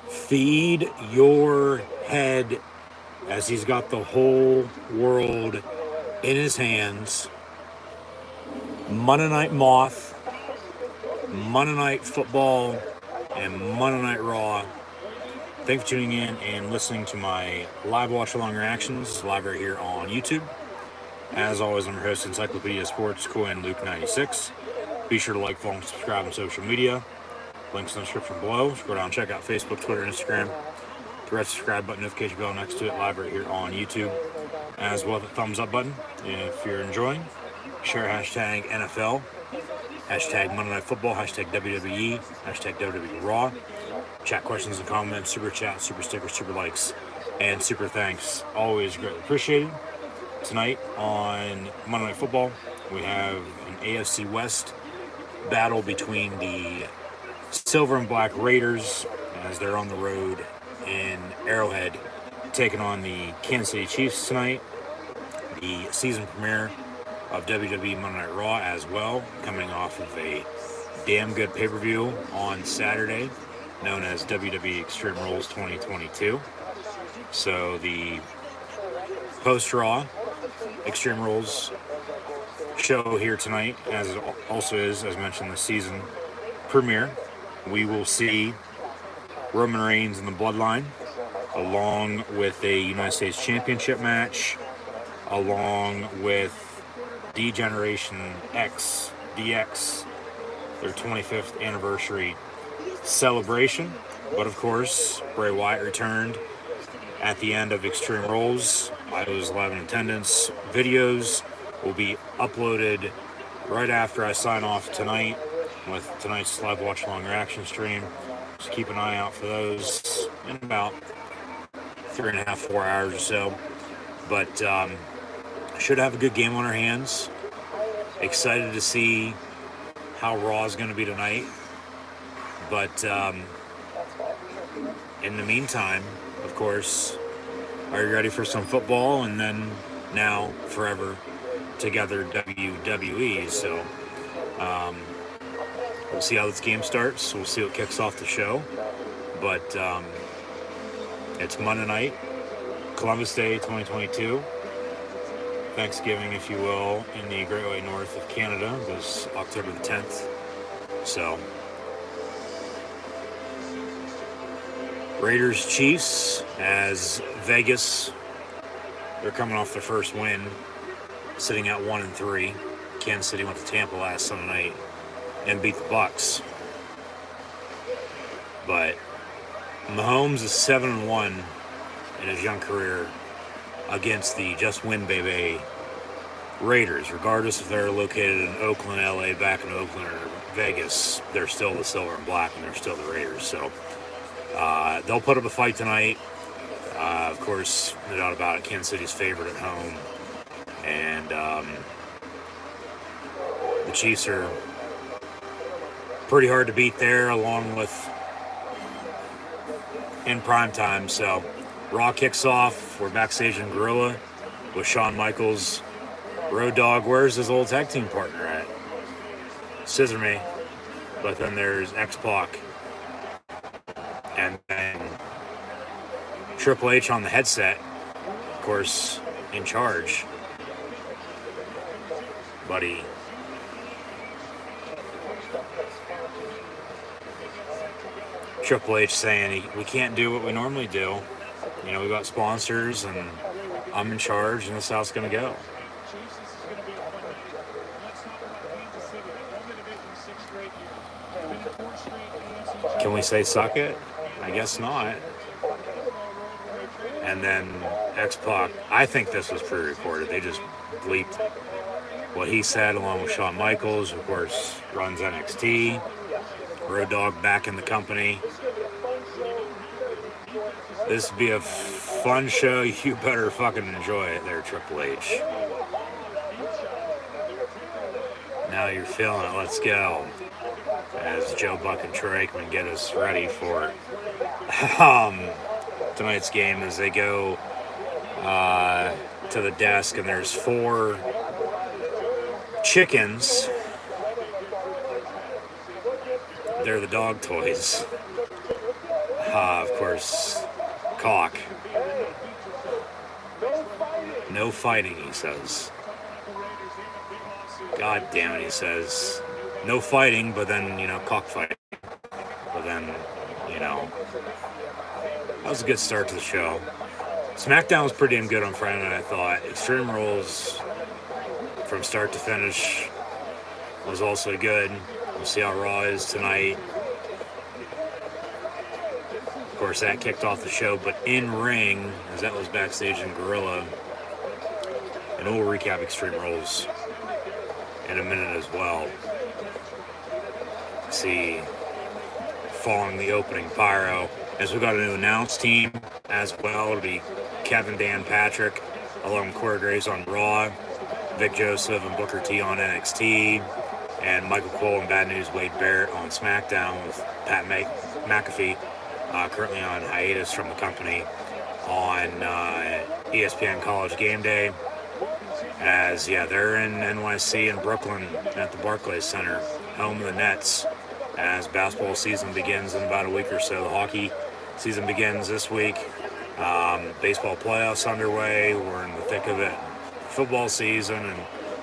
Feed your head, as he's got the whole world in his hands. Monday Night Moth, Monday Night Football, and Monday Night Raw. Thanks for tuning in and listening to my live watch-along reactions live right here on YouTube. As always, I'm your host, Encyclopedia Sports, Quinn Luke96. Be sure to like, follow, and subscribe on social media. Links in the description below. Scroll down, check out Facebook, Twitter, Instagram. The red subscribe button, notification bell next to it, live right here on YouTube. As well as the thumbs up button. If you're enjoying, share hashtag NFL, hashtag Monday Night Football, hashtag WWE, hashtag WWE Raw. Chat questions and comments, super chat, super stickers, super likes, and super thanks. Always greatly appreciated. Tonight on Monday Night Football, we have an AFC West battle between the Silver and Black Raiders as they're on the road in Arrowhead, taking on the Kansas City Chiefs tonight. The season premiere of WWE Monday Night Raw as well, coming off of a damn good pay-per-view on Saturday, known as WWE Extreme Rules 2022. So the post-Raw Extreme Rules show here tonight, as it also is, as mentioned, the season premiere. We will see Roman Reigns in the Bloodline, along with a United States Championship match, along with D-Generation X, DX, their 25th anniversary celebration. But of course, Bray Wyatt returned at the end of Extreme Rules. I was live in attendance. Videos will be uploaded right after I sign off tonight with tonight's live watch-along reaction stream. So keep an eye out for those in about 3.5, 4 hours or so. But should have a good game on our hands. Excited to see how Raw is going to be tonight. But in the meantime, of course, are you ready for some football? And then now, forever together, WWE. So we'll see how this game starts. We'll see what kicks off the show. But it's Monday night, Columbus Day 2022. Thanksgiving, if you will, in the Great White North of Canada was October the 10th. So Raiders Chiefs, as Vegas, they're coming off their first win sitting at 1-3. Kansas City went to Tampa last Sunday night and beat the Bucks. But Mahomes is 7-1 in his young career against the just win baby Raiders. Regardless if they're located in Oakland, LA, back in Oakland, or Vegas, they're still the silver and black, and they're still the Raiders. So they'll put up a fight tonight. Of course, no doubt about it, Kansas City's favorite at home. And the Chiefs are pretty hard to beat there, along with in prime time. So Raw kicks off. We're backstage in Gorilla with Shawn Michaels. Road Dogg, where's his old tag team partner at? Scissor Me. But then there's X-Pac. And then Triple H on the headset, of course, in charge. Buddy. Triple H saying we can't do what we normally do. You know, we got sponsors and I'm in charge and this is how it's going to go. Can we say suck it? I guess not. And then X-Pac, I think this was pre-recorded. They just bleeped what he said along with Shawn Michaels, of course, runs NXT. Road Dogg back in the company. This would be a fun show. You better fucking enjoy it there, Triple H. Now you're feeling it. Let's go. As Joe Buck and Troy Aikman get us ready for tonight's game as they go to the desk, and there's 4 chickens. They're the dog toys. Of course, Cock. No fighting, he says. God damn it, he says. No fighting, but then, you know, cockfighting. But then, you know, that was a good start to the show. SmackDown was pretty damn good on Friday night, I thought. Extreme Rules from start to finish was also good. We'll see how Raw is tonight. Of course, that kicked off the show, but in ring, as that was backstage in Gorilla, and we'll recap Extreme Rules in a minute as well. See, following the opening pyro, as we got a new announce team as well. It'll be Kevin, Dan, Patrick, along with Corey Graves on Raw, Vic Joseph and Booker T on NXT, and Michael Cole and Bad News Wade Barrett on SmackDown, with Pat McAfee currently on hiatus from the company on ESPN College Game Day. As, yeah, they're in NYC and Brooklyn at the Barclays Center, home of the Nets, as basketball season begins in about a week or so. The hockey season begins this week. Baseball playoffs underway. We're in the thick of it. Football season and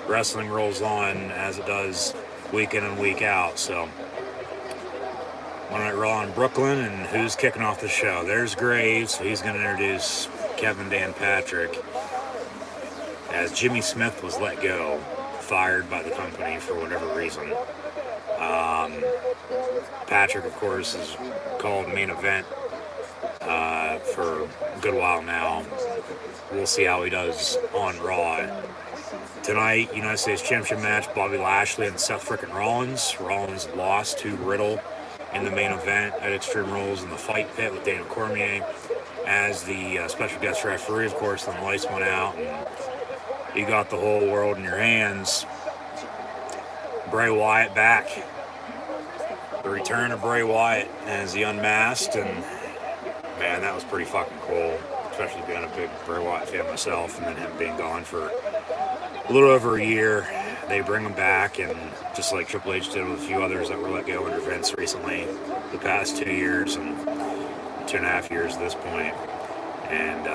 wrestling rolls on as it does week in and week out. So, One Night Raw in Brooklyn, and who's kicking off the show? There's Graves. So he's going to introduce Kevin, Dan, Patrick. As Jimmy Smith was let go, fired by the company for whatever reason. Patrick, of course, is called main event for a good while now. We'll see how he does on Raw. Tonight, United States Championship match, Bobby Lashley and Seth frickin' Rollins. Rollins lost to Riddle in the main event at Extreme Rules in the Fight Pit with Daniel Cormier as the special guest referee. Of course, then the lights went out and you got the whole world in your hands. Bray Wyatt back. The return of Bray Wyatt as he unmasked, and man, that was pretty fucking cool, especially being a big Bray Wyatt fan myself, and then him being gone for a little over a year. They bring him back, and just like Triple H did with a few others that were let go under Vince recently, the past 2 years and 2.5 years at this point. And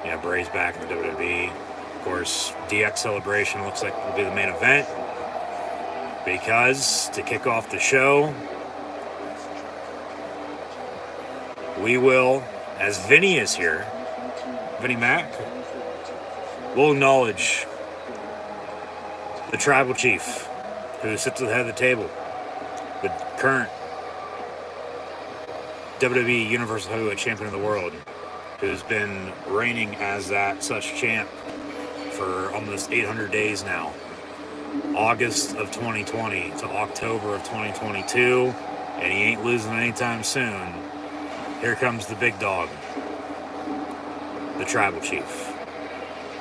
yeah, Bray's back in the WWE. Of course, DX Celebration looks like will be the main event, because to kick off the show, we will, as Vinny is here, Vinny Mac, we'll acknowledge the tribal chief, who sits at the head of the table, the current WWE Universal Heavyweight Champion of the world, who's been reigning as that such champ for almost 800 days now. August of 2020 to October of 2022, and he ain't losing anytime soon. Here comes the big dog, the tribal chief,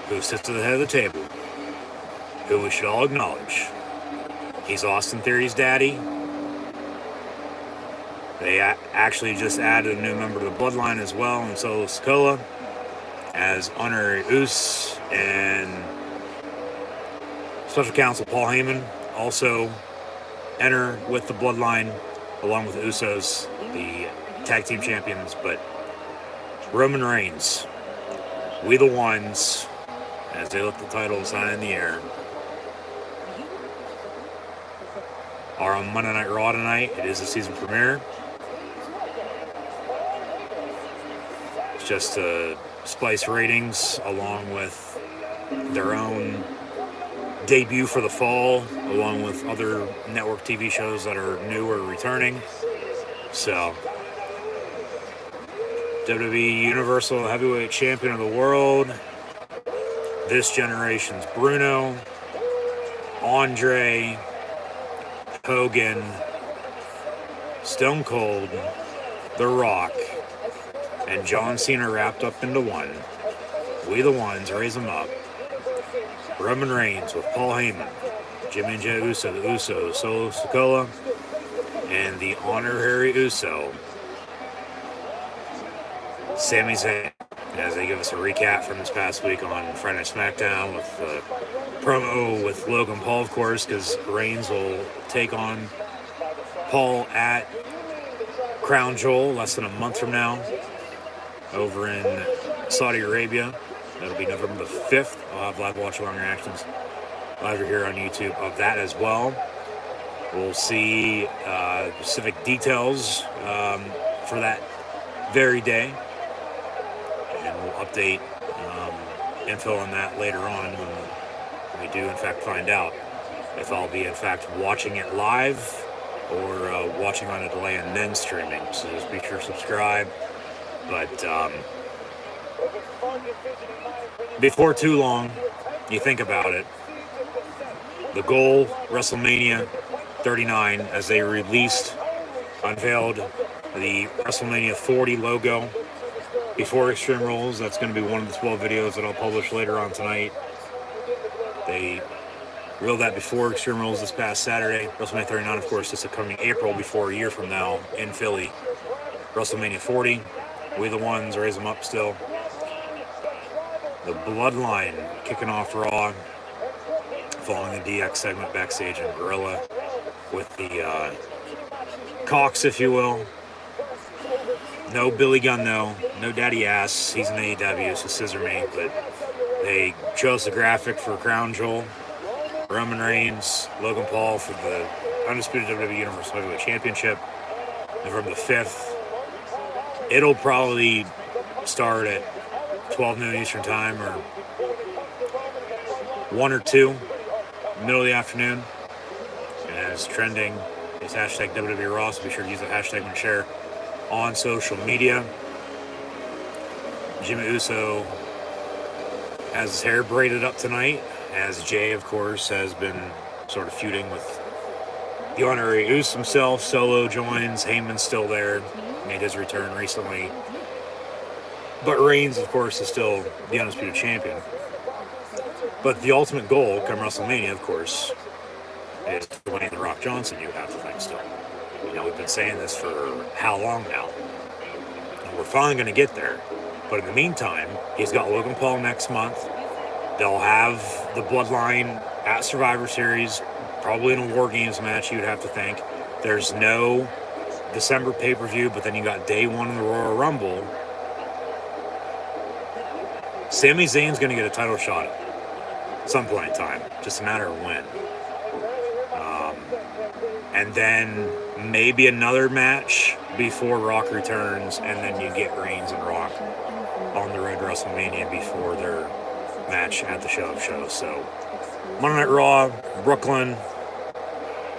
who sits at the head of the table, who we should all acknowledge. He's Austin Theory's daddy. They actually just added a new member to the bloodline as well, and Solo Sikoa as honorary Uce, and Special Counsel Paul Heyman also enter with the bloodline, along with the Usos, the tag team champions. But Roman Reigns, we the ones, as they lift the title sign in the air, are on Monday Night Raw tonight. It is the season premiere. It's just to splice ratings along with their own debut for the fall, along with other network TV shows that are new or returning. So, WWE Universal Heavyweight Champion of the world, this generation's Bruno, Andre, Hogan, Stone Cold, The Rock, and John Cena wrapped up into one. We the ones, raise them up. Roman Reigns with Paul Heyman, Jimmy and Jey Uso, the Usos, Solo Sikoa, and the honorary Uso, Sami Zayn, as they give us a recap from this past week on Friday Night SmackDown with the promo with Logan Paul, of course, because Reigns will take on Paul at Crown Jewel less than a month from now over in Saudi Arabia. That'll be November the 5th. I'll have live watch-along reactions live here on YouTube of that as well. We'll see specific details for that very day, and we'll update info on that later on when we do in fact find out if I'll be in fact watching it live or watching on a delay and then streaming. So just be sure to subscribe. But before too long, you think about it, the goal, WrestleMania 39, as they unveiled the WrestleMania 40 logo before Extreme Rules. That's going to be one of the 12 videos that I'll publish later on tonight. They reeled that before Extreme Rules this past Saturday. WrestleMania 39, of course, is coming April, before a year from now in Philly. WrestleMania 40, we the ones, raise them up still. The Bloodline kicking off Raw, following the DX segment backstage in Gorilla with the Cox, if you will. No Billy Gunn, though. No Daddy Ass. He's in AEW, so scissor me. But they chose the graphic for Crown Jewel. Roman Reigns, Logan Paul for the undisputed WWE Universal Heavyweight Championship, November the 5th. It'll probably start at 12 noon Eastern time, or 1 or 2, middle of the afternoon. And it's trending. It's hashtag WWE Raw, so be sure to use the hashtag and share on social media. Jimmy Uso has his hair braided up tonight, as Jay, of course, has been sort of feuding with the honorary Uso himself. Solo joins. Heyman's still there. Made his return recently. But Reigns, of course, is still the undisputed champion. But the ultimate goal, come WrestleMania, of course, is Dwayne "The Rock" Johnson, you have to think still. You know, we've been saying this for how long now? And we're finally going to get there. But in the meantime, he's got Logan Paul next month. They'll have the Bloodline at Survivor Series, probably in a War Games match, you'd have to think. There's no December pay-per-view, but then you got day one in the Royal Rumble. Sami Zayn's going to get a title shot at some point in time, just a matter of when. And then maybe another match before Rock returns, and then you get Reigns and Rock on the road to WrestleMania before their match at the show of shows. So Monday Night Raw, Brooklyn,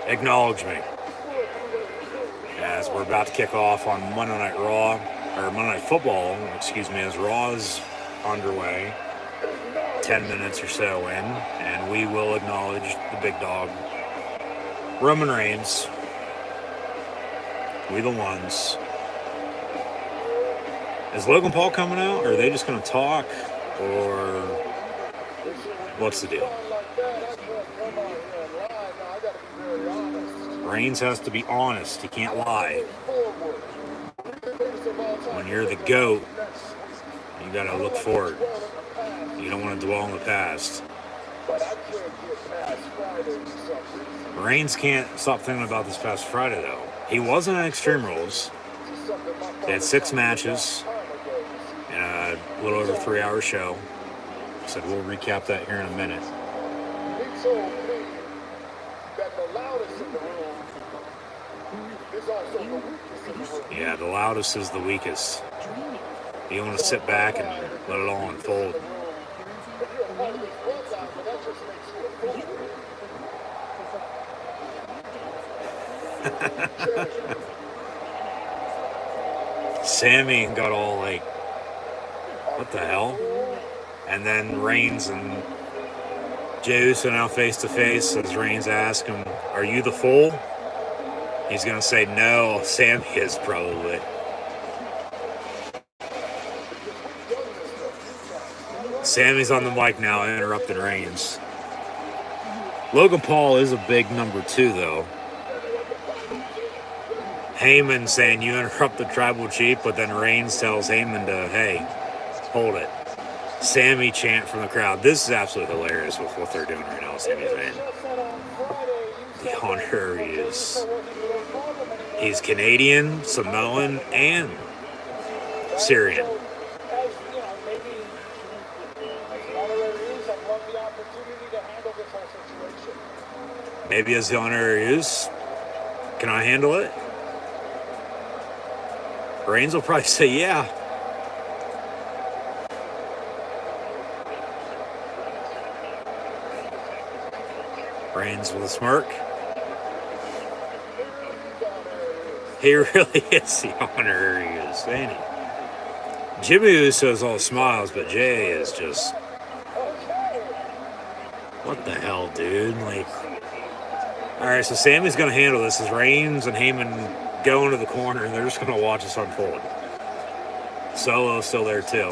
acknowledge me. As we're about to kick off on Monday Night Raw, or Monday Night Football, excuse me, as Raw is underway, 10 minutes or so in, and we will acknowledge the big dog, Roman Reigns. We the ones. Is Logan Paul coming out, or are they just going to talk, or what's the deal? Reigns has to be honest. He can't lie. When you're the GOAT, you got to look forward. You don't want to dwell on the past. Reigns can't stop thinking about this past Friday, though. He wasn't at Extreme Rules. They had 6 matches in a little over 3-hour show. Said we'll recap that here in a minute. Yeah, the loudest is the weakest. You want to sit back and let it all unfold. Sammy got all like, what the hell? And then Reigns and Jey Uso now face to face as Reigns asks him, "Are you the fool?" He's gonna say no. Sammy is probably. Sammy's on the mic now, interrupting Reigns. Logan Paul is a big number 2, though. Heyman saying you interrupt the tribal chief, but then Reigns tells Heyman to, hey, hold it. Sammy chant from the crowd. This is absolutely hilarious with what they're doing right now. Sammy's in. The Hunter he's Canadian, Samoan, and Syrian. Maybe as the honorary use. Can I handle it? Reigns will probably say yeah. Reigns with a smirk. He really is the honorary use, ain't he? Jimmy Uso is all smiles, but Jay is just... What the hell, dude? Like... Alright, so Sammy's going to handle this as Reigns and Heyman go into the corner, and they're just going to watch this unfold. Solo's still there, too.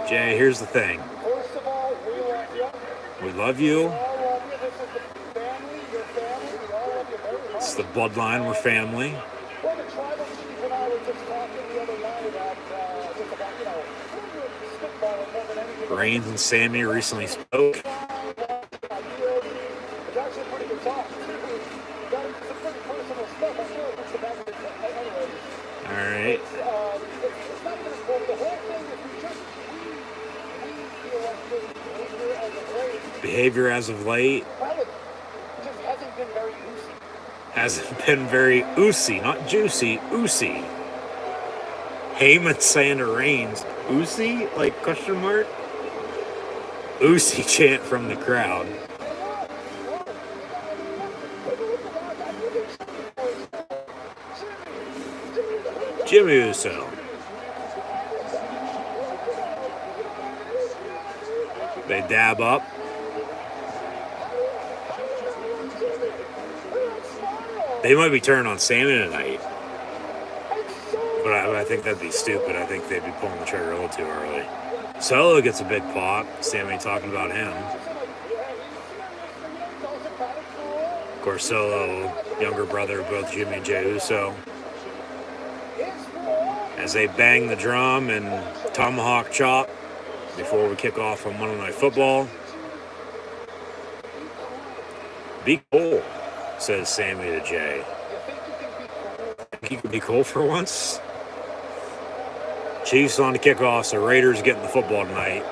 Jay, here's the thing. We love you. It's the bloodline, we're family. Reigns and Sammy recently spoke. Alright. Behavior as of late hasn't been very oozy, not juicy, oozy. Heyman saying to Reigns, oozy? Like, question mark? Oozy chant from the crowd. Jimmy Uso. They dab up. They might be turning on Sammy tonight. But I think that'd be stupid. I think they'd be pulling the trigger a little too early. Solo gets a big pop. Sammy talking about him. Of course, Solo, younger brother of both Jimmy and Jey Uso. As they bang the drum and tomahawk chop before we kick off on Monday Night Football. Be cool, says Sammy to Jay. Think you could be cool for once? Chiefs on the kickoff, so Raiders getting the football tonight.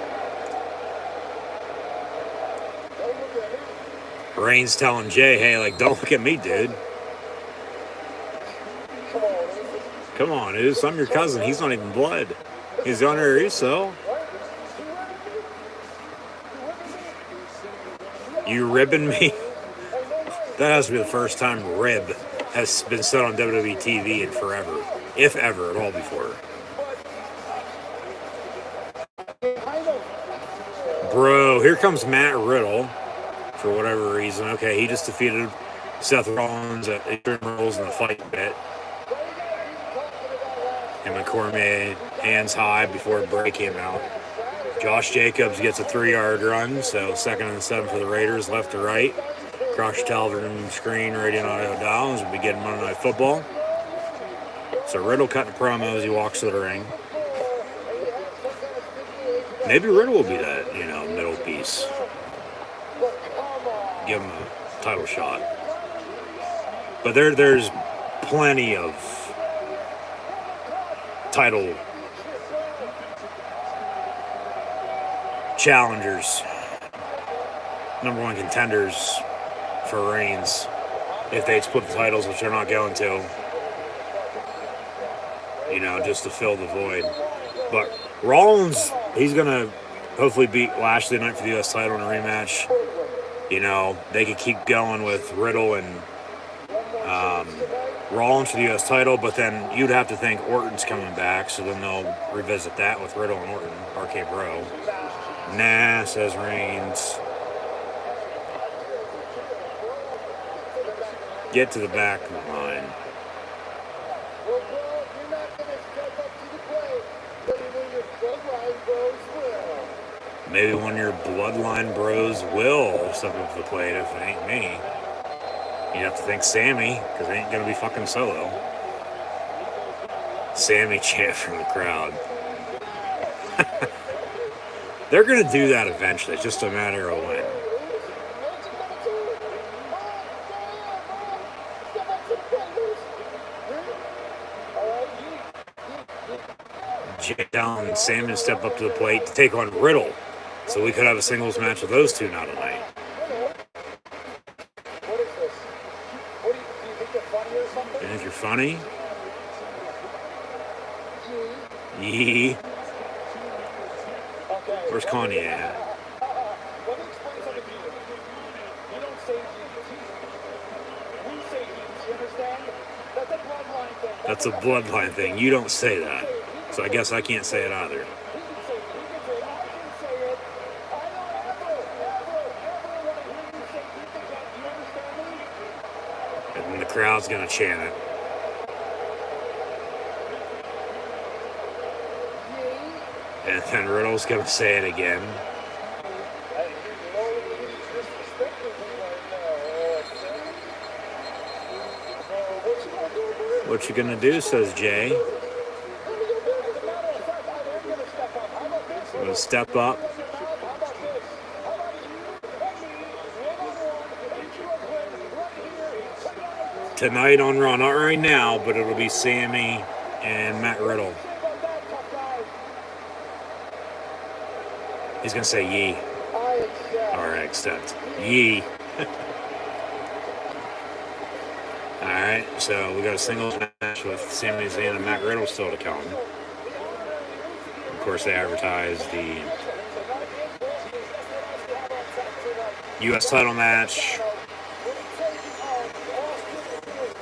Reigns telling Jay, hey, like, don't look at me, dude. Come on, Uso. I'm your cousin. He's not even blood. He's honorary Uso. You ribbing me? That has to be the first time rib has been said on WWE TV in forever, if ever at all before. Bro, here comes Matt Riddle for whatever reason. Okay, he just defeated Seth Rollins at Extreme Rules in the fight bit. Him and Cormier hands high before a break came out. Josh Jacobs gets a 3-yard run, so 2nd and 7 for the Raiders, left to right. Across your television screen, radio and audio dials, we'll be getting Monday Night Football. So Riddle cutting a promo as he walks to the ring. Maybe Riddle will be that, middle piece. Give him a title shot. But there's plenty of title challengers, number 1 contenders for Reigns if they split the titles, which they're not going to, just to fill the void. But Rollins, he's going to hopefully beat Lashley tonight for the U.S. title in a rematch. They could keep going with Riddle and Rollins for the U.S. title, but then you'd have to think Orton's coming back, so then they'll revisit that with Riddle and Orton, RK Bro. Nah, says Reigns. Get to the back of the line. Maybe one of your bloodline bros will step up to the plate if it ain't me. You have to think Sammy, because it ain't going to be fucking Solo. Sammy chant from the crowd. They're going to do that eventually. It's just a matter of when. Jay Down and Salmon step up to the plate to take on Riddle. So we could have a singles match with those two now tonight. You think you're funny? Yee. Where's Kanye at? That's a bloodline thing. You don't say that. So I guess I can't say it either. And the crowd's going to chant it. And then Riddle's going to say it again. What you going to do, says Jay. I'm going to step up. Tonight on Raw, not right now, but it'll be Sammy and Matt Riddle. He's going to say yee. Or extent. Yee. Alright, so we got a singles match with Sami Zayn and Matt Riddle still to come. Of course, they advertised the U.S. title match.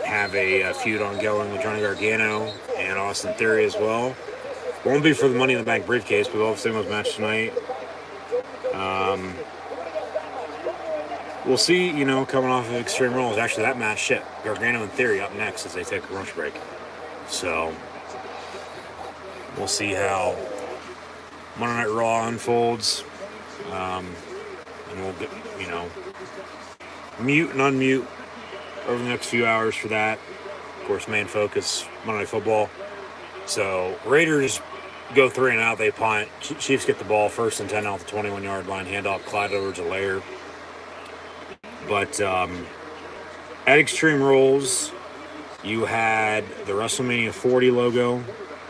Have a feud ongoing with Johnny Gargano and Austin Theory as well. Won't be for the Money in the Bank briefcase, but we'll have a singles match tonight. We'll see, coming off of Extreme Rules. Actually, that match, shit. Gargano and Theory up next as they take a lunch break. So, we'll see how Monday Night Raw unfolds. And we'll get, mute and unmute over the next few hours for that. Of course, main focus, Monday Night Football. So, Raiders go 3 and out. They punt. Chiefs get the ball 1st and 10 out the 21-yard line. Handoff, Clyde Edwards-Helaire. But at Extreme Rules, you had the WrestleMania 40 logo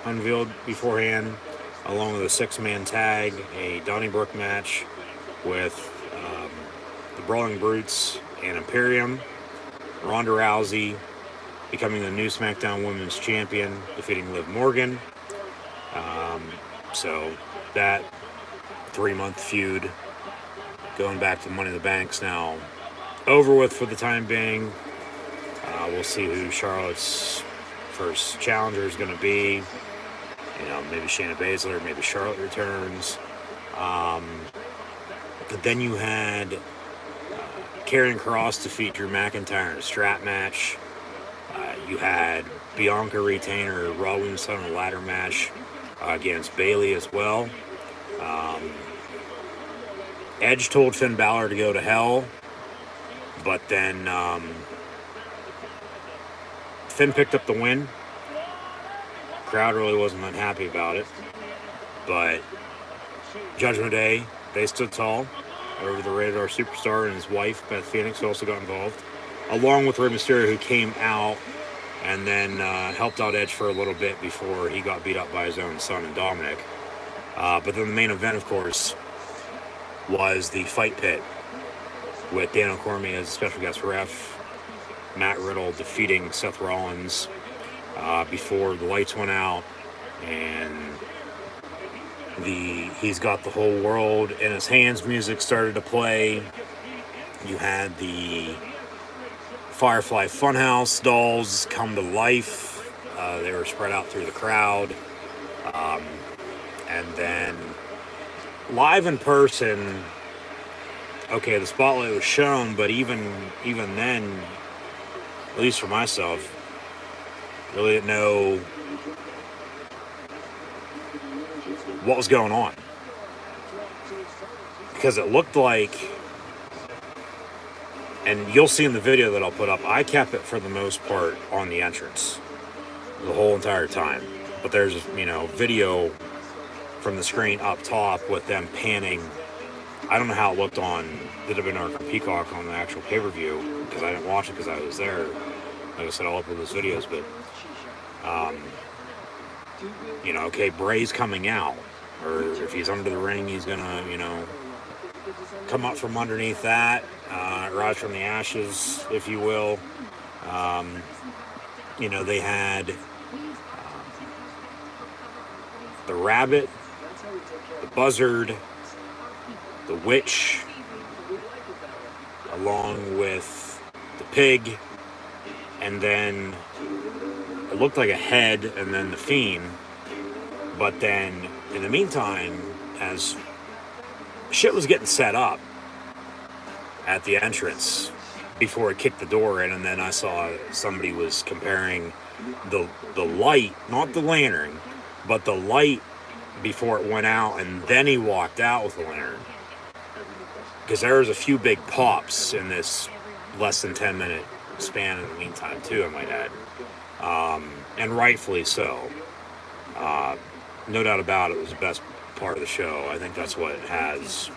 unveiled beforehand, along with a 6-man tag, a Donnybrook match with the Brawling Brutes and Imperium. Ronda Rousey becoming the new SmackDown Women's Champion, defeating Liv Morgan. So that 3-month feud going back to Money in the Bank's now over with for the time being. We'll see who Charlotte's first challenger is going to be. You know, maybe Shayna Baszler, maybe Charlotte returns. But then you had Karrion Kross defeat Drew McIntyre in a strap match. You had Bianca retain her Raw Women's Title ladder match against Bayley as well. Edge told Finn Balor to go to hell, but then Finn picked up the win. Crowd really wasn't that happy about it, but Judgment Day, they stood tall. Over the Radar Superstar and his wife, Beth Phoenix, also got involved, along with Rey Mysterio, who came out and then helped out Edge for a little bit before he got beat up by his own son and Dominic. But then the main event, of course, was the Fight Pit with Daniel Cormier as a special guest ref, Matt Riddle defeating Seth Rollins before the lights went out, and He's Got the Whole World in His Hands music started to play. You had the Firefly Funhouse dolls come to life. They were spread out through the crowd. And then live in person, okay, the spotlight was shown, but even then, at least for myself, really didn't know what was going on, because it looked like, and you'll see in the video that I'll put up, I kept it for the most part on the entrance the whole entire time, but there's, you know, video from the screen up top with them panning. I don't know how it looked on the WWE or Peacock on the actual pay-per-view, because I didn't watch it because I was there. Like I said, I'll upload those videos, but you know, okay, Bray's coming out, or if he's under the ring, he's gonna, you know, come up from underneath that, rise from the ashes, if you will. You know, they had the Rabbit, the Buzzard, the Witch, along with the Pig, and then it looked like a head, and then the Fiend. But then, in the meantime, as shit was getting set up at the entrance before it kicked the door in, and then I saw somebody was comparing the light, not the lantern, but the light before it went out, and then he walked out with the lantern. Because there was a few big pops in this less than 10-minute span in the meantime, too, I might add. And rightfully so. No doubt about it, it was the best part of the show. I think that's what has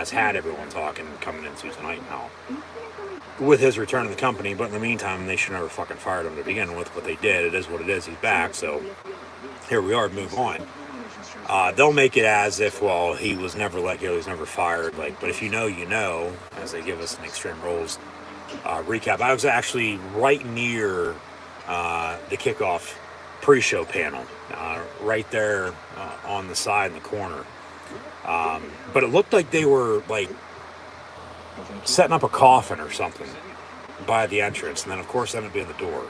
had everyone talking coming into tonight now, with his return to the company. But in the meantime, they should never fucking fired him to begin with, but they did. It is what it is. He's back, so here we are, move on. They'll make it as if, well, he was never let go, he was never fired. Like, but if you know, you know, as they give us an Extreme Rules recap. I was actually right near the kickoff pre-show panel, right there on the side in the corner. But it looked like they were like setting up a coffin or something by the entrance, and then of course that'd be in the door.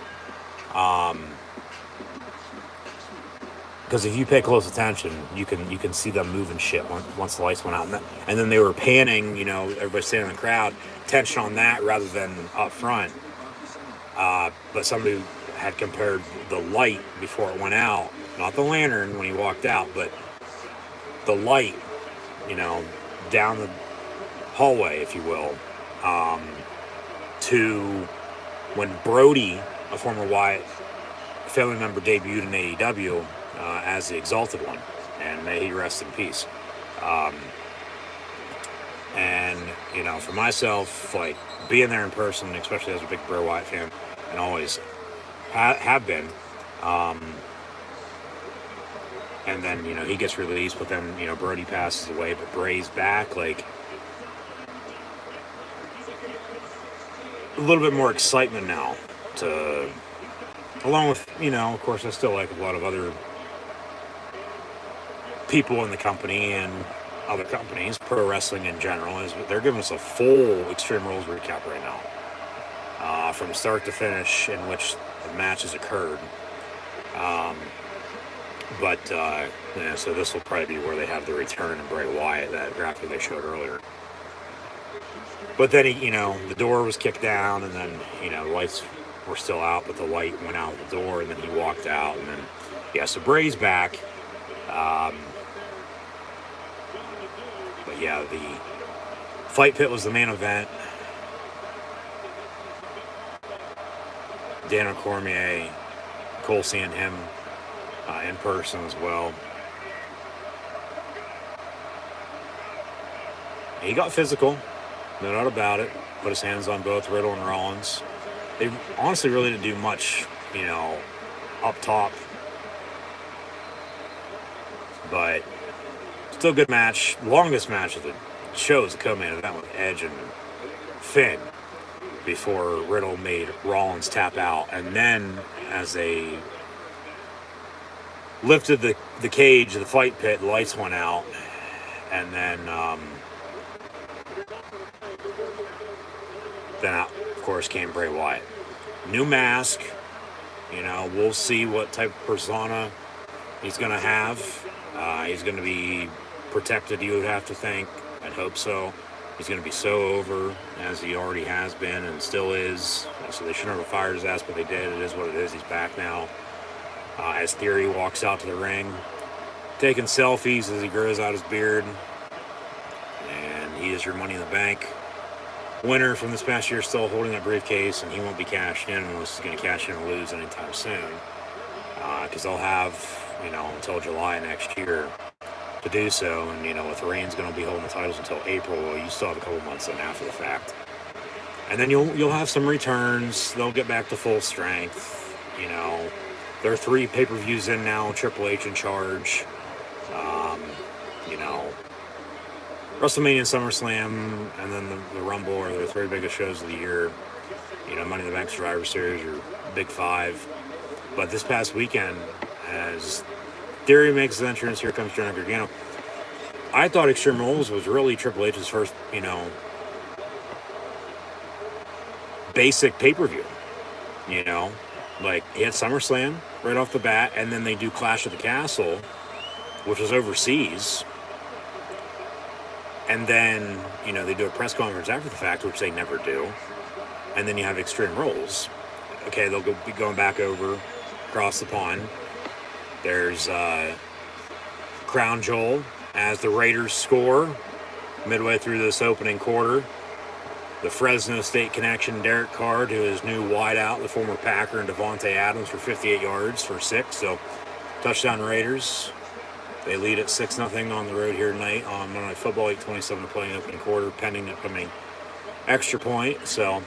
Because if you pay close attention, you can see them moving shit once the lights went out, and then they were panning. You know, everybody standing in the crowd, tension on that rather than up front. But somebody had compared the light before it went out, not the lantern when he walked out, but the light, you know, down the hallway, if you will, to when Brody, a former Wyatt family member, debuted in AEW as the Exalted One, and may he rest in peace. And, you know, for myself, like, being there in person, especially as a big Bray Wyatt fan, and always have been, and then, you know, he gets released, but then, you know, Brody passes away, but Bray's back, like, a little bit more excitement now to, along with, you know, of course, I still like a lot of other people in the company, and other companies, pro wrestling in general, is they're giving us a full Extreme Rules recap right now, from start to finish, in which the matches occurred. But yeah, so this will probably be where they have the return of Bray Wyatt, that graphic they showed earlier. But then the door was kicked down, and then lights were still out, but the light went out the door, and then he walked out, and then so Bray's back. But yeah, the Fight Pit was the main event. Daniel Cormier, cool seeing him in person as well. He got physical, no doubt about it. Put his hands on both Riddle and Rollins. They honestly really didn't do much, up top. But still a good match. Longest match of the show is the co-main event with Edge and Finn, before Riddle made Rollins tap out. And then as they lifted the cage, the Fight Pit, the lights went out. And then out, of course, came Bray Wyatt. New mask. We'll see what type of persona he's going to have. He's going to be protected, you would have to think. I'd hope so. He's going to be so over, as he already has been and still is. So they should never fire his ass, but they did. It is what it is. He's back now. As Theory walks out to the ring, taking selfies as he grows out his beard. And he is your Money in the Bank winner from this past year, still holding that briefcase, and he won't be cashed in unless he's going to cash in or lose anytime soon. Because they'll have, until July next year to do so. And, with Reigns going to be holding the titles until April, well, you still have a couple months then after the fact. And then you'll have some returns. They'll get back to full strength. There are 3 pay-per-views in now, Triple H in charge. WrestleMania and SummerSlam, and then the Rumble are the 3 biggest shows of the year. Money in the Bank, Survivor Series, your Big 5. But this past weekend, as Theory makes his entrance, here comes Johnny Gargano. I thought Extreme Rules was really Triple H's first, basic pay-per-view. Like, he had SummerSlam right off the bat, and then they do Clash of the Castle, which was overseas. And then, they do a press conference after the fact, which they never do. And then you have Extreme Rules. Okay, they'll be going back over, across the pond. There's Crown Jewel as the Raiders score midway through this opening quarter. The Fresno State connection, Derek Carr to his new wideout, the former Packer, and Devontae Adams for 58 yards for 6. So, touchdown Raiders. They lead at 6-0 on the road here tonight on Monday Night Football, 8:27 to play in the opening quarter, pending upcoming extra point. So,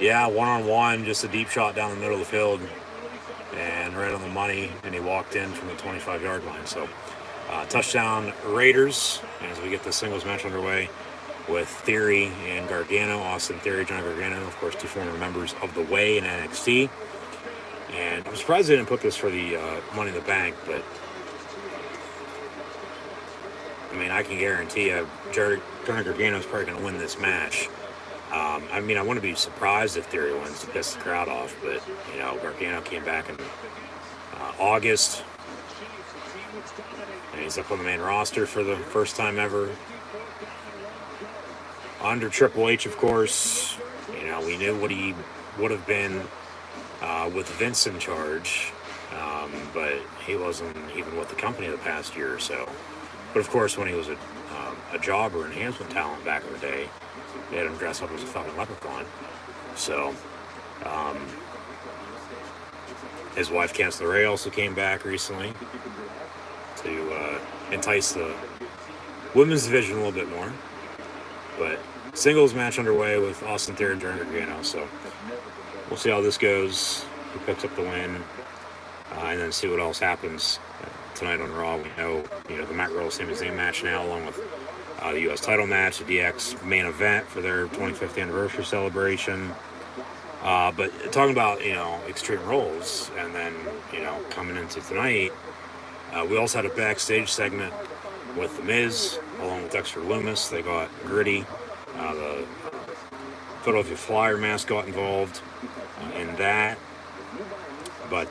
yeah, one-on-one, just a deep shot down the middle of the field, and right on the money, and he walked in from the 25-yard line. So, touchdown Raiders as we get the singles match underway with Theory and Gargano. Austin Theory, John Gargano, of course, 2 former members of The Way in NXT. And I'm surprised they didn't put this for the Money in the Bank, but I can guarantee you, Johnny Gargano is probably going to win this match. I wouldn't be surprised if Theory wins to piss the crowd off, but, Gargano came back in August, and he's up on the main roster for the first time ever. Under Triple H, of course, we knew what he would have been with Vince in charge, but he wasn't even with the company the past year or so. But of course, when he was a jobber, enhancement talent back in the day, they had him dress up as a fucking leprechaun. So, his wife, Candice LeRae, also came back recently to entice the women's division a little bit more. But singles match underway with Austin Theory and Johnny Gargano. So, we'll see how this goes. Who picks up the win, and then see what else happens tonight on Raw. We know, the Matt Riddle Sami Zayn match now, along with the U.S. title match, the DX main event for their 25th anniversary celebration. But talking about, Extreme Rules, and then, coming into tonight, we also had a backstage segment with The Miz, along with Dexter Lumis. They got Gritty, the Philadelphia Flyer mascot, involved in that. But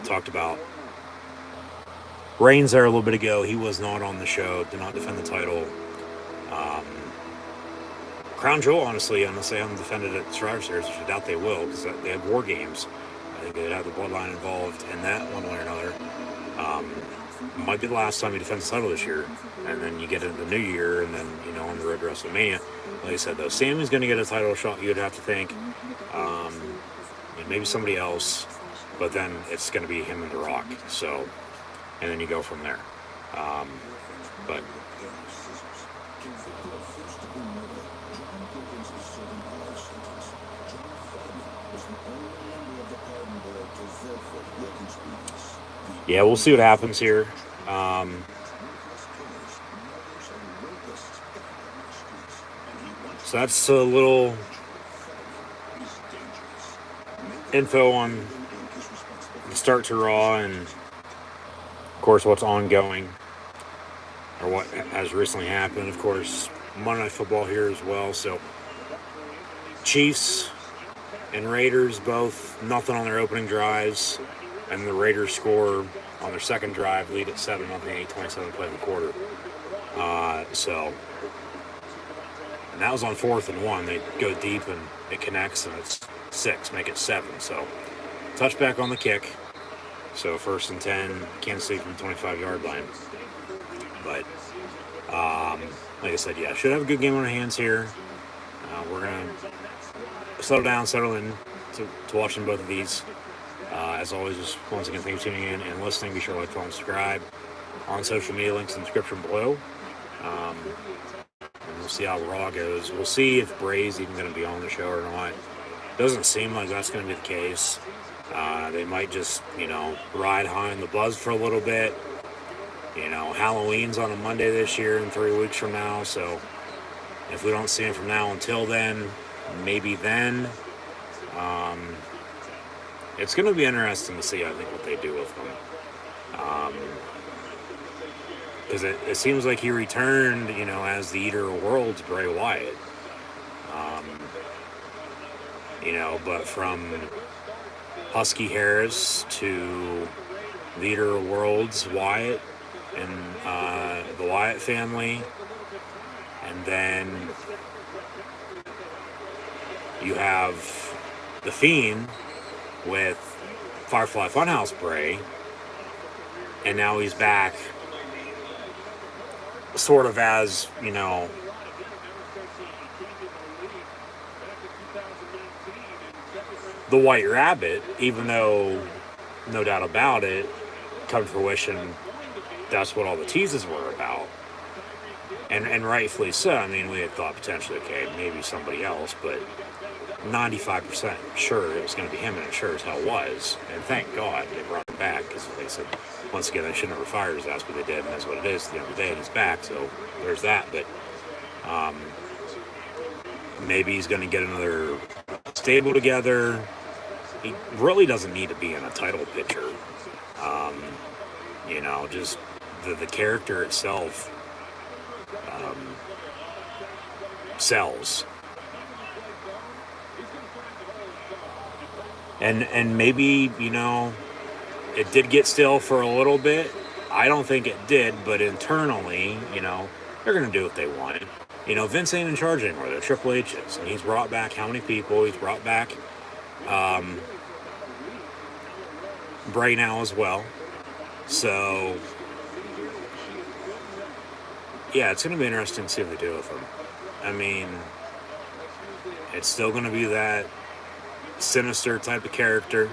talked about Reigns there a little bit ago. He was not on the show, did not defend the title. Crown Jewel, honestly, unless they haven't defended it at Survivor Series, which I doubt they will, because they have War Games. I think they'd have the Bloodline involved in that one way or another. Might be the last time he defends the title this year. And then you get into the new year, and then, on the road to WrestleMania. Like I said, though, Sammy's going to get a title shot, you'd have to think. Maybe somebody else, but then it's going to be him and The Rock. So, and then you go from there. But yeah, we'll see what happens here. So that's a little info on the start to Raw and, of course, what's ongoing or what has recently happened. Of course, Monday Night Football here as well. So Chiefs and Raiders both nothing on their opening drives, and the Raiders score on their second drive, lead at 7-0, 8:27 play in the quarter. And that was on 4th and 1. They go deep and it connects, and it's 6, make it 7. So touchback on the kick. So 1st and 10, Kansas City from the 25-yard line. But like I said, yeah, should have a good game on our hands here. We're gonna settle in to watching both of these. As always, just once again, thanks for tuning in and listening. Be sure to like, follow, and subscribe on social media. Links in the description below. And we'll see how Raw goes. We'll see if Bray's even going to be on the show or not. Doesn't seem like that's going to be the case. They might just, ride high in the buzz for a little bit. Halloween's on a Monday this year and 3 weeks from now. So if we don't see him from now until then, maybe then. It's going to be interesting to see, I think, what they do with him. Because it seems like he returned, as the Eater of Worlds, Bray Wyatt. But from Husky Harris to the Eater of Worlds, Wyatt, and the Wyatt family. And then you have The Fiend with Firefly Funhouse Bray, and now he's back sort of as, the White Rabbit, even though, no doubt about it, come to fruition, that's what all the teases were about. And rightfully so. I mean, we had thought potentially, okay, maybe somebody else, but 95% sure it was going to be him, and it sure as hell was. And thank God they brought him back, because they said, once again, they shouldn't have fired his ass, but they did, and that's what it is at the end of the day, and he's back, so there's that. But maybe he's going to get another stable together. He really doesn't need to be in a title picture. Just the character itself sells. And maybe, it did get stale for a little bit. I don't think it did, but internally, they're going to do what they want. Vince ain't in charge anymore. They're Triple H's. And he's brought back how many people? He's brought back Bray now as well. So, yeah, it's going to be interesting to see what they do with him. I mean, it's still going to be that sinister type of character.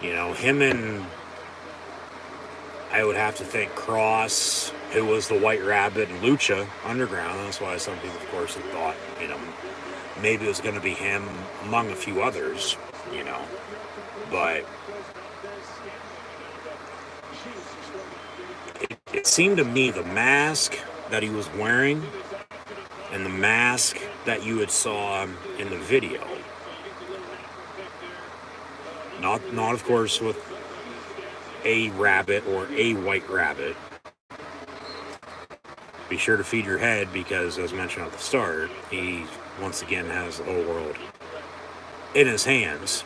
Him and, I would have to think, Cross, who was the White Rabbit, and Lucha Underground. That's why some people, of course, had thought, maybe it was going to be him among a few others, But it seemed to me the mask that he was wearing and the mask that you had saw in the video, not of course with a rabbit or a white rabbit, be sure to feed your head, because as mentioned at the start, he once again has the whole world in his hands.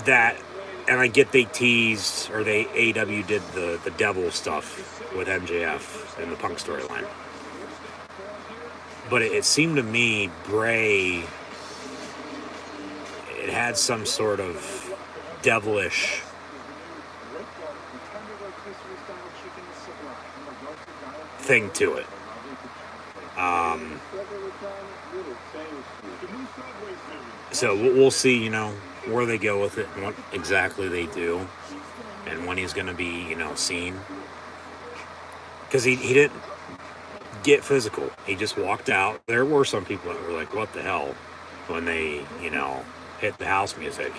That, and I get they teased, or they AEW did the devil stuff with MJF in the Punk storyline. But it seemed to me Bray, it had some sort of devilish thing to it. So we'll see, where they go with it and what exactly they do and when he's going to be, seen. Because he didn't get physical. He just walked out. There were some people that were like, what the hell, when they, hit the house music.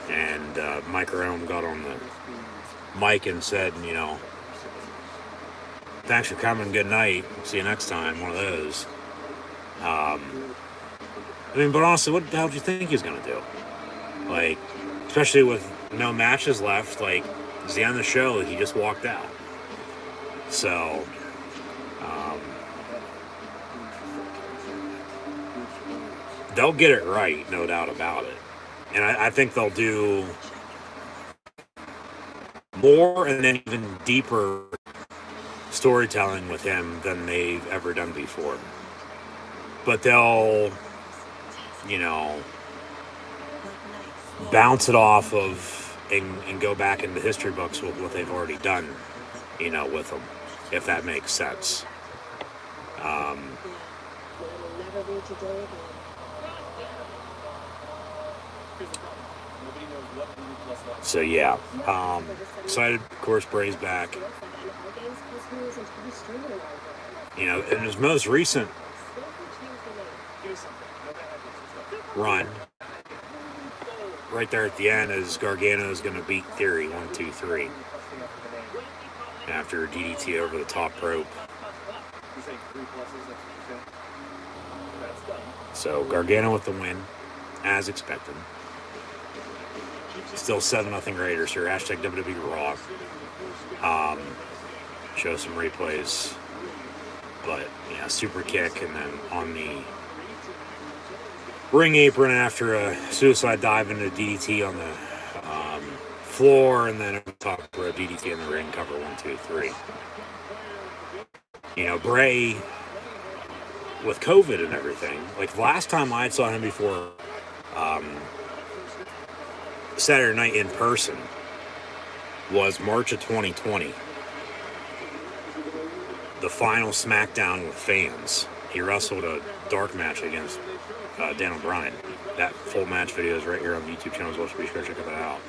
And Mike Rome got on the mic and said, thanks for coming, good night, see you next time, one of those. But honestly, what the hell do you think he's going to do? Like, especially with no matches left, like, it's the end of the show, he just walked out. So, they'll get it right, no doubt about it. And I think they'll do more and then even deeper storytelling with him than they've ever done before. But they'll, bounce it off of and go back into history books with what they've already done, with them, if that makes sense. So yeah, excited. Of course, Bray's back. In his most recent run, right there at the end, is Gargano is going to beat Theory 1, 2, 3 after a DDT over the top rope. So Gargano with the win, as expected. Still 7-0 Raiders here. Hashtag WWE Raw. Show some replays. But, yeah, super kick, and then on the ring apron after a suicide dive into DDT on the floor, and then on top for a DDT in the ring, cover 1, 2, 3. Bray, with COVID and everything, like the last time I saw him before Saturday night in person was March of 2020. The final SmackDown with fans. He wrestled a dark match against Dan O'Brien. That full match video is right here on the YouTube channel as well, so be sure to check that out.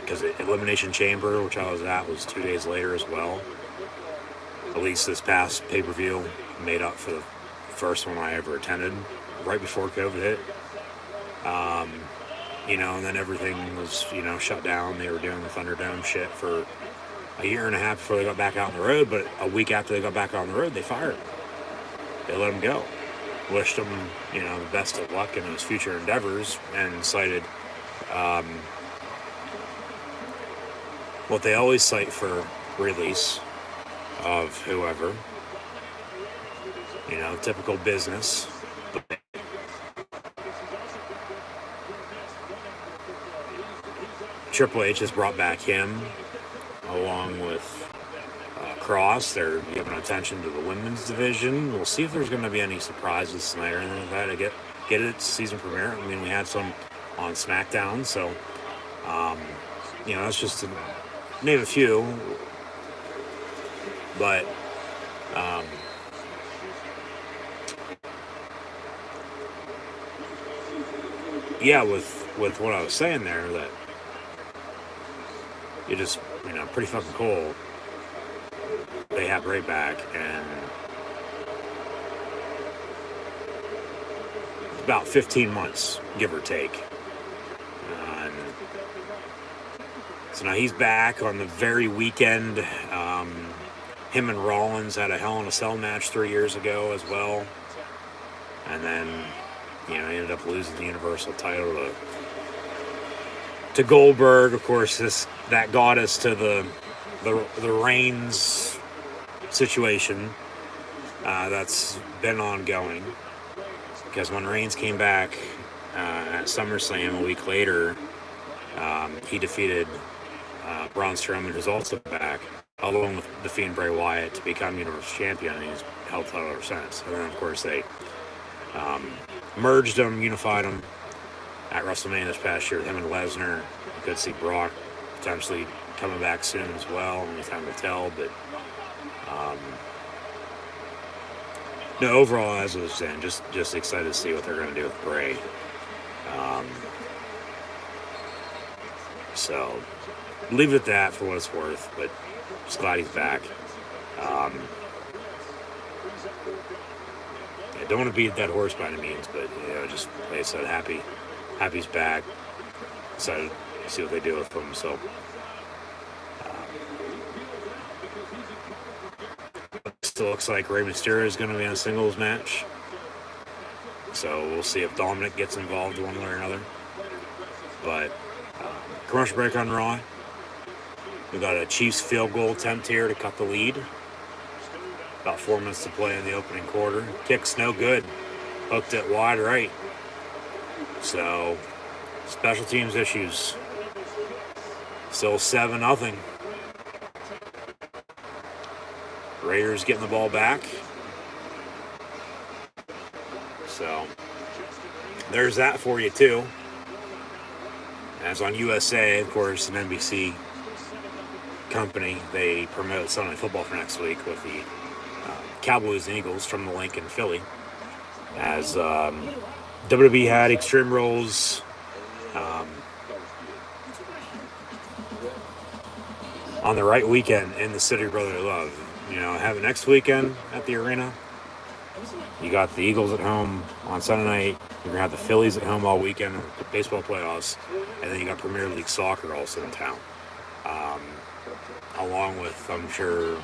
Because the Elimination Chamber, which I was at, was 2 days later as well. At least this past pay-per-view made up for the first one I ever attended, right before COVID hit. And then everything was, shut down. They were doing the Thunderdome shit for a year and a half before they got back out on the road, but a week after they got back on the road, they fired him. They let him go. Wished him, the best of luck in his future endeavors, and cited what they always cite for release of whoever. Typical business. Triple H has brought back him along with Cross. They're giving attention to the women's division. We'll see if there's going to be any surprises tonight or anything like that to get it season premiere. I mean, we had some on SmackDown, so that's just to name a few. But yeah, with what I was saying there, that it just, pretty fucking cool. They have Bray back, and it's about 15 months, give or take. So now he's back on the very weekend. Him and Rollins had a Hell in a Cell match 3 years ago as well. And then, he ended up losing the Universal title to to Goldberg. Of course, that got us to the Reigns situation that's been ongoing, because when Reigns came back at SummerSlam a week later, he defeated Braun Strowman, who's also back, along with defeating Bray Wyatt to become Universal Champion, and he's held title ever since. And then, of course, they merged them, unified them at WrestleMania this past year with him and Lesnar. You could see Brock potentially coming back soon as well. Only time to tell, but no, overall, as I was saying, just excited to see what they're going to do with Bray. So leave it at that for what it's worth, but just glad he's back. Yeah, don't want to beat a dead horse by any means, but just like I said, happy he's back. Excited to see what they do with him. So still looks like Rey Mysterio is going to be in a singles match. So we'll see if Dominic gets involved one way or another. But commercial break on Raw. We got a Chiefs field goal attempt here to cut the lead. About 4 minutes to play in the opening quarter. Kick's no good. Hooked it wide right. So, special teams issues. Still 7-0. Raiders getting the ball back. So, there's that for you too. As on USA, of course, an NBC company, they promote Sunday Night Football for next week with the Cowboys and Eagles from the link in Philly. As WWE had Extreme Rules on the right weekend in the city of brotherly love. Have it next weekend at the arena. You got the Eagles at home on Sunday night. You're going to have the Phillies at home all weekend, the baseball playoffs. And then you got Premier League Soccer also in town. Along with, I'm sure,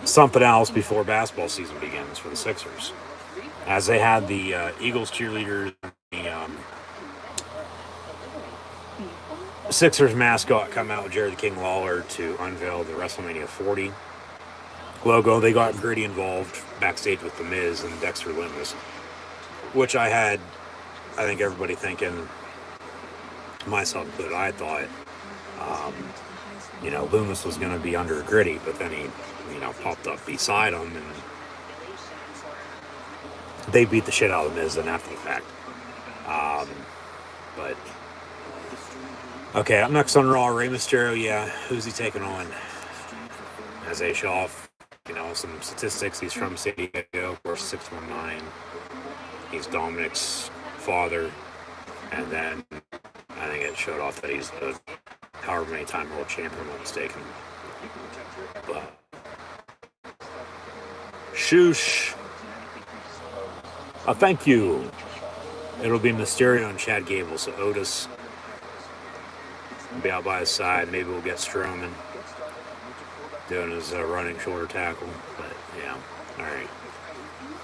something else before basketball season begins for the Sixers. As they had the Eagles cheerleaders, the Sixers mascot come out with Jerry the King Lawler to unveil the WrestleMania 40 logo. They got Gritty involved backstage with The Miz and Dexter Lumis, which I think everybody thinking, myself included, I thought, Lumis was going to be under Gritty, but then he, popped up beside him, and they beat the shit out of The Miz then after the fact. But, okay, up next on Raw, Rey Mysterio, who's he taking on? As they show off, some statistics. He's from San Diego, of course, 619. He's Dominic's father, and then I think it showed off that he's the however many time world champion, I'm not mistaken. But shoosh. Thank you. It'll be Mysterio and Chad Gable, so Otis will be out by his side. Maybe we'll get Strowman doing his running shoulder tackle, but yeah, all right.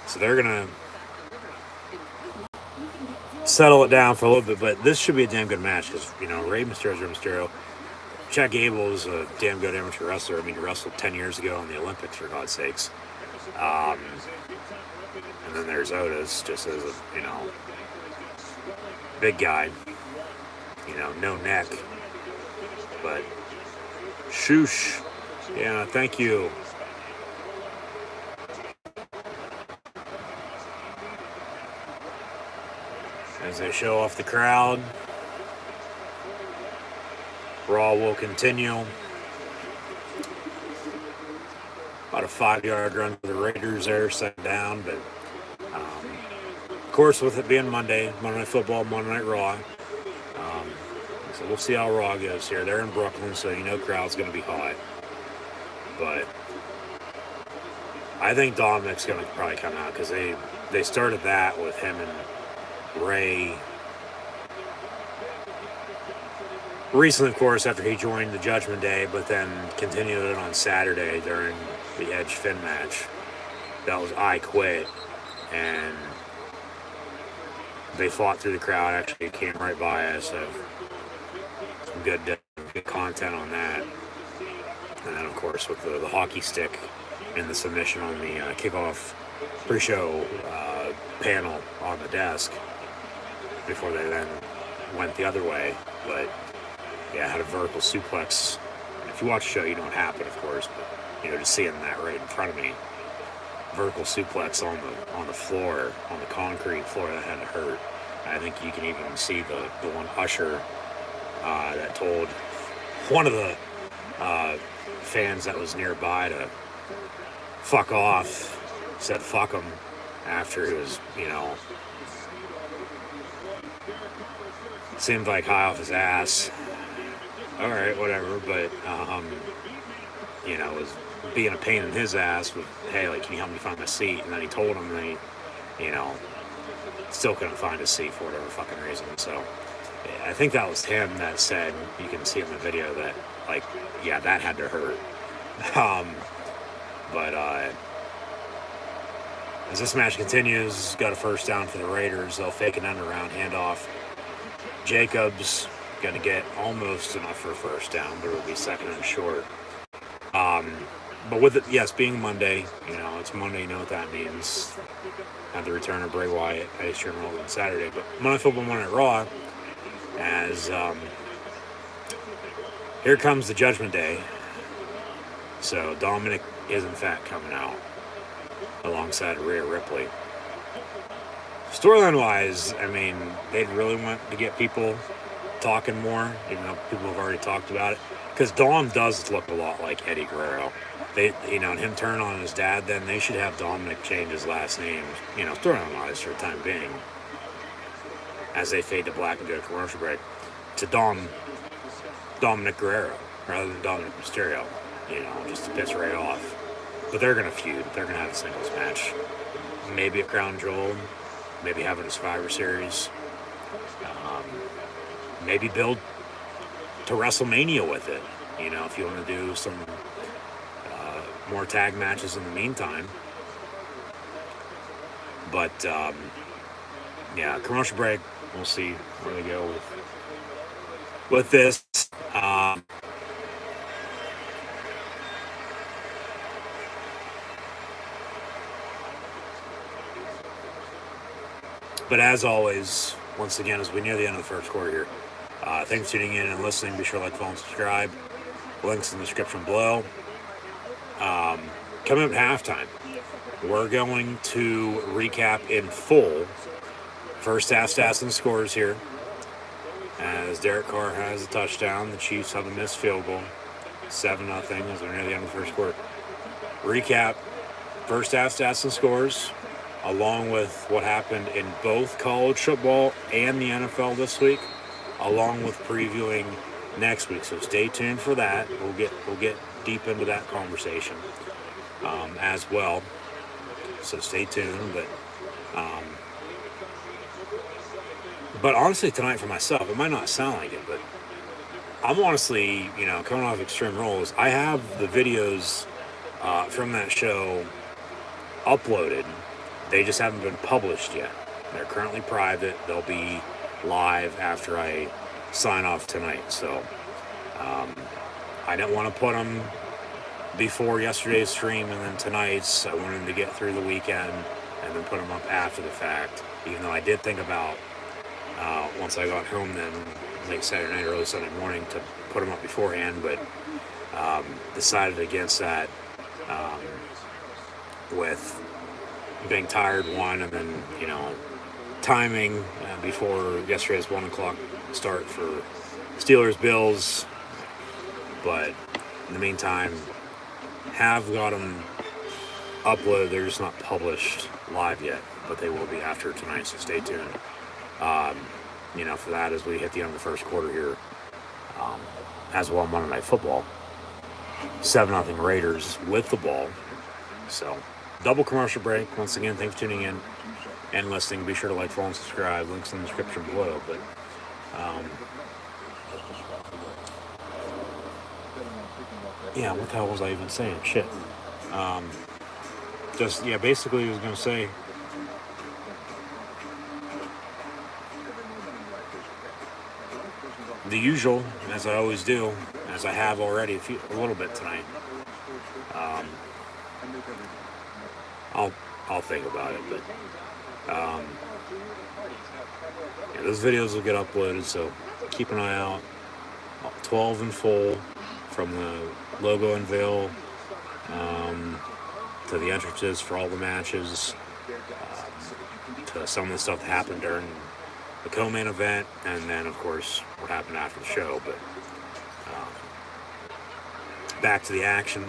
So they're gonna settle it down for a little bit, but this should be a damn good match because Rey Mysterio's Rey Mysterio. Chad Gable is a damn good amateur wrestler. I mean, he wrestled 10 years ago in the Olympics, for God's sakes. And then there's Otis, just as a big guy, no neck, but shoosh. Yeah, thank you. As they show off the crowd, Raw will continue. About a 5-yard run for the Raiders there, set down, but of course, with it being Monday Night Football, Monday Night Raw, so we'll see how Raw goes here. They're in Brooklyn, so crowd's going to be hot. But I think Dominic's going to probably come out because they started that with him and Ray recently, of course, after he joined the Judgment Day, but then continued it on Saturday during the Edge Finn match. That was I Quit. And They fought through the crowd. Actually, it came right by us. So some good content on that. And then, of course, with the hockey stick and the submission on the kickoff pre-show panel on the desk before they then went the other way. But yeah, had a vertical suplex. If you watch the show, you know what happened, of course. But just seeing that right in front of me, vertical suplex on the floor, on the concrete floor, that had to hurt. I think you can even see the one usher that told one of the fans that was nearby to fuck off, said fuck him after he was, seemed like high off his ass. All right, whatever, but was being a pain in his ass with, hey, like, can you help me find my seat? And then he told him, and he, still couldn't find his seat for whatever fucking reason. So I think that was him that said, you can see in the video that, like, yeah, that had to hurt. But as this match continues, got a first down for the Raiders. They'll fake an end-around handoff. Jacobs going to get almost enough for a first down, but it'll be second and short. But with it, yes, being Monday, it's Monday, you know what that means. Have the return of Bray Wyatt, Extreme Rules on Saturday. But Monday Football, Monday Raw, as here comes the Judgment Day. So Dominic is in fact coming out alongside Rhea Ripley. Storyline-wise, I mean, they'd really want to get people talking more, even though people have already talked about it. Because Dom does look a lot like Eddie Guerrero. And him turn on his dad, then they should have Dominic change his last name, storyline-wise for the time being. As they fade to black and go to commercial break. To Dominic Guerrero, rather than Dominic Mysterio. Just to piss right off. But they're going to feud. They're going to have a singles match. Maybe a Crown Jewel. Maybe have a Survivor Series. Maybe build to WrestleMania with it. If you want to do some more tag matches in the meantime. But, yeah, commercial break. We'll see where they go with this. But as always, once again, as we near the end of the first quarter here, thanks for tuning in and listening. Be sure to like, follow, and subscribe. Links in the description below. Coming up at halftime, we're going to recap in full first half stats and scores here. As Derek Carr has a touchdown, the Chiefs have a missed field goal, 7-0 as we're near the end of the first quarter. Recap first half stats and scores, along with what happened in both college football and the NFL this week, along with previewing next week. So stay tuned for that. We'll get deep into that conversation as well. So stay tuned. But honestly, tonight for myself, it might not sound like it, but I'm honestly, coming off Extreme Rules, I have the videos from that show uploaded. They just haven't been published yet. They're currently private. They'll be live after I sign off tonight. So I didn't want to put them before yesterday's stream and then tonight's. I wanted to get through the weekend and then put them up after the fact, even though I did think about once I got home then late Saturday night, early Sunday morning to put them up beforehand, but decided against that with being tired, one, and then, timing before yesterday's 1 o'clock start for Steelers-Bills. But in the meantime, have got them uploaded. They're just not published live yet, but they will be after tonight, so stay tuned. For that as we hit the end of the first quarter here. As well, Monday Night Football. 7-0 Raiders with the ball. So, double commercial break. Once again, thanks for tuning in and listening. Be sure to like, follow, and subscribe. Links in the description below. But yeah, what the hell was I even saying? Shit. Basically I was going to say the usual, as I always do, as I have already a little bit tonight. Um, I'll I'll think about it, but yeah, those videos will get uploaded, so keep an eye out. 12 in full, from the logo unveil to the entrances for all the matches, to some of the stuff that happened during the co-main event, and then of course what happened after the show. But back to the action.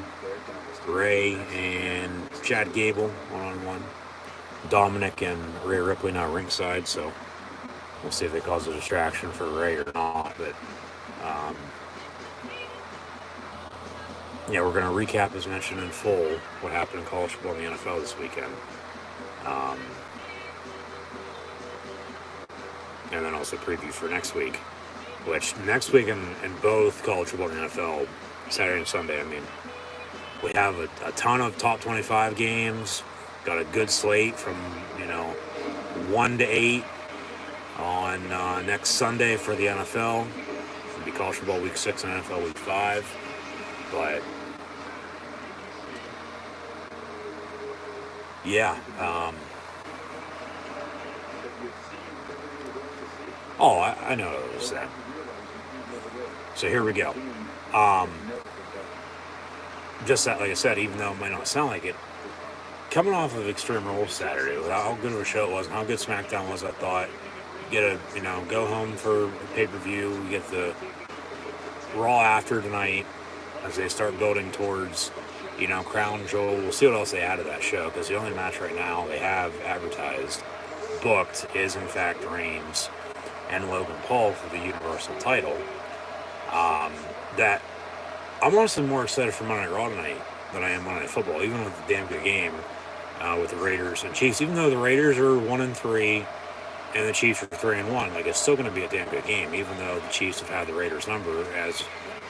Ray and Chad Gable one-on-one. Dominic and Rhea Ripley now ringside, so we'll see if they cause a distraction for Ray or not. But yeah, we're going to recap, as mentioned, in full what happened in college football and the NFL this weekend. And then also preview for next week, which next week in both college football and NFL, Saturday and Sunday, I mean, we have a ton of top 25 games, got a good slate from, 1 to 8 on next Sunday for the NFL. It'll be college football week 6 and NFL week 5. But yeah, I know what it was that. So here we go. Just that, like I said, even though it might not sound like it, coming off of Extreme Rules Saturday, with how good of a show it was and how good SmackDown was, I thought, get go home for pay-per-view, we get the Raw after tonight as they start building towards, Crown Jewel. We'll see what else they add to that show, because the only match right now they have advertised, booked, is in fact Reigns and Logan Paul for the Universal title. That I'm honestly more excited for Monday Night Raw tonight than I am Monday Night Football, even with the damn good game with the Raiders and Chiefs. Even though the Raiders are 1-3 and the Chiefs are 3-1, like, it's still going to be a damn good game, even though the Chiefs have had the Raiders' number, as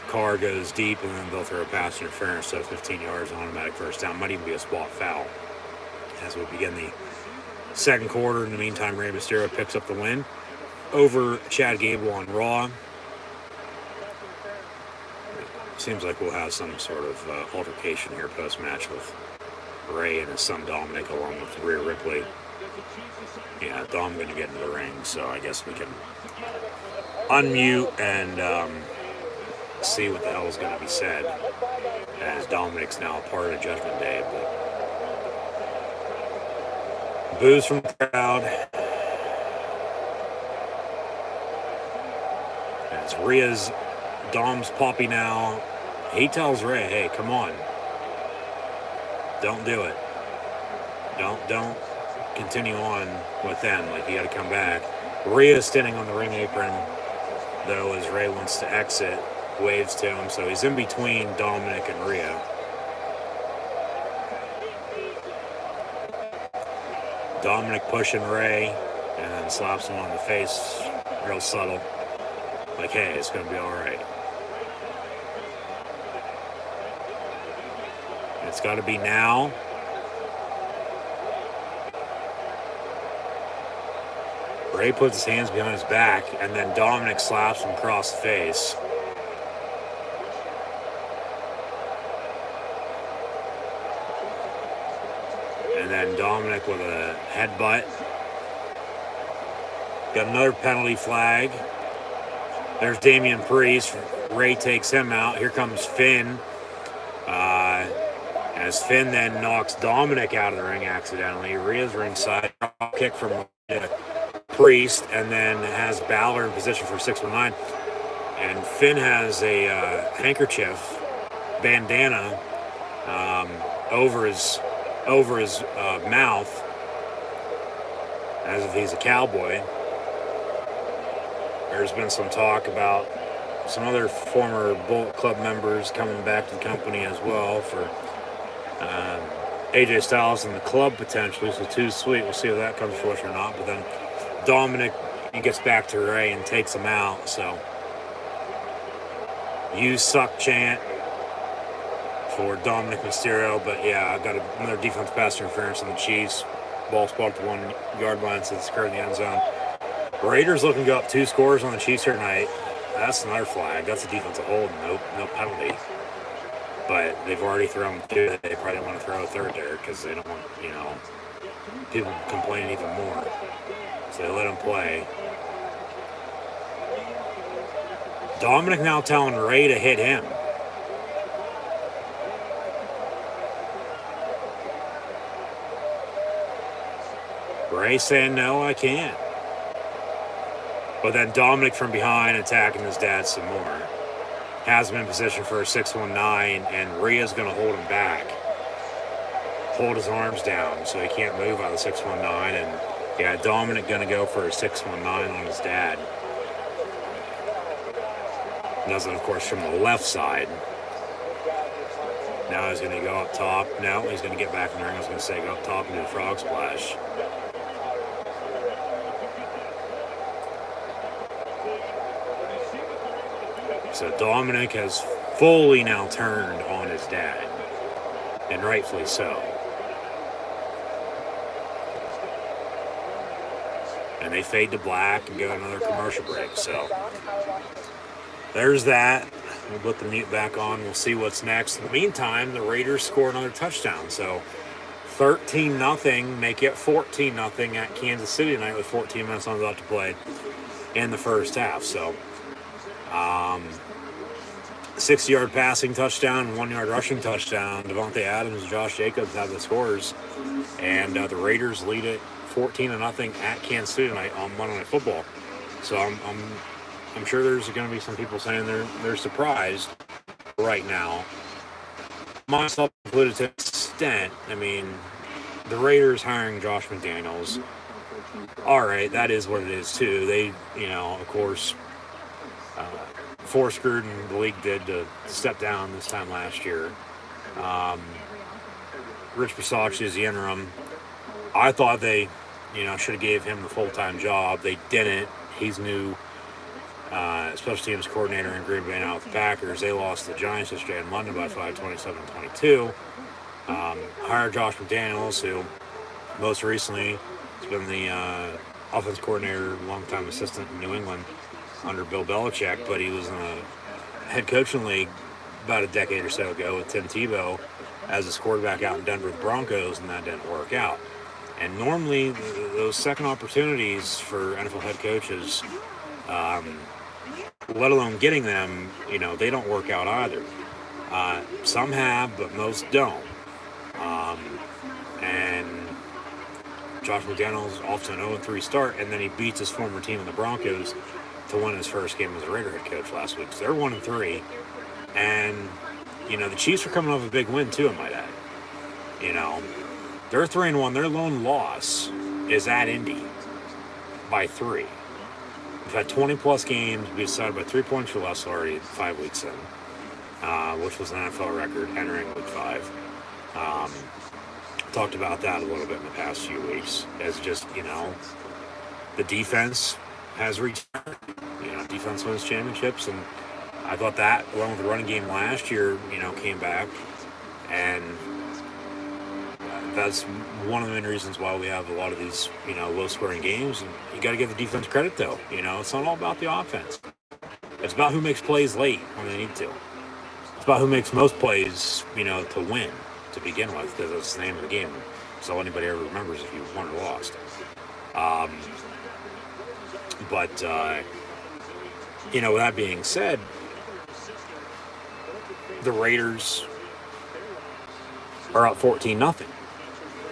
Carr goes deep and then they'll throw a pass interference, so 15 yards on automatic first down, might even be a spot foul as we begin the second quarter. In the meantime, Rey Mysterio picks up the win over Chad Gable on Raw. Seems like we'll have some sort of altercation here post-match with Ray and his son Dominic, along with Rhea Ripley. Yeah, Dom going to get into the ring, so I guess we can unmute and see what the hell is going to be said, as Dominic's now a part of Judgment Day. But boos from the crowd as Rhea's Dom's poppy now. He tells Ray, hey, come on. Don't do it. Don't continue on with them. Like, you got to come back. Rhea's standing on the ring apron, though, as Ray wants to exit, waves to him. So he's in between Dominic and Rhea. Dominic pushing Ray and then slaps him on the face, real subtle. Like, hey, it's going to be all right. It's got to be now. Ray puts his hands behind his back, and then Dominic slaps him across the face. And then Dominic with a headbutt. Got another penalty flag. There's Damian Priest. Ray takes him out. Here comes Finn. As Finn then knocks Dominic out of the ring accidentally. Rhea's ringside. Kick from Priest, and then has Balor in position for 619. And Finn has a handkerchief, bandana, over his mouth, as if he's a cowboy. There's been some talk about some other former Bullet Club members coming back to the company as well for AJ Styles and the club potentially, so too sweet. We'll see if that comes to fruition or not. But then Dominic, he gets back to Ray and takes him out. So, you suck chant for Dominic Mysterio. But yeah, I got another defense pass interference on the Chiefs. Ball spotted at the 1 yard line since it's occurred in the end zone. Raiders looking to go up 2 scores on the Chiefs here tonight. that's another flag. That's a defensive hold. No penalty. But they've already thrown two. They probably don't want to throw a third there because they don't want, people complaining even more. So they let him play. Dominic now telling Ray to hit him. Ray saying, no, I can't. But then Dominic from behind attacking his dad some more. Has him in position for a 619, and Rhea's going to hold him back. Hold his arms down so he can't move out of the 619. And yeah, Dominic going to go for a 619 on his dad. Does it, of course, from the left side. Now he's going to go up top. No, he's going to get back in the ring. I was going to say go up top and do a frog splash. So Dominic has fully now turned on his dad, and rightfully so. And they fade to black and go another commercial break. So there's that. We'll put the mute back on. We'll see what's next. In the meantime, the Raiders score another touchdown. So 13-0, make it 14-0 at Kansas City tonight with 14 minutes on the clock to play in the first half. So 60-yard passing touchdown, 1-yard rushing touchdown. Devontae Adams and Josh Jacobs have the scores. And the Raiders lead it 14-0 at Kansas City tonight on Monday Night Football. So I'm sure there's going to be some people saying they're surprised right now. Myself included to an extent. I mean, the Raiders hiring Josh McDaniels. All right, that is what it is too. They, of course, force Gruden, the league did to step down this time last year. Rich Bisaccia is the interim. I thought they, should have gave him the full-time job. They didn't. He's new special teams coordinator in Green Bay now with the Packers. They lost the Giants yesterday in London by 27-22. Hired Josh McDaniels, who most recently has been the offense coordinator, longtime assistant in New England under Bill Belichick, but he was in a head coaching league about a decade or so ago with Tim Tebow as his quarterback out in Denver with the Broncos, and that didn't work out. And normally, those second opportunities for NFL head coaches, let alone getting them, they don't work out either. Some have, but most don't. And Josh McDaniels off to an 0-3 start, and then he beats his former team in the Broncos to win his first game as a Raider head coach last week. So they're 1-3, and the Chiefs are coming off a big win too, I might add. They're 3-1. Their lone loss is at Indy by 3. We've had 20-plus games be decided by 3 points or less already 5 weeks in, which was an NFL record entering Week 5. Talked about that a little bit in the past few weeks as just, the defense has reached, defense wins championships, and I thought that, along with the running game last year, came back, and that's one of the main reasons why we have a lot of these, low-scoring games. And you got to give the defense credit, though. It's not all about the offense. It's about who makes plays late when they need to. It's about who makes most plays, to win to begin with, because that's the name of the game. That's all anybody ever remembers if you won or lost. But with that being said, the Raiders are up 14-0.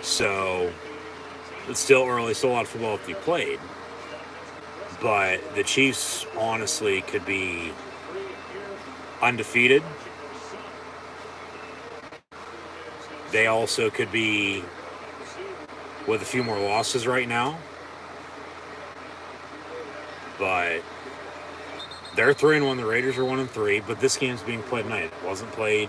So it's still early, still a lot of football to be played. But the Chiefs honestly could be undefeated. They also could be with a few more losses right now. But they're 3-1. The Raiders are 1-3. But this game's being played tonight. It wasn't played,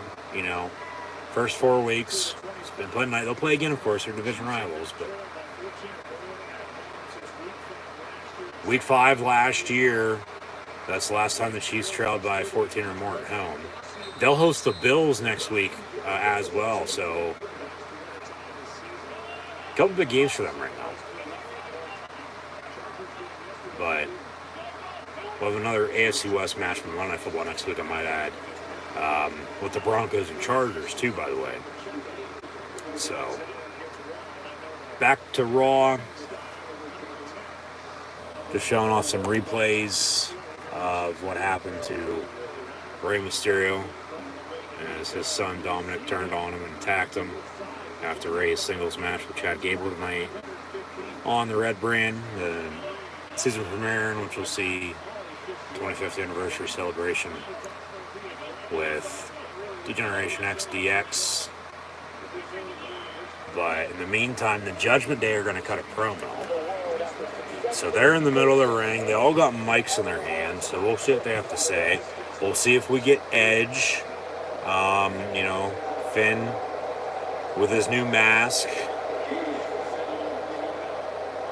first 4 weeks. It's been played tonight. They'll play again, of course. They're division rivals. But Week 5 last year, that's the last time the Chiefs trailed by 14 or more at home. They'll host the Bills next week as well. So a couple big games for them right now. But We'll have another AFC West match from Monday Night Football next week, I might add. With the Broncos and Chargers, too, by the way. So, back to Raw. Just showing off some replays of what happened to Rey Mysterio as his son Dominic turned on him and attacked him after Rey's singles match with Chad Gable tonight on the Red Brand, the season premiere, which we'll see 25th anniversary celebration with Degeneration X DX. But in the meantime, the Judgment Day are going to cut a promo. So they're in the middle of the ring. They all got mics in their hands, so we'll see what they have to say. We'll see if we get Edge, Finn with his new mask.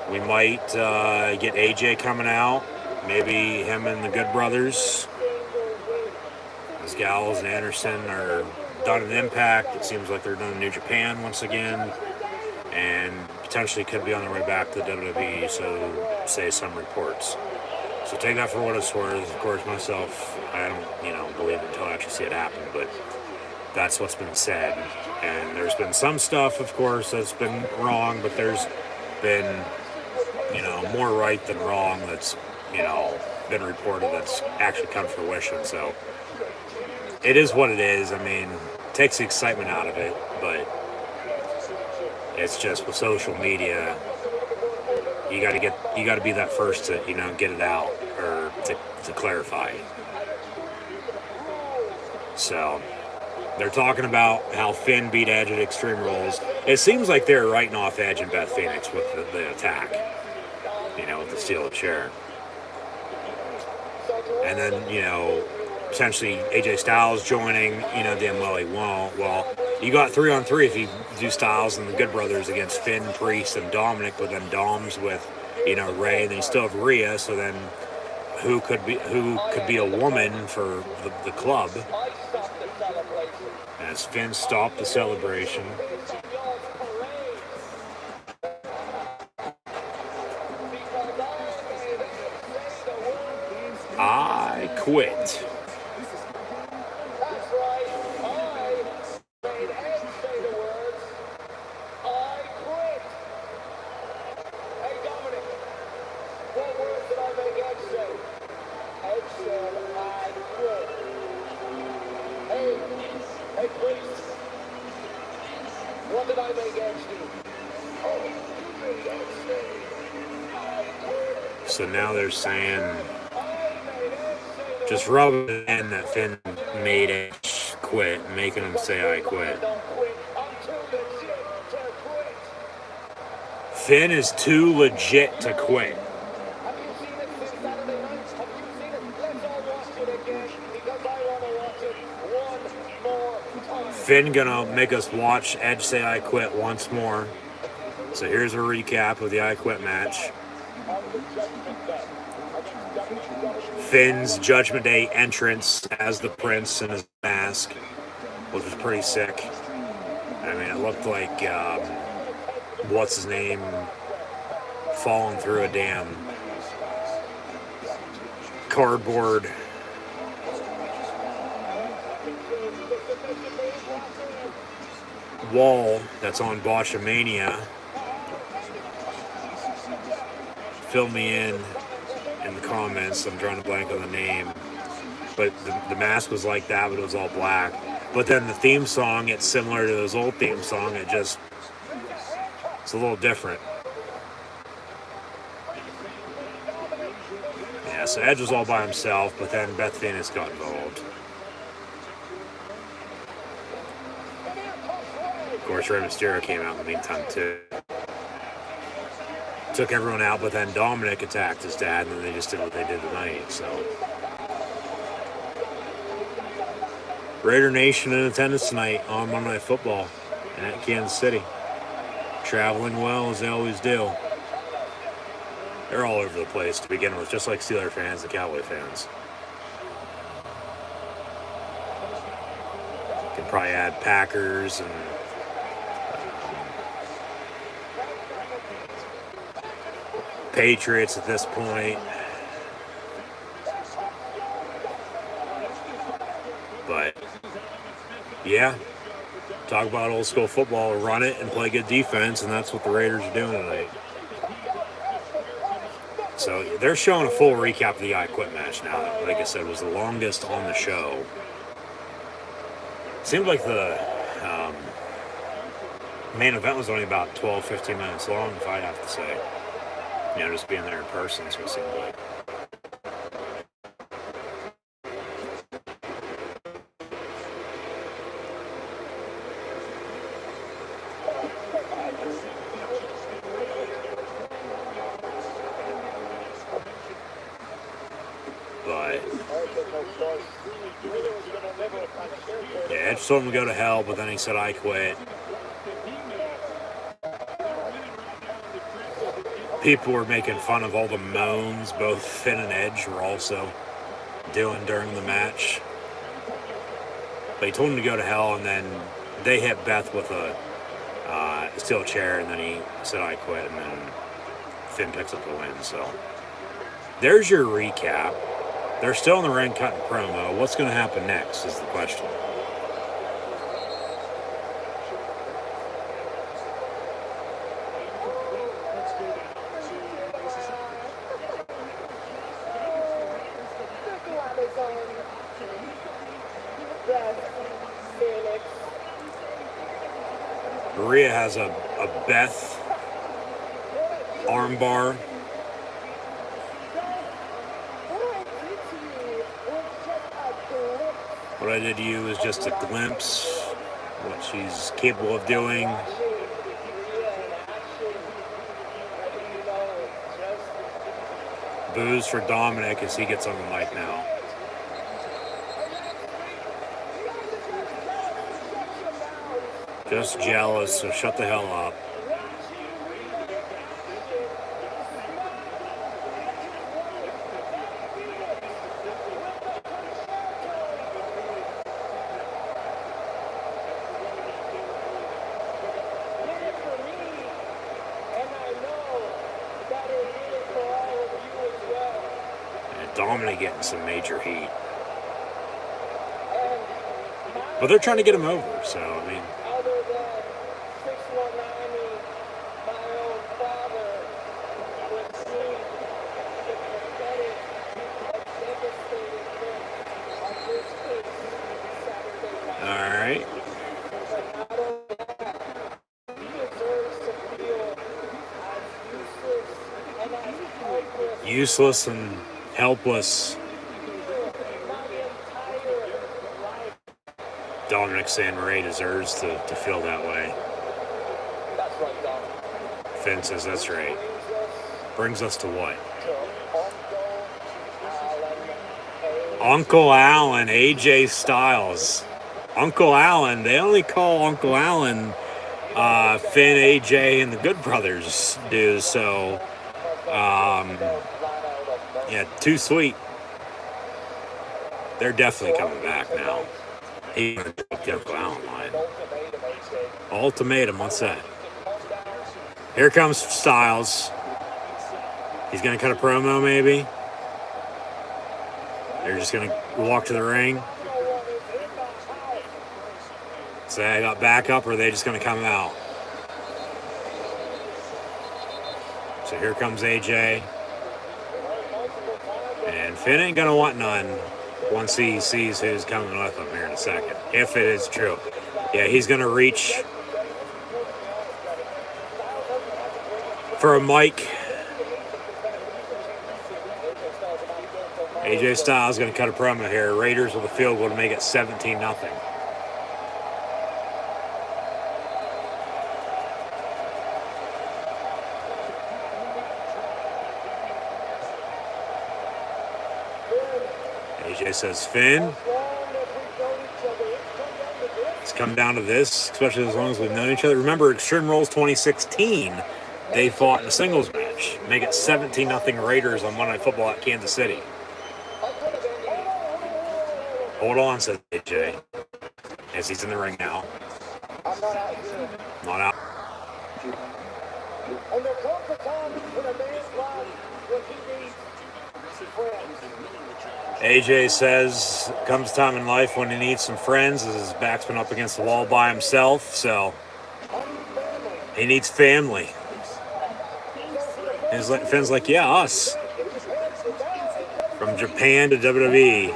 We might get AJ coming out. Maybe him and the Good Brothers. As Gallows and Anderson are done at Impact. It seems like they're done in New Japan once again. And potentially could be on their way back to the WWE, so say some reports. So take that for what it's worth. Of course, myself, I don't, believe it until I actually see it happen, but that's what's been said. And there's been some stuff, of course, that's been wrong, but there's been, more right than wrong that's, been reported that's actually come to fruition. So it is what it is. I mean, it takes the excitement out of it, but it's just with social media, you got to be that first to, get it out or to clarify. So they're talking about how Finn beat Edge at Extreme Rules. It seems like they're writing off Edge and Beth Phoenix with the attack, with the steel chair. And then, potentially AJ Styles joining, damn well he won't. Well, you got 3-on-3 if you do Styles and the Good Brothers against Finn, Priest, and Dominic, but then Dom's with, Ray, and then you still have Rhea, so then who could be a woman for the club? As Finn stopped the celebration. I quit. So now they're saying, just rubbing it in that Finn made Edge quit, making him say I quit. Finn is too legit to quit. Finn gonna make us watch Edge say I quit once more. So here's a recap of the I Quit match. Finn's Judgment Day entrance as the Prince in his mask, which was pretty sick. I mean, it looked like, what's his name, falling through a damn cardboard wall that's on Botchamania. Fill me in the comments. I'm drawing a blank on the name. But the mask was like that, but it was all black. But then the theme song, it's similar to his old theme song. It's a little different. Yeah, so Edge was all by himself, but then Beth Phoenix got involved. Of course, Rey Mysterio came out in the meantime, too. Took everyone out, but then Dominic attacked his dad, and then they just did what they did tonight, so. Raider Nation in attendance tonight on Monday Night Football at Kansas City. Traveling well, as they always do. They're all over the place to begin with, just like Steeler fans and Cowboy fans. Could probably add Packers and Patriots at this point. Yeah. Talk about old school football, run it and play good defense, and that's what the Raiders are doing tonight. So they're showing a full recap of the I Quit match now. Like I said, was the longest on the show. Seemed like the main event was only about 12, 15 minutes long, if I'd have to say. You know, just being there in person is what it seemed like. But yeah, Edge told him to go to hell, but then he said, I quit. People were making fun of all the moans both Finn and Edge were also doing during the match. But he told him to go to hell, and then they hit Beth with a steel chair, and then he said, I quit, and then Finn picks up the win. So there's your recap. They're still in the ring cutting promo. What's going to happen next is the question. Maria has a Beth armbar. What I did to you is just a glimpse of what she's capable of doing. Boos for Dominic as he gets on the mic now. Just jealous, so shut the hell up. Dominic getting some major heat. But they're trying to get him over, so, I mean. All right. Useless and helpless. Dominic saying Ray deserves to feel that way. Finn says that's right. Brings us to what? Uncle Allen, AJ Styles. Uncle Allen, they only call Uncle Allen Finn, AJ, and the Good Brothers do, so yeah, too sweet. They're definitely coming back now. He dropped the Uncle Allen line. Ultimatum, what's that? Here comes Styles. He's going to cut a promo, maybe. They're just going to walk to the ring. Say, I got backup, or are they just going to come out? So here comes AJ. And Finn ain't going to want none once he sees who's coming with him here in a second. If it is true. Yeah, he's going to reach for a mic. AJ Styles going to cut a promo here. Raiders with a field goal to make it 17-0. AJ says, Finn, it's come down to this, especially as long as we've known each other. Remember, Extreme Rules 2016, they fought in a singles match. Make it 17-0 Raiders on Monday Night Football at Kansas City. Hold on, says AJ, as he's in the ring now. Not out. And there comes a time when a man's life when he needs AJ says comes time in life when he needs some friends, as his back's been up against the wall by himself, so he needs family. And Finn's like, yeah, us. From Japan to WWE,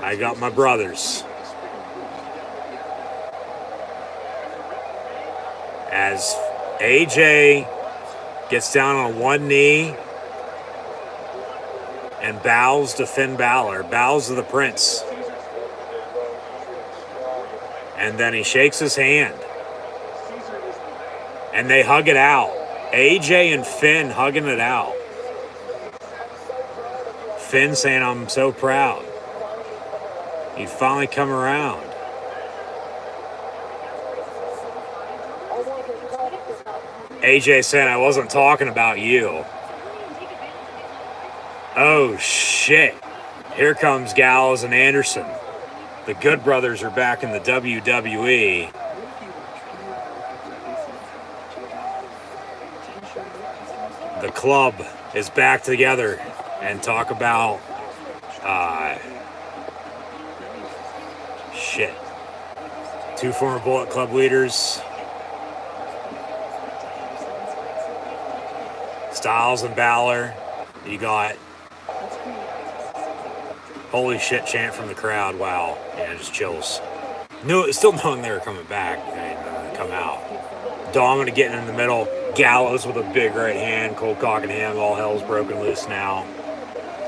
I got my brothers. As AJ gets down on one knee and bows to Finn Balor, bows to the Prince. And then he shakes his hand. And they hug it out. AJ and Finn hugging it out. Finn saying, I'm so proud. You finally come around. AJ saying, I wasn't talking about you. Oh, shit. Here comes Gallows and Anderson. The Good Brothers are back in the WWE. The club is back together and talk about shit. Two former Bullet Club leaders, Styles and Balor. You got holy shit chant from the crowd. Wow. Yeah, just chills. Still knowing they were coming back. They come out. Dominic getting in the middle. Gallows with a big right hand. Cold cocking him. All hell's broken loose now.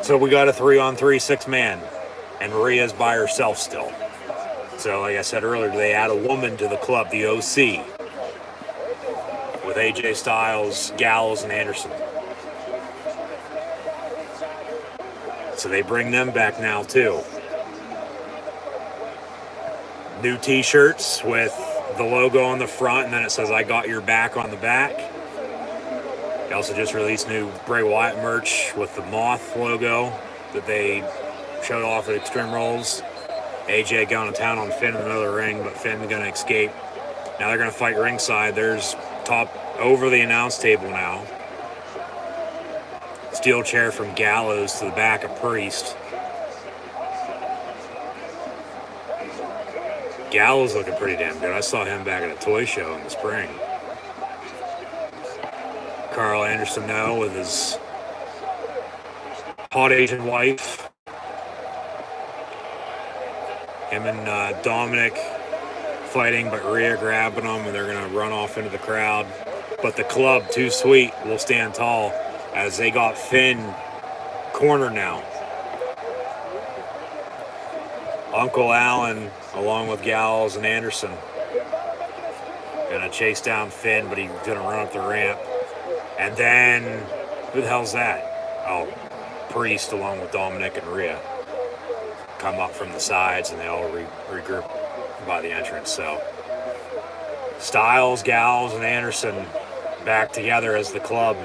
So we got a 3-on-3 6-man. And Rhea's by herself still. So like I said earlier, they add a woman to the club, the OC. With AJ Styles, Gallows, and Anderson. So they bring them back now too. New t-shirts with the logo on the front, and then it says I got your back on the back. They also just released new Bray Wyatt merch with the Moth logo that they showed off at Extreme Rules. AJ going to town on Finn in another ring, but Finn's going to escape. Now they're going to fight ringside. There's top over the announce table now. Steel chair from Gallows to the back of Priest. Gallows looking pretty damn good. I saw him back at a toy show in the spring. Carl Anderson now with his hot Asian wife. Him and Dominic fighting, but Rhea grabbing them, and they're going to run off into the crowd. But the club, Too Sweet, will stand tall as they got Finn cornered now. Uncle Allen, along with Gallows and Anderson, gonna chase down Finn, but he's gonna run up the ramp. And then, who the hell's that? Oh, Priest along with Dominic and Rhea come up from the sides, and they all regroup by the entrance. So Styles, Gallows, and Anderson back together as the club.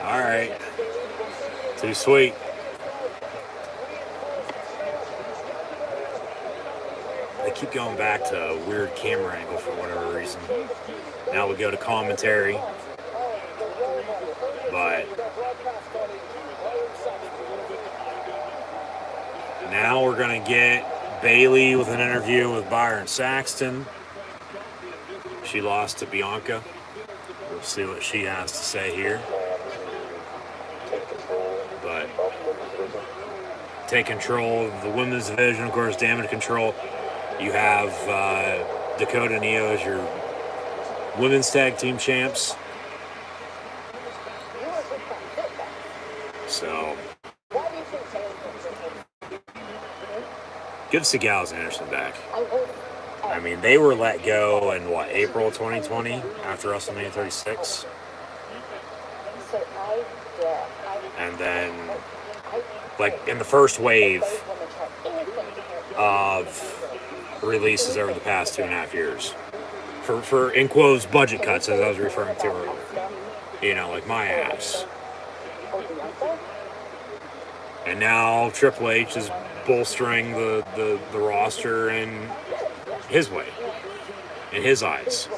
All right. Too Sweet. They keep going back to a weird camera angle for whatever reason. Now we go to commentary. But now we're going to get Bayley with an interview with Byron Saxton. She lost to Bianca. We'll see what she has to say here. But take control of the women's division, of course, damage control. You have Dakota and Io as your women's tag team champs. So good to see Gallows and Anderson back. I mean, they were let go in April 2020 after WrestleMania 36. And then, in the first wave of releases over the past 2.5 years, for in quotes, budget cuts, as I was referring to earlier, like my ass. And now Triple H is bolstering the roster in his way, in his eyes.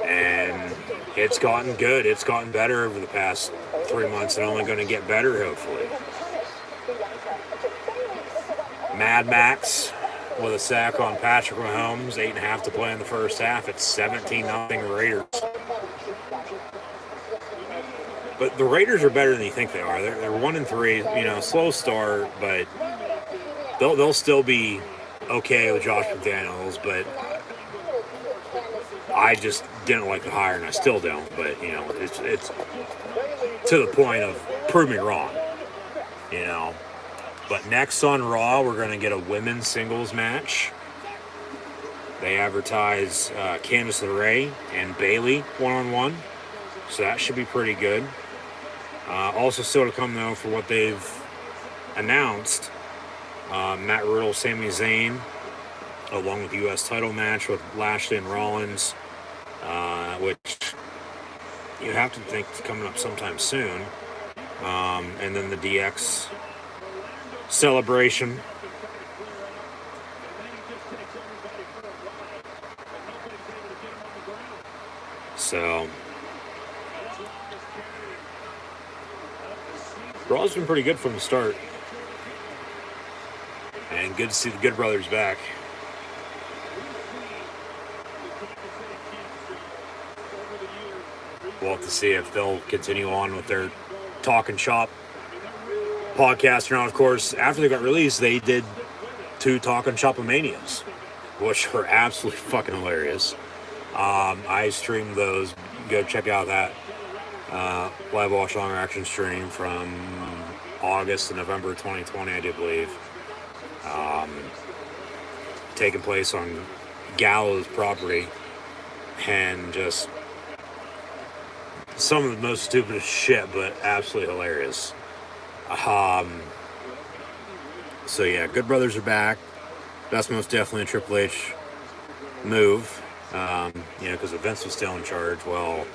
And It's gotten good. It's gotten better over the past 3 months and only going to get better, hopefully. Mad Max with a sack on Patrick Mahomes. 8.5 to play in the first half. It's 17-0 Raiders. But the Raiders are better than you think they are. They're 1-3. Slow start, but they'll still be okay with Josh McDaniels. But I just didn't like the hire, and I still don't. But it's to the point of prove me wrong. But next on Raw, we're going to get a women's singles match. They advertise Candice LeRae and Bayley one-on-one, so that should be pretty good. Also still to come, though, for what they've announced, Matt Riddle, Sami Zayn, along with the U.S. title match with Lashley and Rollins, which you have to think is coming up sometime soon. And then the DX celebration. So Raw's been pretty good from the start. And good to see the Good Brothers back. We'll have to see if they'll continue on with their Talking Shop podcast. Now, of course, after they got released, they did 2 Talking Shop-a-manias, which were absolutely fucking hilarious. I streamed those. Go check out that live watch long action stream from August to November 2020, I do believe. Taking place on Gallows property, and just some of the most stupidest shit, but absolutely hilarious. So yeah, Good Brothers are back. That's most definitely a Triple H move. Because Vince was still in charge. Well,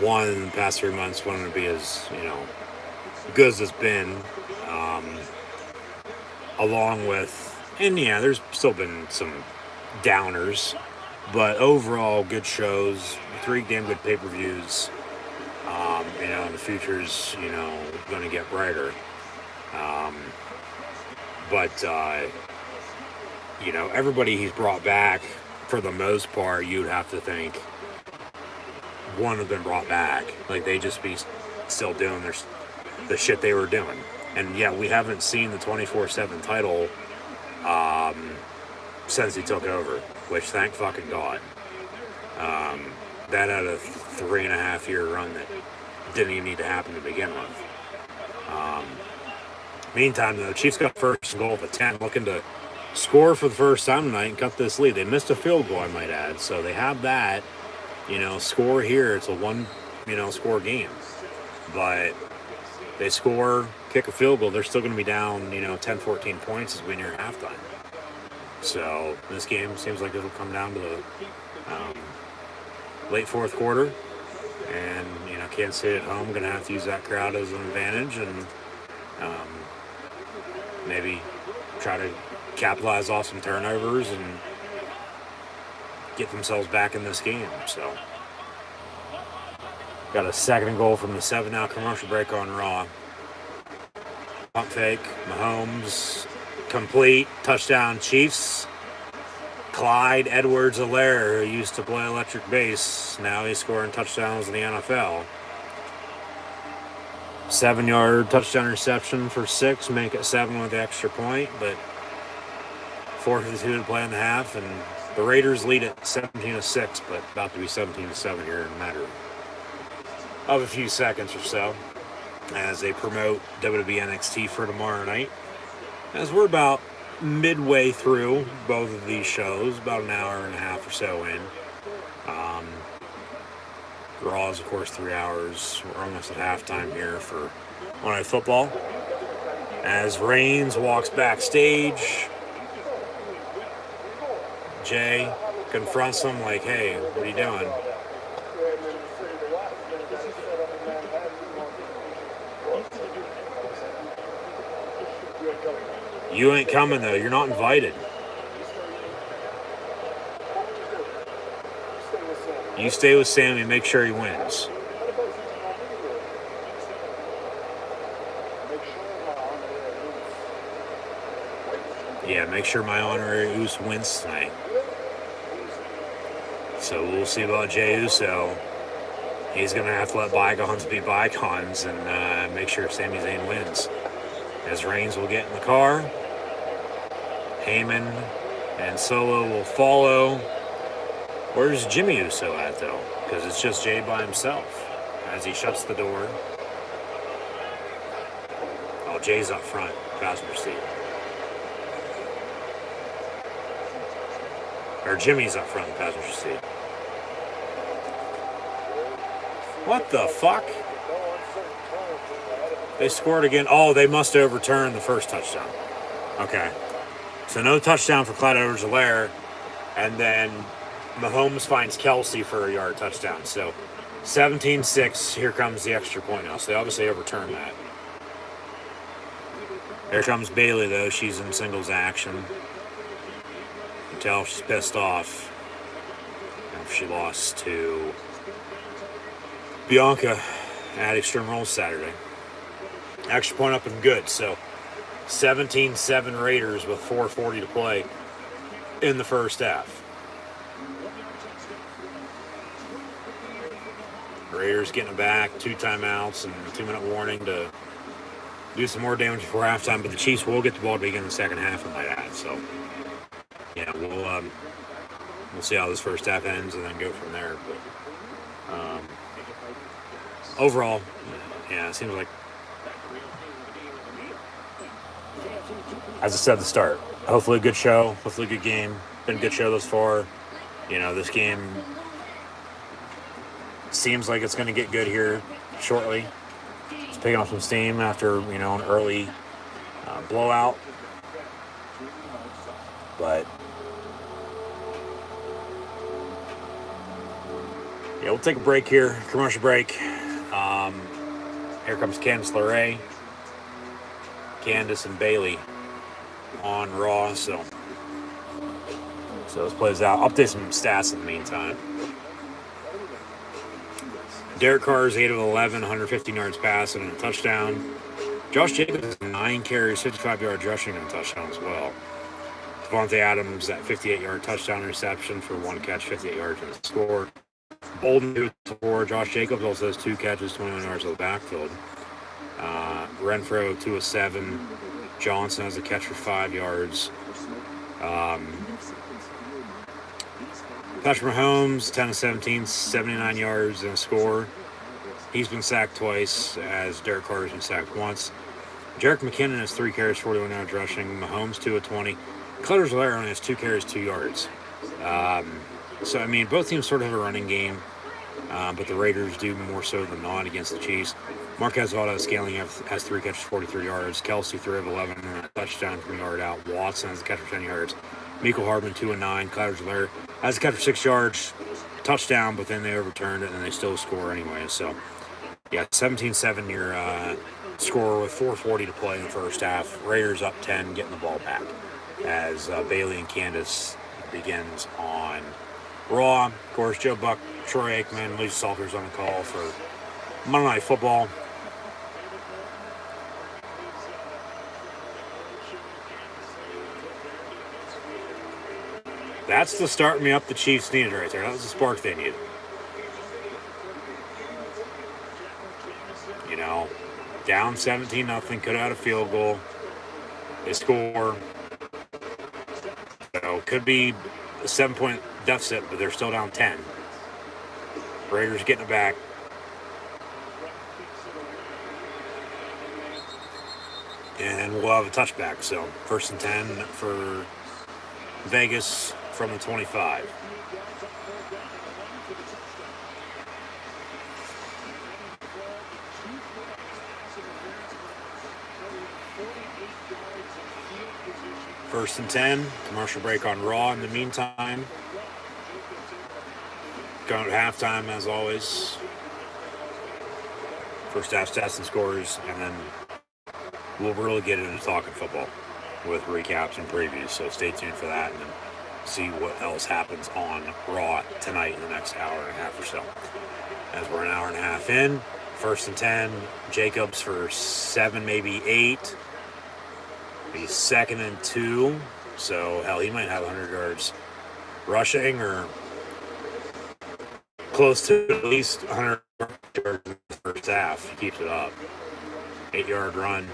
one in the past 3 months wanted to be as, good as it's been. Along with, and yeah, there's still been some downers, but overall good shows, 3 damn good pay-per-views. And the future's, going to get brighter. Everybody he's brought back, for the most part, you'd have to think one have been brought back. Like, they just be still doing the shit they were doing. And yeah, we haven't seen the 24/7 title since he took over, which thank fucking God. That had a 3.5 year run that didn't even need to happen to begin with. Meantime, though, Chiefs got first and goal at the 10, looking to score for the first time tonight and cut this lead. They missed a field goal, I might add, so they have that. Score here. It's a one, score game. But they score, kick a field goal, they're still going to be down, 10, 14 points as we near halftime. So this game seems like it'll come down to the late fourth quarter. And, Kansas City at home going to have to use that crowd as an advantage and maybe try to capitalize off some turnovers and get themselves back in this game. So got a second and goal from the 7 now commercial break on Raw. Pump fake, Mahomes, complete, touchdown Chiefs. Clyde Edwards-Helaire, who used to play electric bass, now he's scoring touchdowns in the NFL. 7-yard touchdown reception for 6, make it 7 with the extra point, but 4:52 to play in the half, and the Raiders lead it 17-6, but about to be 17-7 here in a matter of a few seconds or so, as they promote WWE NXT for tomorrow night. As we're about midway through both of these shows, about an hour and a half or so in. Raw is, of course, 3 hours. We're almost at halftime here for Monday Night Football. As Reigns walks backstage, Jay confronts him like, hey, what are you doing? You ain't coming, though. You're not invited. You stay with Sammy, make sure he wins. Yeah, make sure my honorary Uso wins tonight. So we'll see about Jey Uso. He's going to have to let bygones be bygones and make sure Sami Zayn wins. As Reigns will get in the car, Heyman and Solo will follow. Where's Jimmy Uso at, though? Because it's just Jey by himself as he shuts the door. Oh, Jay's up front, passenger seat. Or Jimmy's up front, passenger seat. What the fuck? They scored again. Oh, they must overturn the first touchdown. Okay. So no touchdown for Clyde Edwards-Helaire. And then Mahomes finds Kelsey for a yard touchdown. So 17-6. Here comes the extra point now. So they obviously overturned that. Here comes Bayley, though. She's in singles action. You can tell she's pissed off. She lost to Bianca at Extreme Rules Saturday. Extra point up and good. So 17-7 Raiders with 4:40 to play in the first half. Raiders getting it back, 2 timeouts and a 2-minute warning to do some more damage before halftime, but the Chiefs will get the ball to begin the second half, I might add. So, yeah, we'll see how this first half ends and then go from there. But overall, yeah, it seems like, as I said at the start, hopefully a good show, hopefully a good game. Been a good show thus far. You know, this game seems like it's going to get good here shortly. It's picking up some steam after, an early blowout. But, yeah, we'll take a break here, commercial break. Here comes Candice LeRae, Candice and Bayley on Raw. So this plays out. Update some stats in the meantime. Derek Carr is 8 of 11, 115 yards passing and a touchdown. Josh Jacobs has 9 carries, 55 yards rushing and a touchdown as well. Devontae Adams, that 58-yard touchdown reception for 1 catch, 58 yards and a score. Bolden, 2 Josh Jacobs also has 2 catches, 21 yards of the backfield. Renfro, 2 of 7. Johnson has a catch for 5 yards. Patrick Mahomes, 10 of 17, 79 yards and a score. He's been sacked twice, as Derek Carr has been sacked once. Jerick McKinnon has 3 carries, 41 yards rushing. Mahomes, 2 of 20. Clyde Edwards-Helaire only has 2 carries, 2 yards. So, both teams sort of have a running game, but the Raiders do more so than not against the Chiefs. Marquez Valdes-Scantling has 3 catches, 43 yards. Kelsey, 3 of 11, and a touchdown from a yard out. Watson has a catch for 10 yards. Mecole Hardman, 2 of 9. Clyde Edwards-Helaire has a catch for 6 yards. Touchdown, but then they overturned it, and they still score anyway. So, yeah, 17-7 your score with 4:40 to play in the first half. Raiders up 10, getting the ball back as Bayley and Candice begins on Raw. Of course, Joe Buck, Troy Aikman, Lisa Salters on the call for Monday Night Football. That's the start me up the Chiefs needed right there. That was the spark they needed. Down 17-0, could have had a field goal. They score. So could be a 7-point deficit, but they're still down 10. Raiders getting it back. And we'll have a touchback. So 1st and 10 for Vegas from the 25. First and 10, commercial break on Raw in the meantime. Going to halftime as always. First half stats and scores, and then we'll really get into talking football with recaps and previews. So stay tuned for that. And then see what else happens on Raw tonight in the next hour and a half or so. As we're an hour and a half in, 1st and 10, Jacobs for 7, maybe 8. Be 2nd and 2, so hell, he might have 100 yards rushing or close to at least 100 yards in the first half. He keeps it up. 8-yard run.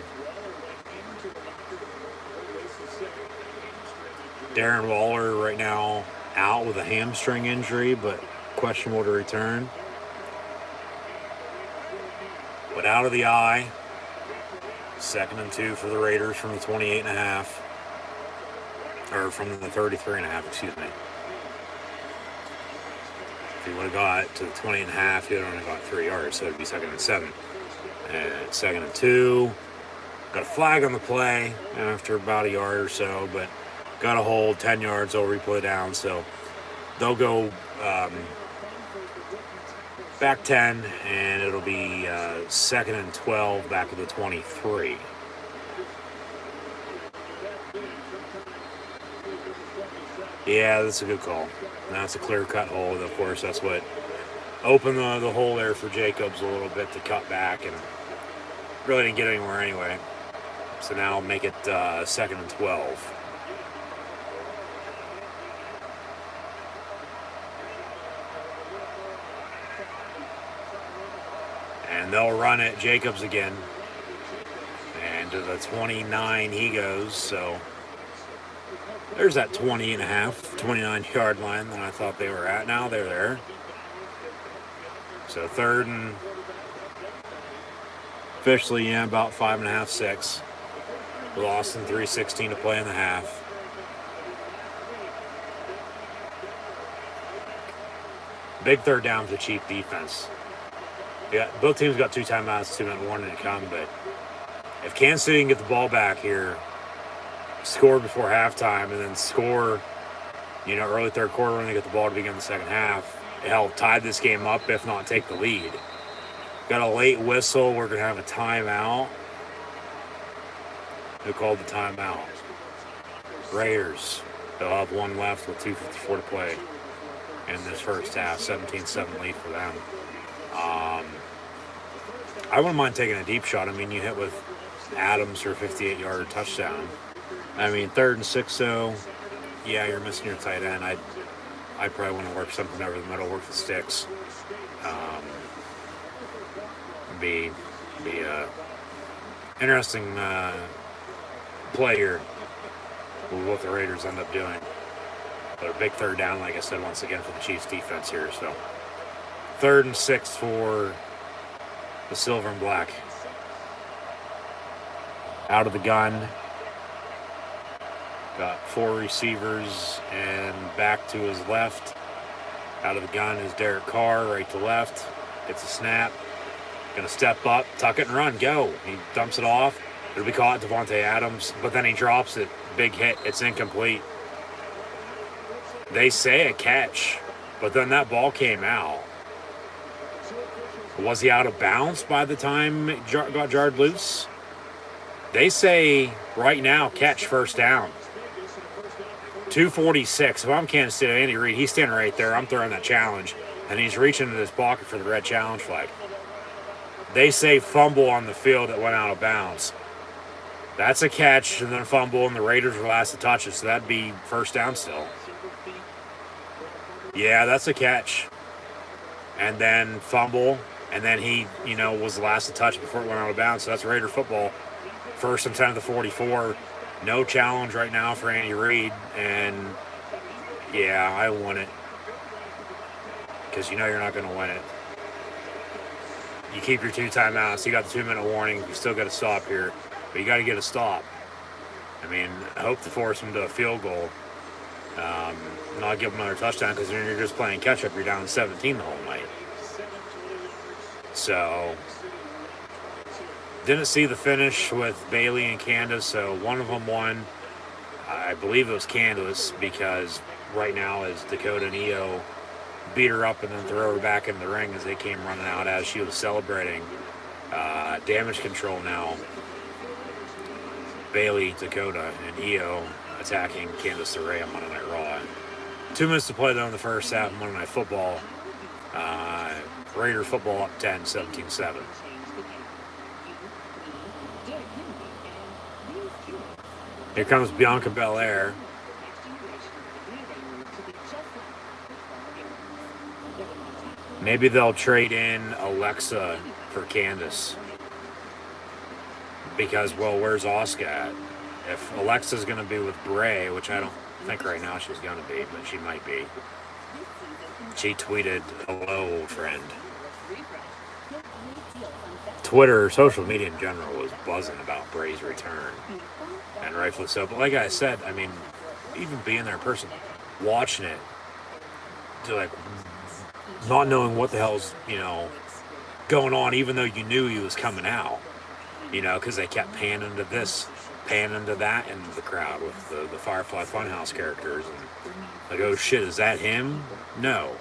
Darren Waller right now out with a hamstring injury, but questionable to return. But out of the eye. 2nd and 2 for the Raiders from the 28.5. Or from the 33.5, excuse me. If he would have got to the 20.5, he would have only got 3 yards, so it would be 2nd and 7. And 2nd and 2. Got a flag on the play after about a yard or so, but got a hold, 10 yards, they'll replay down, so they'll go back 10, and it'll be 2nd and 12 back at the 23. Yeah, that's a good call. That's a clear-cut hole. Of course, that's what opened the hole there for Jacobs a little bit to cut back, and really didn't get anywhere anyway. So now make it 2nd and 12. And they'll run it, Jacobs again. And to the 29 he goes, so there's that 20.5, 29-yard line that I thought they were at. Now they're there. So 3rd and officially, about 5.5, 6. We lost in 3:16 to play in the half. Big 3rd down for the Chief defense. Yeah, both teams got 2 timeouts, 2-minute warning to come, but if Kansas City can get the ball back here, score before halftime, and then score, early 3rd quarter when they get the ball to begin the 2nd half, hell, tie this game up, if not take the lead. Got a late whistle. We're going to have a timeout. Who called the timeout? Raiders. They'll have 1 left with 2:54 to play in this first half. 17-7 lead for them. I wouldn't mind taking a deep shot. I mean, you hit with Adams for a 58-yard touchdown. I mean, 3rd and 6, though, yeah, you're missing your tight end. I'd probably want to work something over the middle, work the sticks. Be a interesting play here with what the Raiders end up doing. But a big 3rd down, like I said, once again for the Chiefs defense here. So 3rd and 6 for the silver and black. Out of the gun. Got 4 receivers and back to his left. Out of the gun is Derek Carr, right to left. Gets a snap. Going to step up, tuck it and run, go. He dumps it off. It'll be caught, Devontae Adams, but then he drops it. Big hit. It's incomplete. They say a catch, but then that ball came out. Was he out of bounds by the time it got jarred loose? They say right now, catch, 1st down. 2:46. If I'm Kansas City, Andy Reid, he's standing right there. I'm throwing that challenge, and he's reaching in his pocket for the red challenge flag. They say fumble on the field that went out of bounds. That's a catch, and then a fumble, and the Raiders were last to touch it, so that'd be 1st down still. Yeah, that's a catch. And then fumble, and then he, was the last to touch before it went out of bounds, so that's Raider football. 1st and 10 to the 44. No challenge right now for Andy Reid, and yeah, I want it. Because you're not going to win it. You keep your 2 timeouts. You got the 2-minute warning. You still got to stop here. But you got to get a stop. I mean, I hope to force them to a field goal. Not give them another touchdown because then you're just playing catch-up. You're down 17 the whole night. So, didn't see the finish with Bailey and Candace. So, one of them won. I believe it was Candace because right now is Dakota and Io beat her up and then throw her back in the ring as they came running out as she was celebrating. Damage control now. Bailey, Dakota, and Io attacking Candice LeRae on Monday Night Raw. 2 minutes to play though in the first half of Monday Night Football. Raider football up 10, 17-7. Here comes Bianca Belair. Maybe they'll trade in Alexa for Candace. Because, well, where's Asuka at? If Alexa's going to be with Bray, which I don't think right now she's going to be, but she might be. She tweeted, "Hello, old friend." Twitter, social media in general, was buzzing about Bray's return. And rightfully so. But like I said, I mean, even being there in person, watching it, to like, not knowing what the hell's, going on, even though you knew he was coming out, because they kept panning to this, panning to that into the crowd with the Firefly Funhouse characters. And like, oh shit, is that him? No.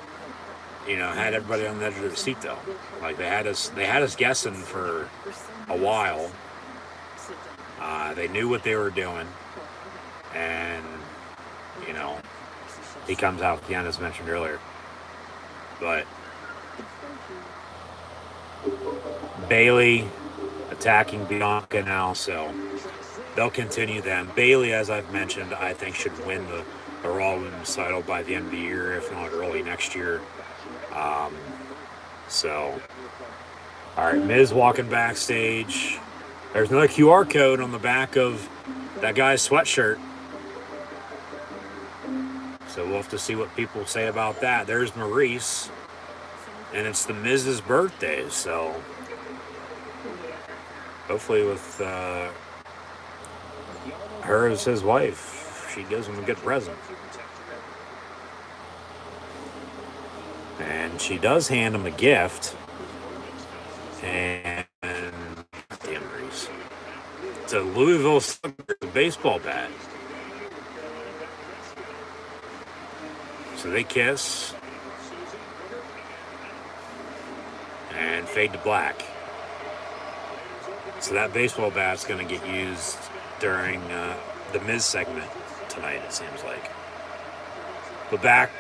Had everybody on the edge of their seat though. Like they had us guessing for a while. They knew what they were doing, and he comes out at the end as mentioned earlier. But Bayley attacking Bianca now, so they'll continue them. Bayley, as I've mentioned, I think should win the Raw Women's title by the end of the year, if not early next year. All right, Miz walking backstage. There's another QR code on the back of that guy's sweatshirt. So we'll have to see what people say about that. There's Maurice. And it's the Miz's birthday, so hopefully with her as his wife, she gives him a good present. And she does hand him a gift. And damn Maurice. It's a Louisville baseball bat. So they kiss. And fade to black. So that baseball bat's going to get used during the Miz segment tonight, it seems like. But back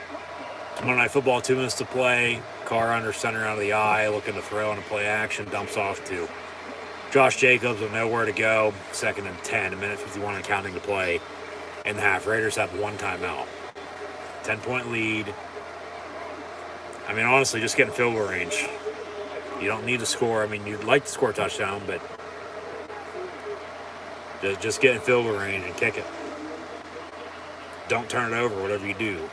to Monday Night Football, 2 minutes to play. Carr under center out of the eye, looking to throw and play action. Dumps off to Josh Jacobs with nowhere to go. 2nd and 10, 1:51 and counting to play in the half. Raiders have one timeout. 10-point lead. I mean, honestly, just getting field goal range. You don't need to score. I mean, you'd like to score a touchdown, but just get in field goal range and kick it. Don't turn it over, whatever you do.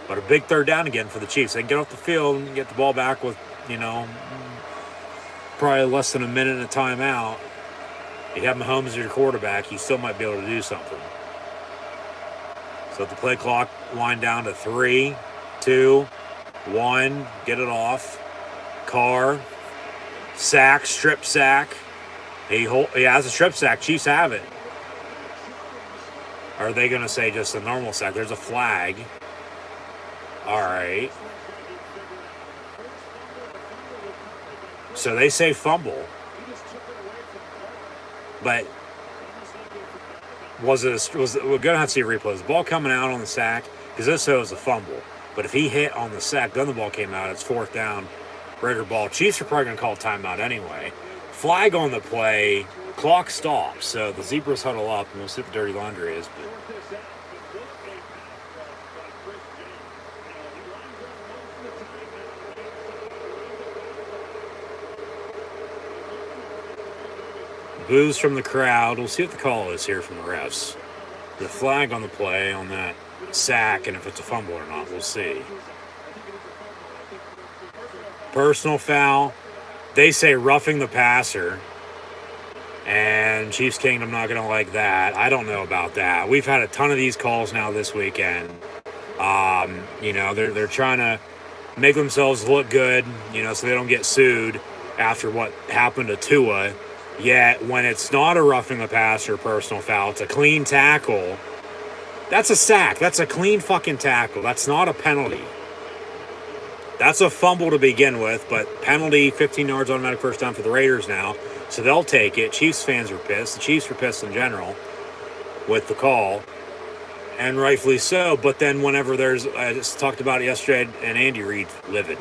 But a big third down again for the Chiefs. They can get off the field and get the ball back with, probably less than a minute and a timeout. You have Mahomes as your quarterback, you still might be able to do something. So the play clock wind down to 3, 2, 1. Get it off. Carr, sack, strip sack. He has a strip sack. Chiefs have it. Or are they going to say just a normal sack? There's a flag. All right. So they say fumble. But we're going to have to see a replay. Is the ball coming out on the sack? Because this shows a fumble. But if he hit on the sack, then the ball came out. It's 4th down. Raider ball. Chiefs are probably going to call timeout anyway. Flag on the play. Clock stops. So the Zebras huddle up, and we'll see what the dirty laundry is. But boos from the crowd. We'll see what the call is here from the refs. The flag on the play on that sack, and if it's a fumble or not, we'll see. Personal foul. They say roughing the passer. And Chiefs Kingdom not going to like that. I don't know about that. We've had a ton of these calls now this weekend. They're trying to make themselves look good, so they don't get sued after what happened to Tua. Yet when it's not a roughing the passer personal foul, it's a clean tackle. That's a sack. That's a clean fucking tackle. That's not a penalty. That's a fumble to begin with, but penalty, 15 yards automatic first down for the Raiders now. So they'll take it. Chiefs fans are pissed. The Chiefs are pissed in general with the call. and rightfully so. But then whenever I just talked about it yesterday, and Andy Reid's livid.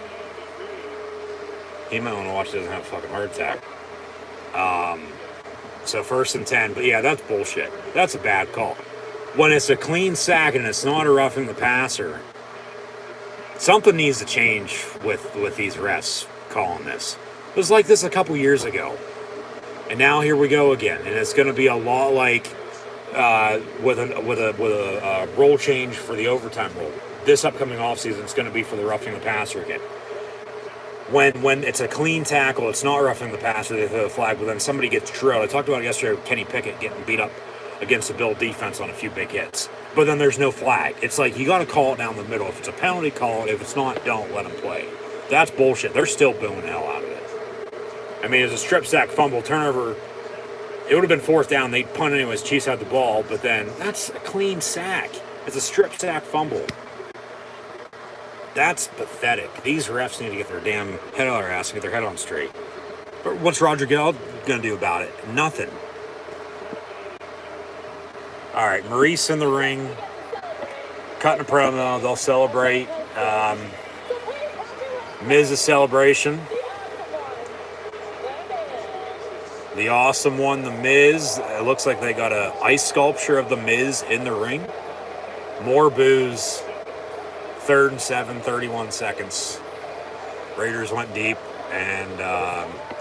He might want to watch it, doesn't have a fucking heart attack. So 1st and 10, but yeah, that's bullshit. That's a bad call. When it's a clean sack and it's not a roughing the passer, something needs to change with these refs calling this. It was like this a couple years ago, and now here we go again, and it's going to be a lot like with a rule change for the overtime rule. This upcoming offseason is going to be for the roughing the passer again. When it's a clean tackle, it's not roughing the passer, they throw the flag, but then somebody gets drilled. I talked about it yesterday with Kenny Pickett getting beat up against the Bill defense on a few big hits. But then there's no flag. It's like, you got to call it down the middle. If it's a penalty, call it. If it's not, don't let them play. That's bullshit. They're still booing the hell out of it. I mean, it's a strip sack, fumble, turnover. It would have been 4th down. They'd punt anyways. Chiefs had the ball, but then that's a clean sack. It's a strip sack fumble. That's pathetic. These refs need to get their damn head out of their ass and get their head on straight. But what's Roger Goodell going to do about it? Nothing. All right, Maurice in the ring, cutting a promo. They'll celebrate. Miz's celebration. The awesome one, the Miz. It looks like they got an ice sculpture of the Miz in the ring. More boos. 3rd and 7, 31 seconds. Raiders went deep and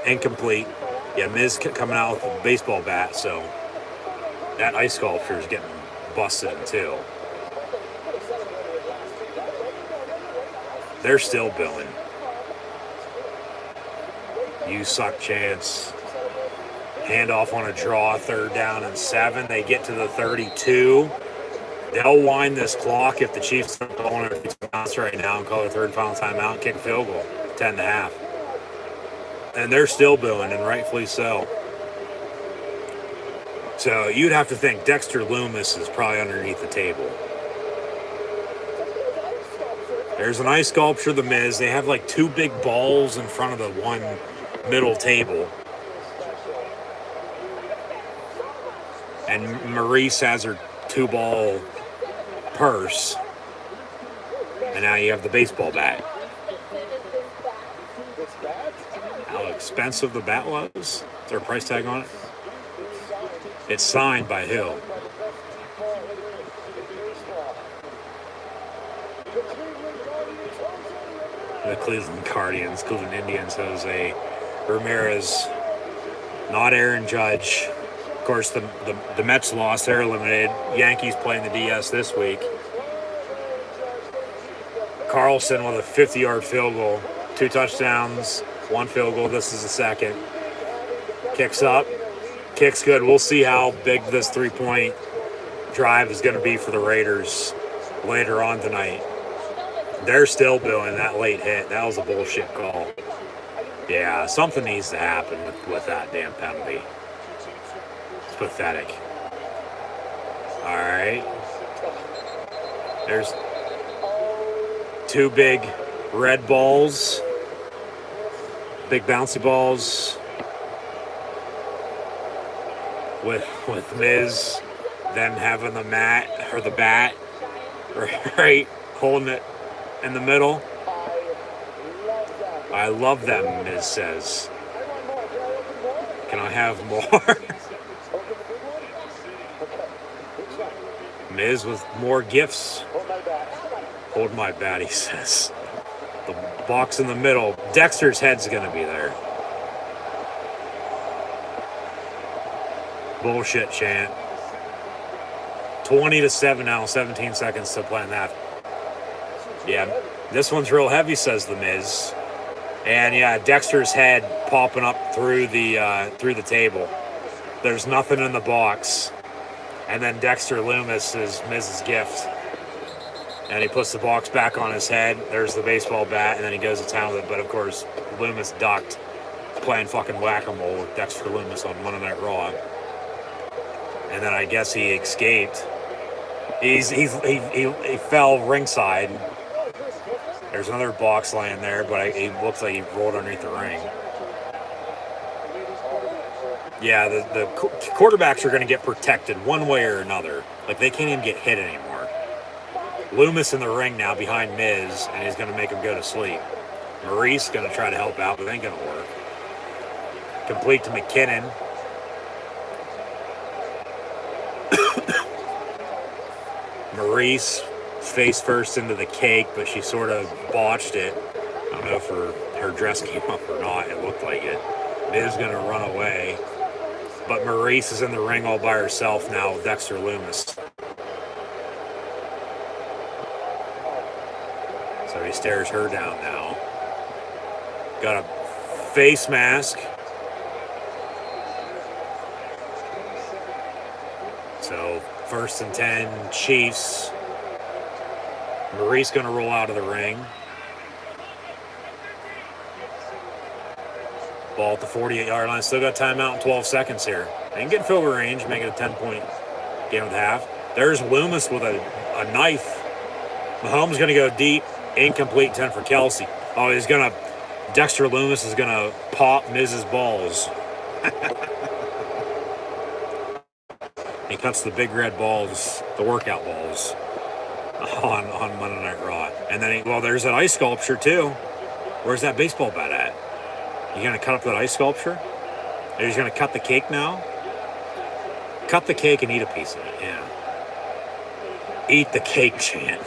incomplete. Yeah, Miz coming out with a baseball bat, so that ice sculpture is getting busted in two. They're still billing. You suck chance. Handoff on a draw, 3rd down and 7. They get to the 32. They'll wind this clock if the Chiefs don't go on a right now and call the 3rd and final timeout and kick a field goal, 10.5. And they're still booing, and rightfully so. So you'd have to think Dexter Loomis is probably underneath the table. There's an ice sculpture of the Miz. They have like 2 big balls in front of the one middle table. And Maurice has her 2-ball purse. And now you have the baseball bat. How expensive the bat was? Is there a price tag on it? It's signed by who? The Cleveland Guardians, Cleveland Indians, Jose Ramirez, not Aaron Judge. Of course, the Mets lost. They're eliminated. Yankees playing the DS this week. Carlson with a 50-yard field goal. 2 touchdowns, 1 field goal. This is the second. Kicks up. Kicks good. We'll see how big this 3-point drive is going to be for the Raiders later on tonight. They're still doing that late hit. That was a bullshit call. Yeah, something needs to happen with that damn penalty. It's pathetic. All right. There's 2 big red balls. Big bouncy balls. With Miz then having the mat or the bat right holding it in the middle. I love that, Miz says. Can I have more? Miz with more gifts. Hold my bat, he says. The box in the middle. Dexter's head's going to be there. Bullshit chant. 20-7 now, 17 seconds to play in that. Yeah, this one's real heavy, says the Miz. And yeah, Dexter's head popping up through the table. There's nothing in the box. And then Dexter Loomis is Miz's gift. And he puts the box back on his head. There's the baseball bat, and then he goes to town with it. But of course, Loomis ducked, playing fucking whack-a-mole with Dexter Loomis on Monday Night Raw. And then I guess he escaped. He fell ringside. There's another box laying there, but he looks like he rolled underneath the ring. Yeah, the quarterbacks are going to get protected one way or another. Like, they can't even get hit anymore. Loomis in the ring now behind Miz, and he's going to make him go to sleep. Maurice going to try to help out, but it ain't going to work. Complete to McKinnon. Maurice face first into the cake, but she sort of botched it. I don't know if her dress came up or not. It looked like it. Miz going to run away. But Maurice is in the ring all by herself now with Dexter Loomis. So he stares her down now. Got a face mask. So 1st and 10, Chiefs. Maurice going to roll out of the ring. Ball at the 48-yard line. Still got timeout in 12 seconds here. They can get field goal range, make it a 10-point game and a half. There's Loomis with a knife. Mahomes going to go deep. Incomplete 10 for Kelsey. Oh, Dexter Loomis is going to pop Miz's balls. He cuts the big red balls, the workout balls, on Monday Night Raw. And then, there's that ice sculpture, too. Where's that baseball bat at? You going to cut up that ice sculpture? Or he's going to cut the cake now? Cut the cake and eat a piece of it, yeah. Eat the cake, chant.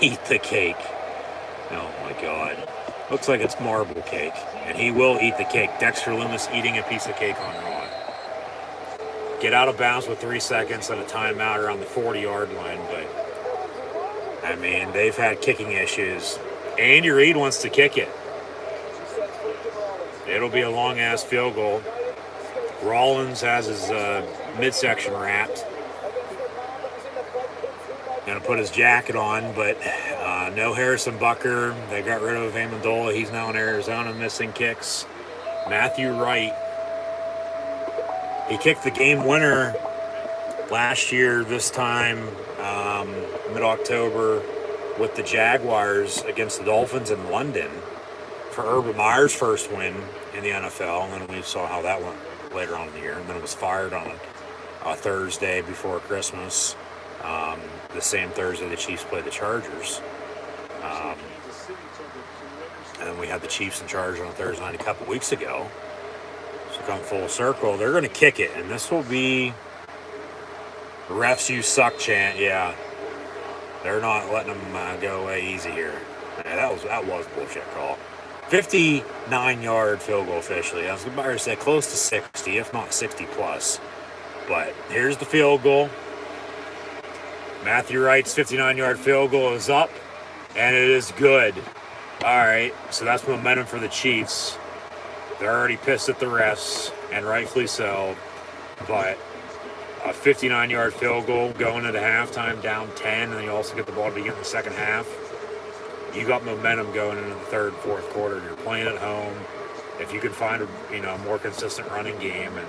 Eat the cake. Oh, my God. Looks like it's marble cake. And he will eat the cake. Dexter Loomis eating a piece of cake on Raw. Get out of bounds with 3 seconds and a timeout around the 40-yard line. But, I mean, they've had kicking issues. Andy Reid wants to kick it. It'll be a long-ass field goal. Rollins has his midsection wrapped. Going to put his jacket on, but no Harrison Butker. They got rid of Amendola. He's now in Arizona missing kicks. Matthew Wright. He kicked the game winner last year, this time, mid-October, with the Jaguars against the Dolphins in London for Urban Meyer's first win in the NFL. And then we saw how that went later on in the year. And then it was fired on a Thursday before Christmas. The same Thursday the Chiefs played the Chargers. And we had the Chiefs in charge on a Thursday night a couple weeks ago. So come full circle. They're going to kick it. And this will be refs you suck chant. Yeah. They're not letting them go away easy here. Yeah, that was a bullshit call. 59-yard field goal officially. I was about to say close to 60, if not 60 plus. But here's the field goal. Matthew Wright's 59-yard field goal is up, and it is good. All right, so that's momentum for the Chiefs. They're already pissed at the refs, and rightfully so. But a 59-yard field goal going into halftime down 10, and then you also get the ball to begin the second half. You got momentum going into the third and fourth quarter. You're playing at home. If you can find a more consistent running game and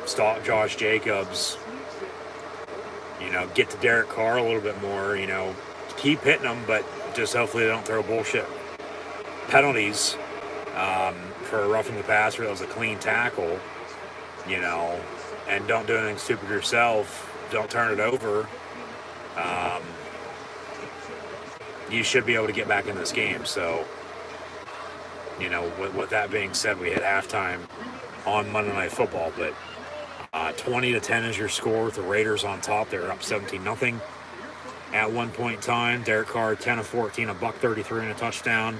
stop Josh Jacobs, get to Derek Carr a little bit more, keep hitting them, but just hopefully they don't throw bullshit penalties for roughing the passer. That was a clean tackle, and don't do anything stupid yourself. Don't turn it over. You should be able to get back in this game. So, with that being said, we hit halftime on Monday Night Football, but 20-10 is your score with the Raiders on top. They're up 17-0 at one point in time. Derek Carr 10 of 14, a $133 and a touchdown.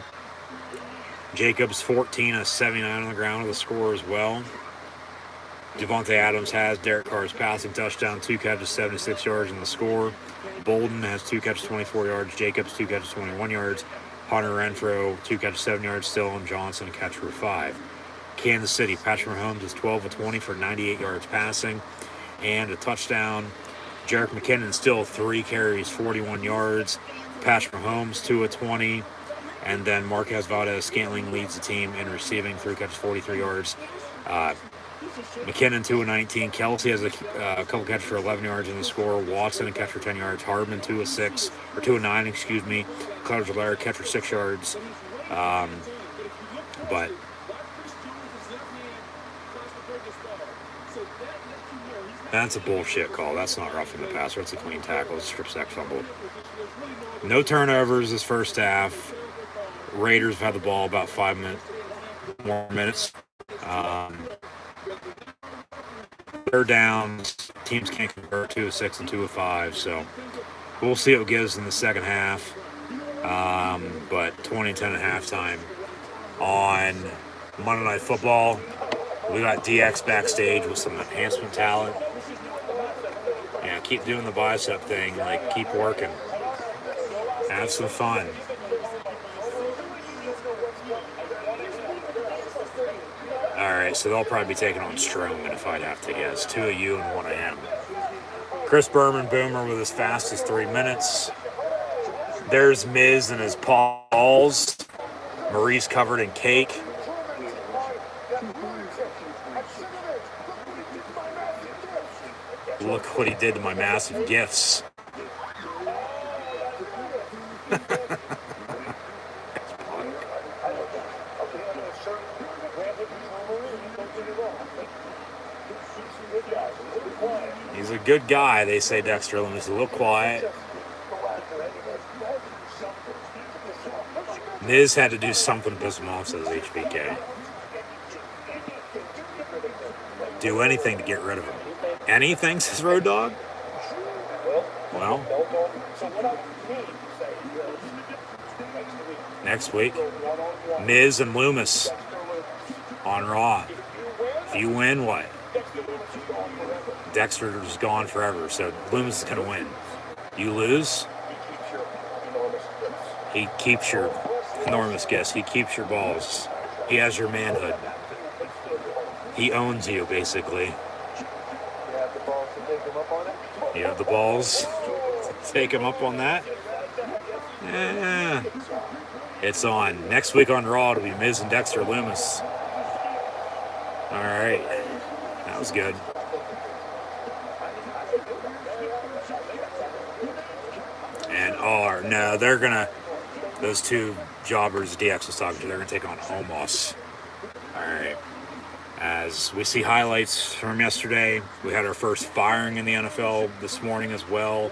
Jacobs 14 of 79 on the ground with a score as well. Devontae Adams has Derek Carr's passing touchdown, 2 catches, 76 yards in the score. Bolden has 2 catches, 24 yards. Jacobs 2 catches, 21 yards. Hunter Renfrow 2 catches, 7 yards still, and Johnson a catch for 5. Kansas City, Patrick Mahomes is 12 of 20 for 98 yards passing and a touchdown. Jerick McKinnon still 3 carries, 41 yards. Patrick Mahomes 2 of 20. And then Marquez Valdez-Scantling leads the team in receiving, 3 catches, 43 yards. McKinnon 2 of 19. Kelsey has a couple catches for 11 yards in the score. Watson a catch for 10 yards. Hardman 2 of 6, or 2 of 9, excuse me. Cleveland catch for 6 yards. But That's a bullshit call. That's not roughing the passer. It's a clean tackle. It's a strip sack fumble. No turnovers this first half. Raiders have had the ball about 5 more minutes. Third downs. Teams can't convert 2 of 6 and 2 of 5. So we'll see what it gives in the second half. But 20-10 at halftime. On Monday Night Football, we got DX backstage with some enhancement talent. Yeah, keep doing the bicep thing. Like, keep working. Have some fun. Alright, so they'll probably be taking on Strowman if I'd have to guess. 2 of you and 1 of him. Chris Berman Boomer with as fast as 3 minutes. There's Miz and his paws. Maurice covered in cake. Look what he did to my massive gifts. He's a good guy, they say Dexter Loomis. A little quiet. Miz had to do something to piss him off, says HBK. Do anything to get rid of him. Anything, says Road Dogg? Well, next week, Miz and Loomis on Raw. If you win, what? Dexter's gone forever, so Loomis is going to win. You lose, he keeps your enormous gifts. He keeps your balls. He has your manhood. He owns you, basically. You have the balls to take him up on that? Yeah. It's on. Next week on Raw, it'll be Miz and Dexter Loomis. All right. That was good. And, no, they're going to, those two jobbers DX was talking to, they're going to take on Omos. All right. As we see highlights from yesterday, we had our first firing in the NFL this morning as well.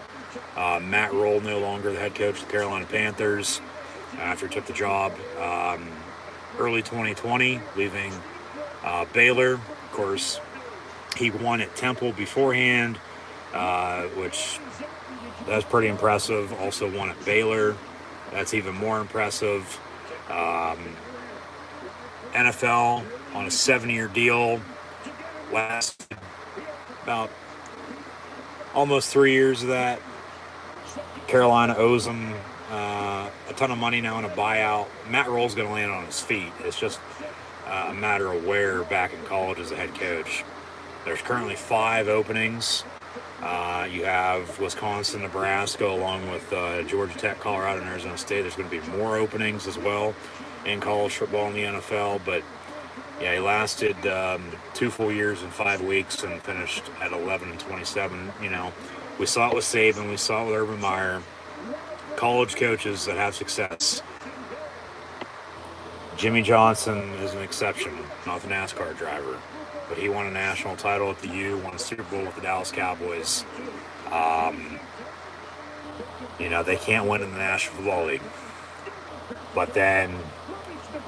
Matt Rule, no longer the head coach of the Carolina Panthers after he took the job early 2020, leaving Baylor. Of course, he won at Temple beforehand, which that's pretty impressive. Also won at Baylor. That's even more impressive. NFL on a 7-year deal. Lasted about almost 3 years of that. Carolina owes him a ton of money now in a buyout. Matt Rule's going to land on his feet. It's just a matter of where back in college as a head coach. There's currently 5 openings. You have Wisconsin, Nebraska, along with Georgia Tech, Colorado, and Arizona State. There's going to be more openings as well in college football in the NFL. But yeah, he lasted 2 full years and 5 weeks and finished at 11-27. You know, we saw it with Saban, we saw it with Urban Meyer. College coaches that have success. Jimmy Johnson is an exception, not the NASCAR driver. But he won a national title at the U, won a Super Bowl with the Dallas Cowboys. You know, they can't win in the National Football League. But then,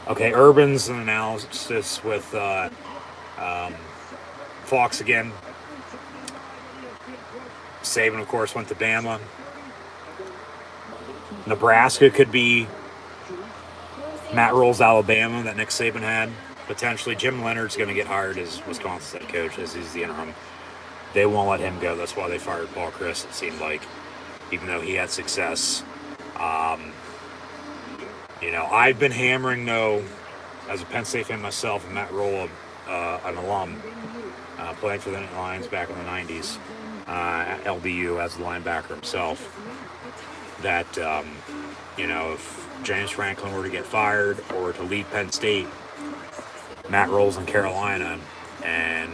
okay, Urban's an analysis with Fox again. Saban, of course, went to Bama. Nebraska could be Matt Rule's Alabama that Nick Saban had. Potentially, Jim Leonard's going to get hired as Wisconsin's head coach as he's the interim. They won't let him go. That's why they fired Paul Chris, it seemed like, even though he had success. You know, I've been hammering, though, as a Penn State fan myself, and Matt Rule, an alum, playing for the Lions back in the 90s, at LBU as the linebacker himself, that, you know, if James Franklin were to get fired or to leave Penn State, Matt Rule's in Carolina, and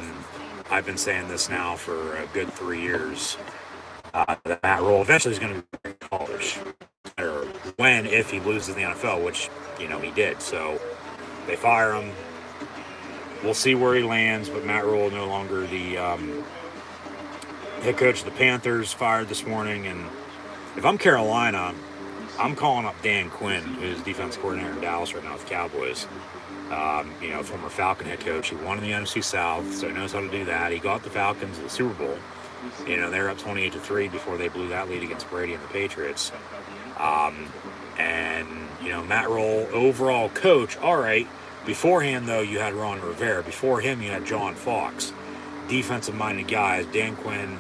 I've been saying this now for a good 3 years, that Matt Rule eventually is going to be in college, or when, if he loses the NFL, which, you know, he did. So they fire him. we'll see where he lands. But Matt Rule no longer the head coach of the Panthers, fired this morning. And if I'm Carolina, I'm calling up Dan Quinn, who's defense coordinator in Dallas right now with the Cowboys. Former Falcon head coach. He won in the NFC South, so he knows how to do that. He got the Falcons to the Super Bowl. They're up 28-3 before they blew that lead against Brady and the Patriots. Matt Rule, overall coach, all right. Beforehand, though, you had Ron Rivera. Before him, you had John Fox. Defensive-minded guys. Dan Quinn,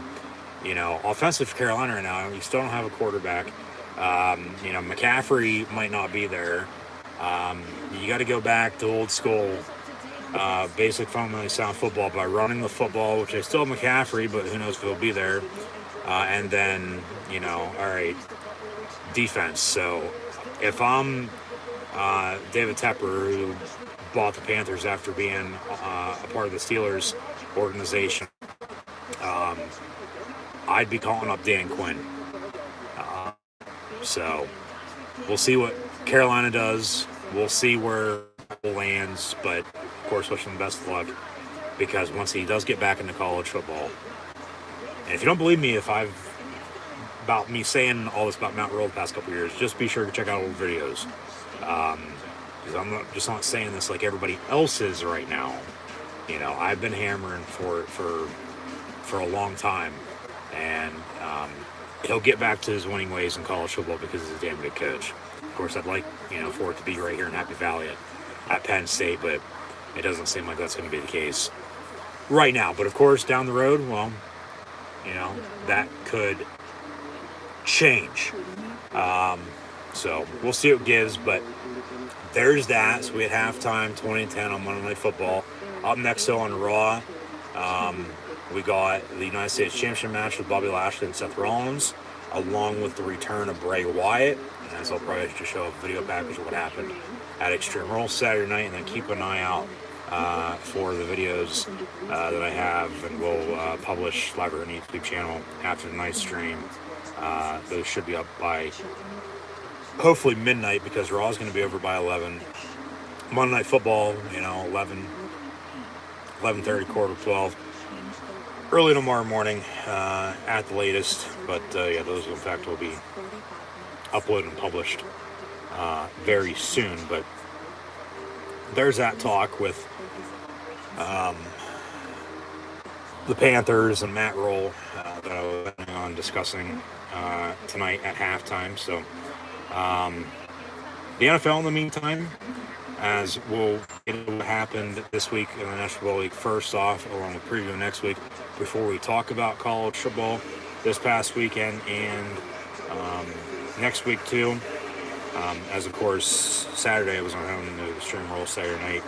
offensive for Carolina right now. You still don't have a quarterback. McCaffrey might not be there. You got to go back to old school, basic fundamentally sound football by running the football, which I still have McCaffrey, but who knows if he'll be there. And then, all right, defense. So if I'm David Tepper, who bought the Panthers after being a part of the Steelers organization, I'd be calling up Dan Quinn. So we'll see what Carolina does. We'll see where it lands, but of course, wish him the best of luck, because once he does get back into college football, and if you don't believe me, about me saying all this about Matt Rule the past couple years, just be sure to check out old videos, because I'm not saying this like everybody else is right now. I've been hammering for it for a long time, and he'll get back to his winning ways in college football because he's a damn good coach. Of course, I'd like, for it to be right here in Happy Valley at Penn State, but it doesn't seem like that's going to be the case right now. But of course, down the road, well, that could change. So we'll see what it gives, but there's that. So we had halftime, 20-10 on Monday Night Football. Up next, though, on Raw, we got the United States Championship match with Bobby Lashley and Seth Rollins, along with the return of Bray Wyatt. And so I'll probably just show a video package of what happened at Extreme Rules Saturday night, and then keep an eye out for the videos that I have, and we'll publish live on the YouTube channel after tonight's stream. Those should be up by hopefully midnight, because Raw is going to be over by 11. Monday Night Football, 11, 11:30, quarter to 12. Early tomorrow morning at the latest, but those in fact will be uploaded and published very soon. But there's that talk with the Panthers and Matt Rule that I was planning on discussing tonight at halftime. So the NFL in the meantime, as we'll get into what happened this week in the National Football League first off, along with preview next week, before we talk about college football this past weekend and next week too. As of course, Saturday I was on home to the stream roll Saturday night.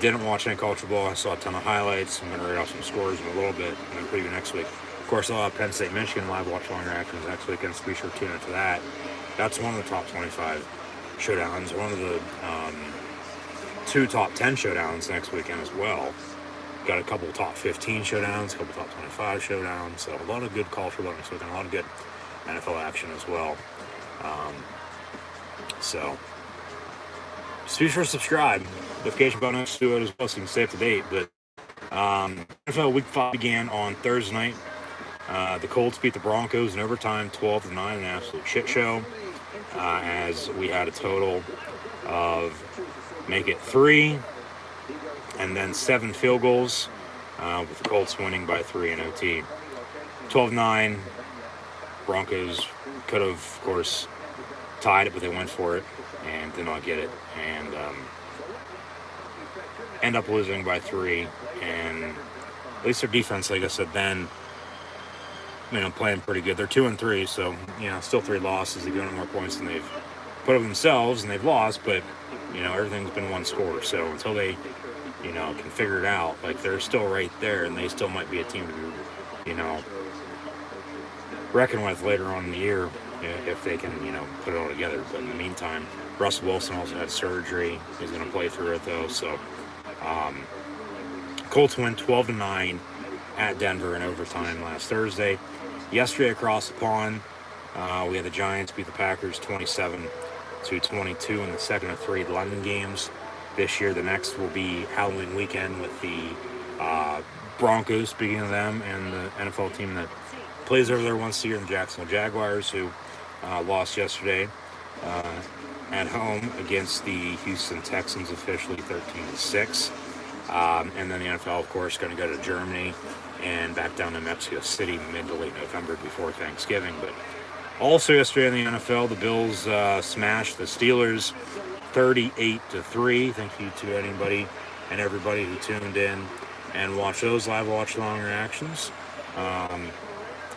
Didn't watch any college football. I saw a ton of highlights. I'm going to read off some scores in a little bit and then preview next week. Of course, I'll have Penn State, Michigan live watch long reactions next weekend, so be sure to tune in for that. That's one of the top 25 showdowns. One of the 2 top 10 showdowns next weekend as well. Got a couple top 15 showdowns, a couple top 25 showdowns. So a lot of good college football next weekend, a lot of good NFL action as well. So just be sure to subscribe. Notification button next to it as well, so you can stay up to date. But NFL Week 5 began on Thursday night. The Colts beat the Broncos in overtime, 12-9, an absolute shit show. As we had a total of, make it 3, and then 7 field goals, with the Colts winning by 3 in OT. 12-9, Broncos could have, of course, tied it, but they went for it and did not get it, and end up losing by 3. And at least their defense, like I said then, playing pretty good. They're 2-3, so still 3 losses. They've given more points than they've put up themselves, and they've lost, but everything's been one score. So until they can figure it out, like, they're still right there, and they still might be a team to reckon with later on in the year if they can put it all together. But in the meantime, Russell Wilson also had surgery. He's going to play through it though. So Colts win 12-9 at Denver in overtime last Thursday. Yesterday across the pond, we had the Giants beat the Packers 27-22 in the second of 3 London games. this year. The next will be Halloween weekend with the Broncos, speaking of them, and the NFL team that plays over there once a year, the Jacksonville Jaguars, who lost yesterday at home against the Houston Texans, officially 13-6. And then the NFL, of course, going to go to Germany and back down to Mexico City mid to late November before Thanksgiving. But also yesterday in the NFL, the Bills smashed the Steelers 38-3. Thank you to anybody and everybody who tuned in and watched those live watch-along reactions.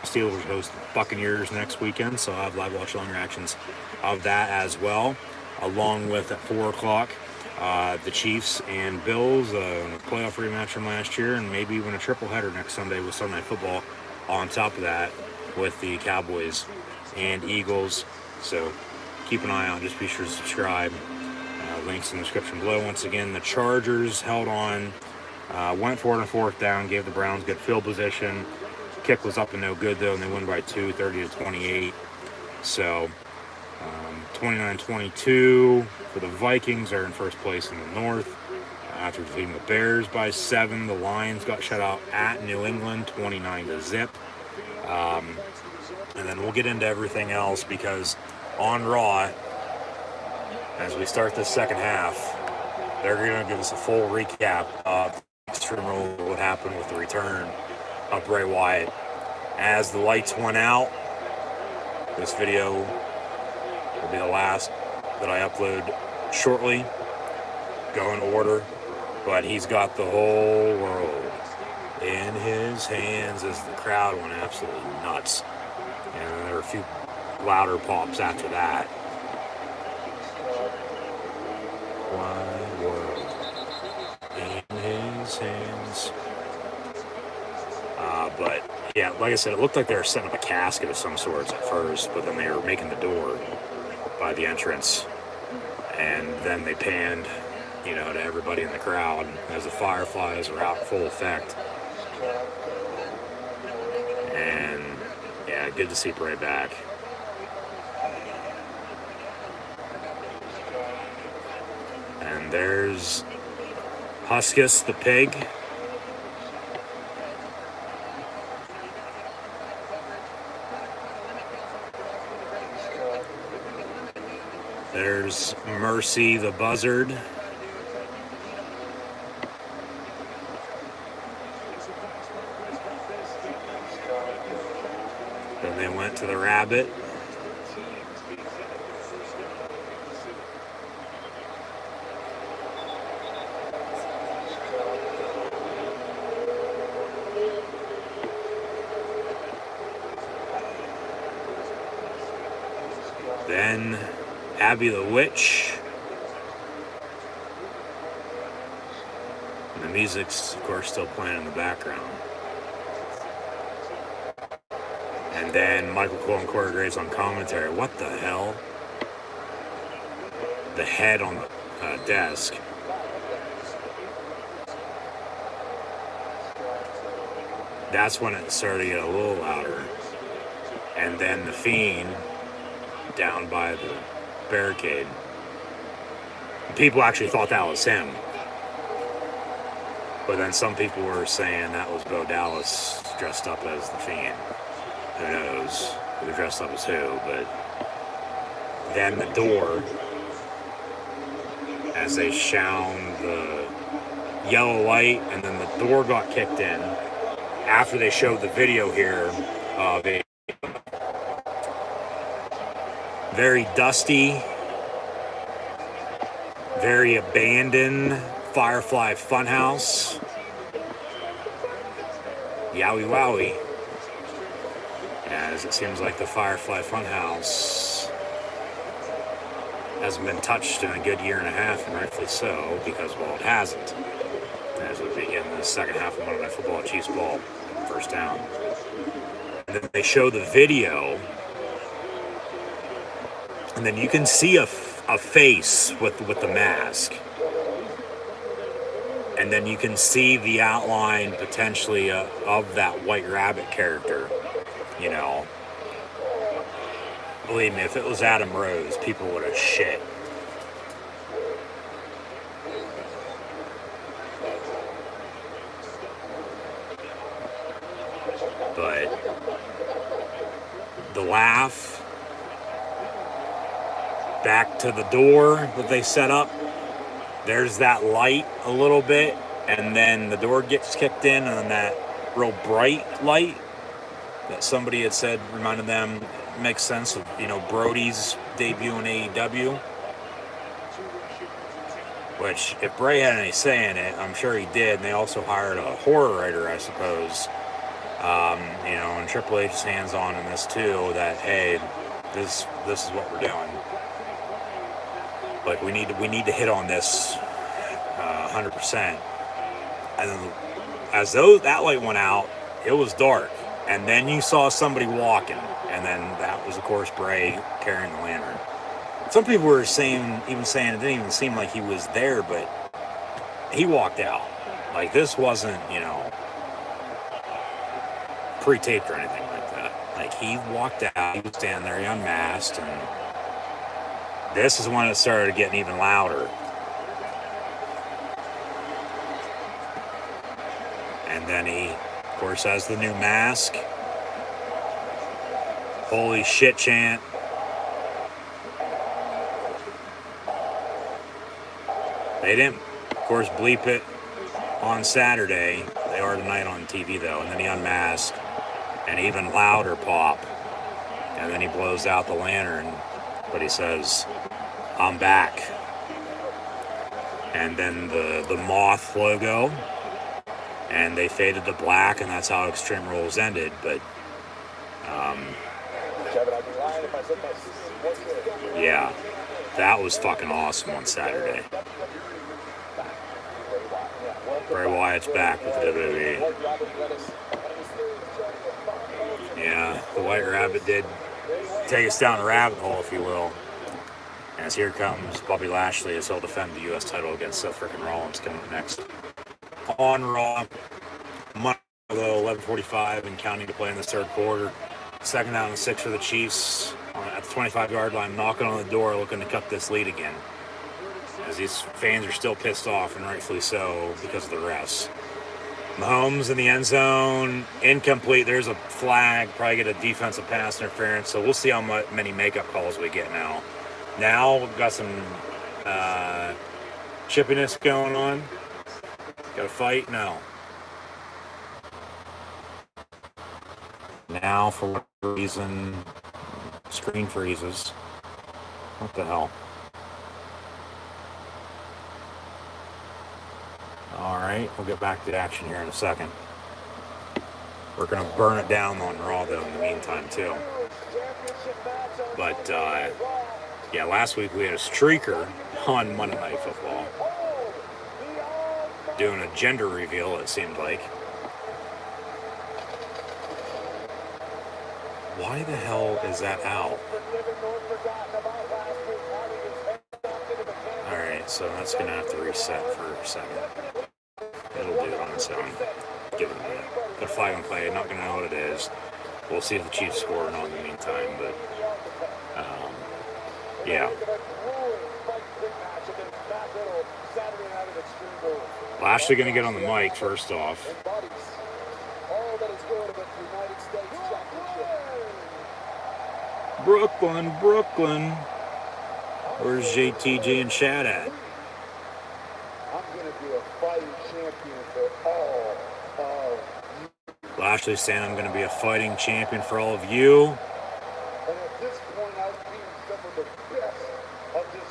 Steelers host the Buccaneers next weekend, so I'll have live watch-along reactions of that as well, along with at 4 o'clock the Chiefs and Bills, a playoff rematch from last year, and maybe even a triple header next Sunday with Sunday Night Football on top of that with the Cowboys and Eagles. So keep an eye out. Just be sure to subscribe. Links in the description below. Once again, the Chargers held on, went for it on 4th down, gave the Browns good field position. Kick was up and no good, though, and they win by 2, 30-28. So 29-22 for the Vikings. Are in first place in the North after defeating the Bears by 7. The Lions got shut out at New England 29-0. And then we'll get into everything else, because on Raw, as we start this second half, they're going to give us a full recap of what happened with the return of Bray Wyatt. As the lights went out, this video will be the last that I upload shortly. Go in order, but he's got the whole world in his hands as the crowd went absolutely nuts. And there were a few louder pops after that. Wide world in his hands. But yeah, like I said, it looked like they were setting up a casket of some sorts at first, but then they were making the door by the entrance, and then they panned, to everybody in the crowd as the fireflies were out in full effect. And yeah, good to see Bray back. And there's Huskus the pig. There's Mercy the buzzard. Then they went to the rabbit. Then Abby the Witch. And the music's, of course, still playing in the background. And then Michael Cole and Corey Graves on commentary. What the hell? The head on the desk. That's when it started to get a little louder. And then the Fiend down by the barricade. People actually thought that was him. But then some people were saying that was Bo Dallas dressed up as the Fiend. Who knows who dressed up as who, but then the door, as they shone the yellow light, and then the door got kicked in after they showed the video here of a very dusty, very abandoned Firefly Funhouse. Yowie wowie. As it seems like the Firefly Funhouse hasn't been touched in a good year and a half, and rightfully so, because, well, it hasn't. As we begin the second half of Monday Night Football, Chiefs ball, first down. And then they show the video, and then you can see a face with the mask. And then you can see the outline, potentially, of that White Rabbit character. Believe me, if it was Adam Rose, people would have shit. But the laugh, back to the door that they set up, there's that light a little bit, and then the door gets kicked in, and that real bright light that somebody had said reminded them makes sense of, Brody's debut in AEW. Which, if Bray had any say in it, I'm sure he did. And they also hired a horror writer, I suppose. And Triple H's hands on in this too. That hey, this is what we're doing. Like we need to hit on this 100%. And then, as that light went out, it was dark, and then you saw somebody walking, and then that was, of course, Bray carrying the lantern. Some people were saying it didn't even seem like he was there, but he walked out. Like, this wasn't, pre-taped or anything like that. Like, he walked out, he was standing there, he unmasked, and this is when it started getting even louder. And then he, of course, has the new mask. Holy shit chant. They didn't, of course, bleep it on Saturday. They are tonight on TV, though. And then he unmasked. An even louder pop. And then he blows out the lantern. But he says, "I'm back." And then the moth logo. And they faded to black, and that's how Extreme Rules ended. But, yeah, that was fucking awesome on Saturday. Bray Wyatt's back with the WWE. Yeah, the White Rabbit did take us down a rabbit hole, if you will. As here comes Bobby Lashley as he'll defend the U.S. title against Seth freaking Rollins coming up next. On Raw, Monday, 11:45 and counting to play in the third quarter. Second down and 6 for the Chiefs at the 25-yard line, knocking on the door, looking to cut this lead again. As these fans are still pissed off, and rightfully so, because of the refs. Mahomes in the end zone, incomplete. There's a flag, probably get a defensive pass interference. So we'll see how many makeup calls we get now. Now we've got some chippiness going on. Got a fight? No. Now, for whatever reason, screen freezes. What the hell? Alright, we'll get back to action here in a second. We're going to burn it down on Raw, though, in the meantime, too. But, yeah, last week we had a streaker on Monday Night Football. Doing a gender reveal, it seemed like. Why the hell is that out? Alright, so that's going to have to reset for a second. It'll do it on its own. Give it a minute. Got a flag on play, not going to know what it is. We'll see if the Chiefs score or not in the meantime, but yeah. Lashley going to get on the mic first off. Brooklyn, Brooklyn. Where's JTJ and Chad at? Lashley saying, "I'm going to be a fighting champion for all of you."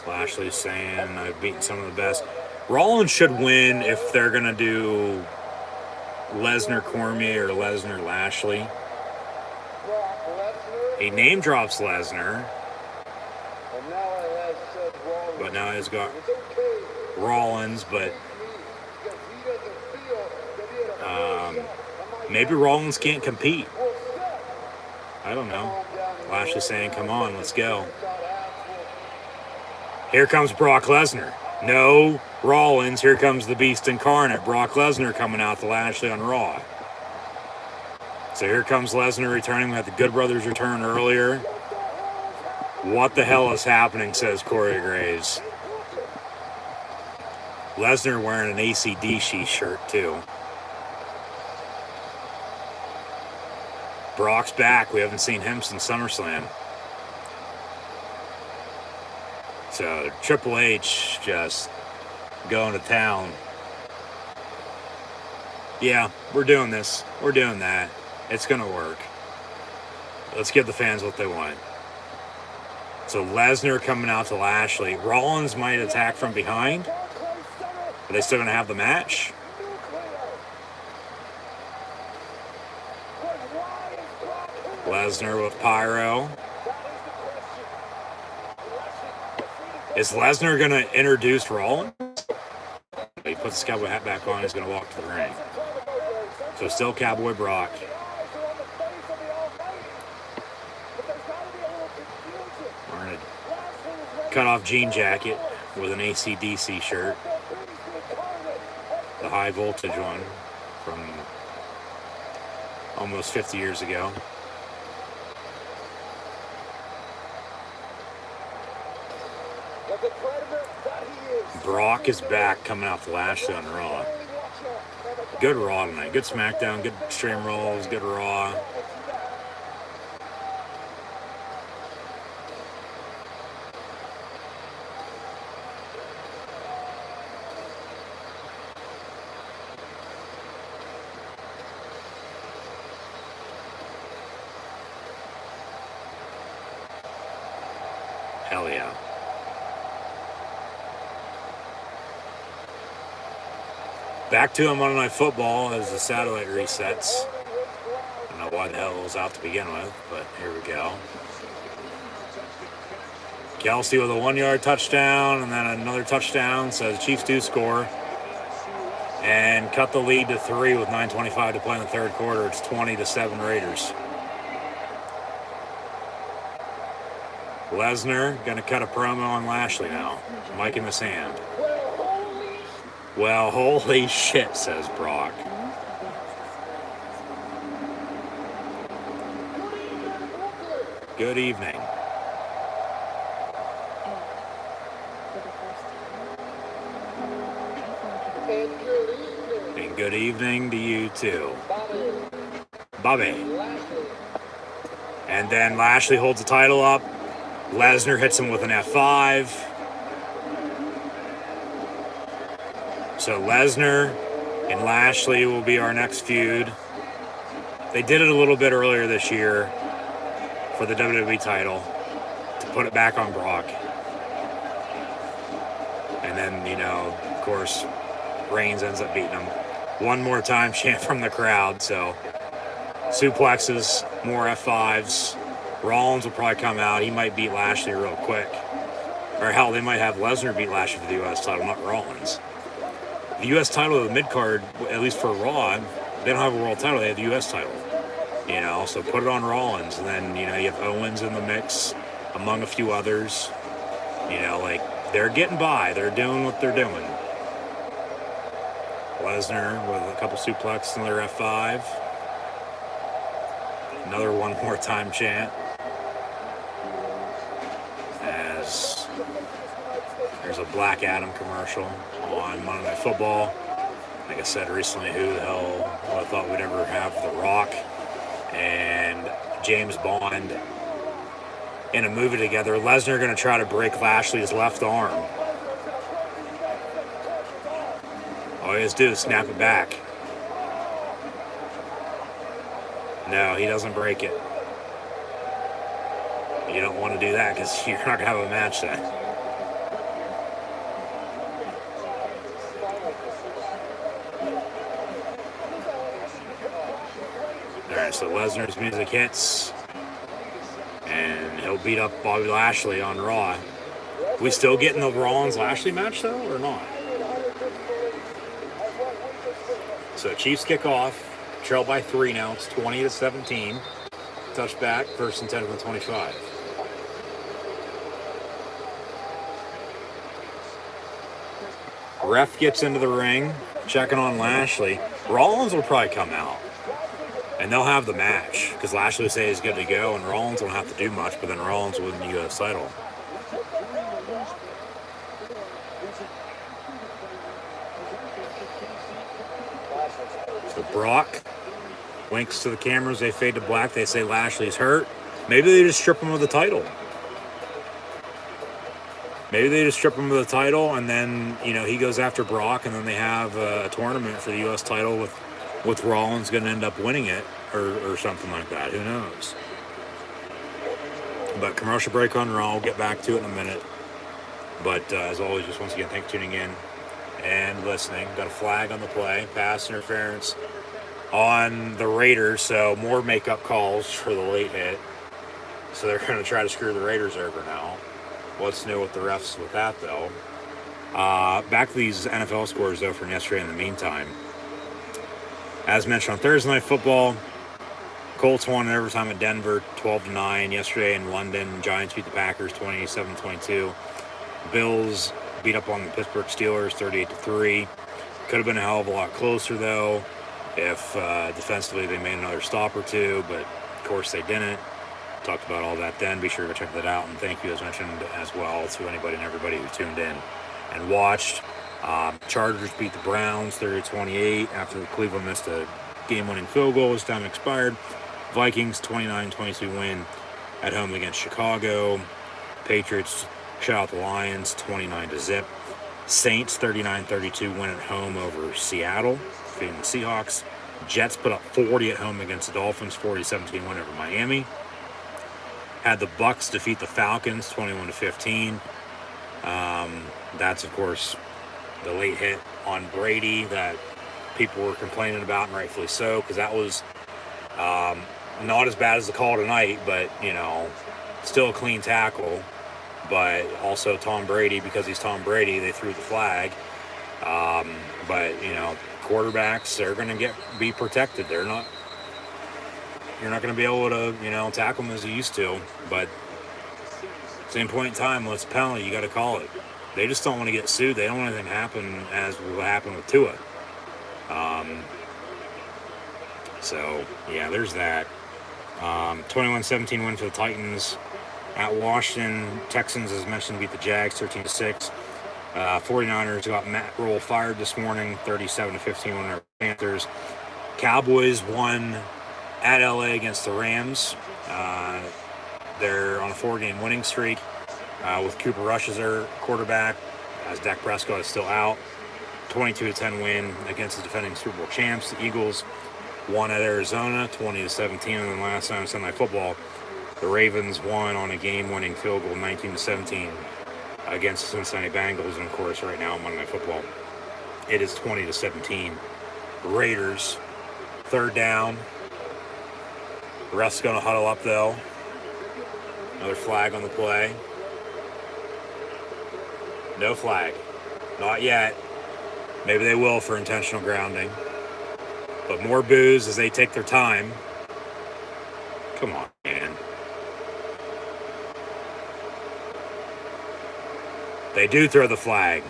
Lashley saying, "I've beaten some of the best." Rollins should win if they're going to do Lesnar Cormier or Lesnar Lashley. He name drops Lesnar, but now he's got Rollins, but maybe Rollins can't compete. I don't know. Lashley saying, "Come on, let's go." Here comes Brock Lesnar. No, Rollins. Here comes the Beast Incarnate. Brock Lesnar coming out to Lashley on Raw. So here comes Lesnar returning. We had the Good Brothers return earlier. What the hell is happening, says Corey Graves. Lesnar wearing an AC/DC shirt, too. Brock's back. We haven't seen him since SummerSlam. So Triple H just going to town. Yeah, we're doing this. We're doing that. It's going to work. Let's give the fans what they want. So Lesnar coming out to Lashley. Rollins might attack from behind. Are they still going to have the match? Lesnar with Pyro. Is Lesnar going to introduce Rollins? He puts his cowboy hat back on. He's going to walk to the ring. So still Cowboy Brock. Wearing a cut-off jean jacket with an AC/DC shirt. The high voltage one from almost 50 years ago. Brock is back coming out to Lashley on Raw. Good Raw tonight. Good SmackDown. Good Extreme Rules. Good Raw. Hell yeah. Back to him Monday Night Football as the satellite resets. I don't know why the hell it was out to begin with, but here we go. Kelsey with a 1-yard touchdown and then another touchdown, so the Chiefs do score. And cut the lead to 3 with 9:25 to play in the third quarter. It's 20-7 Raiders. Lesnar going to cut a promo on Lashley now. Mic in his hand. Well, holy shit, says Brock. Good evening. And good evening to you too. Bobby. And then Lashley holds the title up. Lesnar hits him with an F5. So Lesnar and Lashley will be our next feud. They did it a little bit earlier this year for the WWE title to put it back on Brock. And then, you know, of course, Reigns ends up beating him. One more time chant from the crowd. So suplexes, more F5s. Rollins will probably come out. He might beat Lashley real quick. Or hell, they might have Lesnar beat Lashley for the U.S. title, not Rollins. The U.S. title of the mid-card, at least for Raw, they don't have a world title. They have the U.S. title. You know, so put it on Rollins. And then, you know, you have Owens in the mix, among a few others. You know, like, they're getting by. They're doing what they're doing. Lesnar with a couple suplexes, another F5. Another one more time chant. As there's a Black Adam commercial on Monday Night Football. Like I said recently, who the hell would have thought we'd ever have The Rock and James Bond in a movie together. Lesnar going to try to break Lashley's left arm. All he has to do is snap it back. No, he doesn't break it. You don't want to do that because you're not going to have a match then. Alright, so Lesnar's music hits. And he'll beat up Bobby Lashley on Raw. We still getting the Rollins-Lashley match though, or not? So Chiefs kick off. Trail by 3 now. It's 20-17. Touchback, 1st and 10 from 25. Ref gets into the ring, checking on Lashley. Rollins will probably come out. And they'll have the match. Because Lashley will say he's good to go, and Rollins won't have to do much, but then Rollins will win the U.S. title. So Brock winks to the cameras, they fade to black, they say Lashley's hurt. Maybe they just strip him of the title. Maybe they just strip him of the title, and then, you know, he goes after Brock, and then they have a tournament for the U.S. title with Rollins going to end up winning it, or something like that. Who knows? But commercial break on Raw. We'll get back to it in a minute. But as always, just once again, thanks for tuning in and listening. Got a flag on the play, pass interference on the Raiders, so more makeup calls for the late hit. So they're going to try to screw the Raiders over now. What's new with the refs with that, though? Back to these NFL scores, though, from yesterday in the meantime. As mentioned on Thursday Night Football, Colts won in overtime at Denver, 12-9. Yesterday in London, Giants beat the Packers, 27-22. Bills beat up on the Pittsburgh Steelers, 38-3. Could have been a hell of a lot closer, though, if defensively they made another stop or two, but of course they didn't. Talked about all that then. Be sure to check that out, and thank you, as mentioned, as well, to anybody and everybody who tuned in and watched. Chargers beat the Browns 30-28 after Cleveland missed a game-winning field goal as time expired. Vikings 29-22 win at home against Chicago. Patriots shut out the Lions 29-0. Saints 39-32 win at home over Seattle, defeating the Seahawks. Jets put up 40 at home against the Dolphins, 40-17 win over Miami. Had the Bucks defeat the Falcons 21-15. That's, of course, the late hit on Brady that people were complaining about, and rightfully so, because that was not as bad as the call tonight, but, you know, still a clean tackle. But also Tom Brady, because he's Tom Brady, they threw the flag. But, you know, quarterbacks, they're going to be protected. You're not going to be able to, you know, tackle them as you used to. But same point in time, when it's a penalty, you got to call it. They just don't want to get sued. They don't want anything to happen as will happen with Tua. So, yeah, there's that. 21-17 win for the Titans at Washington. Texans, as mentioned, beat the Jags 13-6. 49ers got Matt Rule fired this morning, 37-15 win over Panthers. Cowboys won at LA against the Rams. They're on a 4-game winning streak with Cooper Rush as their quarterback, as Dak Prescott is still out. 22-10 win against the defending Super Bowl champs. The Eagles won at Arizona, 20-17. And then last night on Sunday Night Football, the Ravens won on a game-winning field goal, 19-17, against the Cincinnati Bengals. And of course, right now on Monday Night Football, it is 20-17. Raiders, third down. The ref's going to huddle up, though. Another flag on the play. No flag. Not yet. Maybe they will for intentional grounding. But more boos as they take their time. Come on, man. They do throw the flag.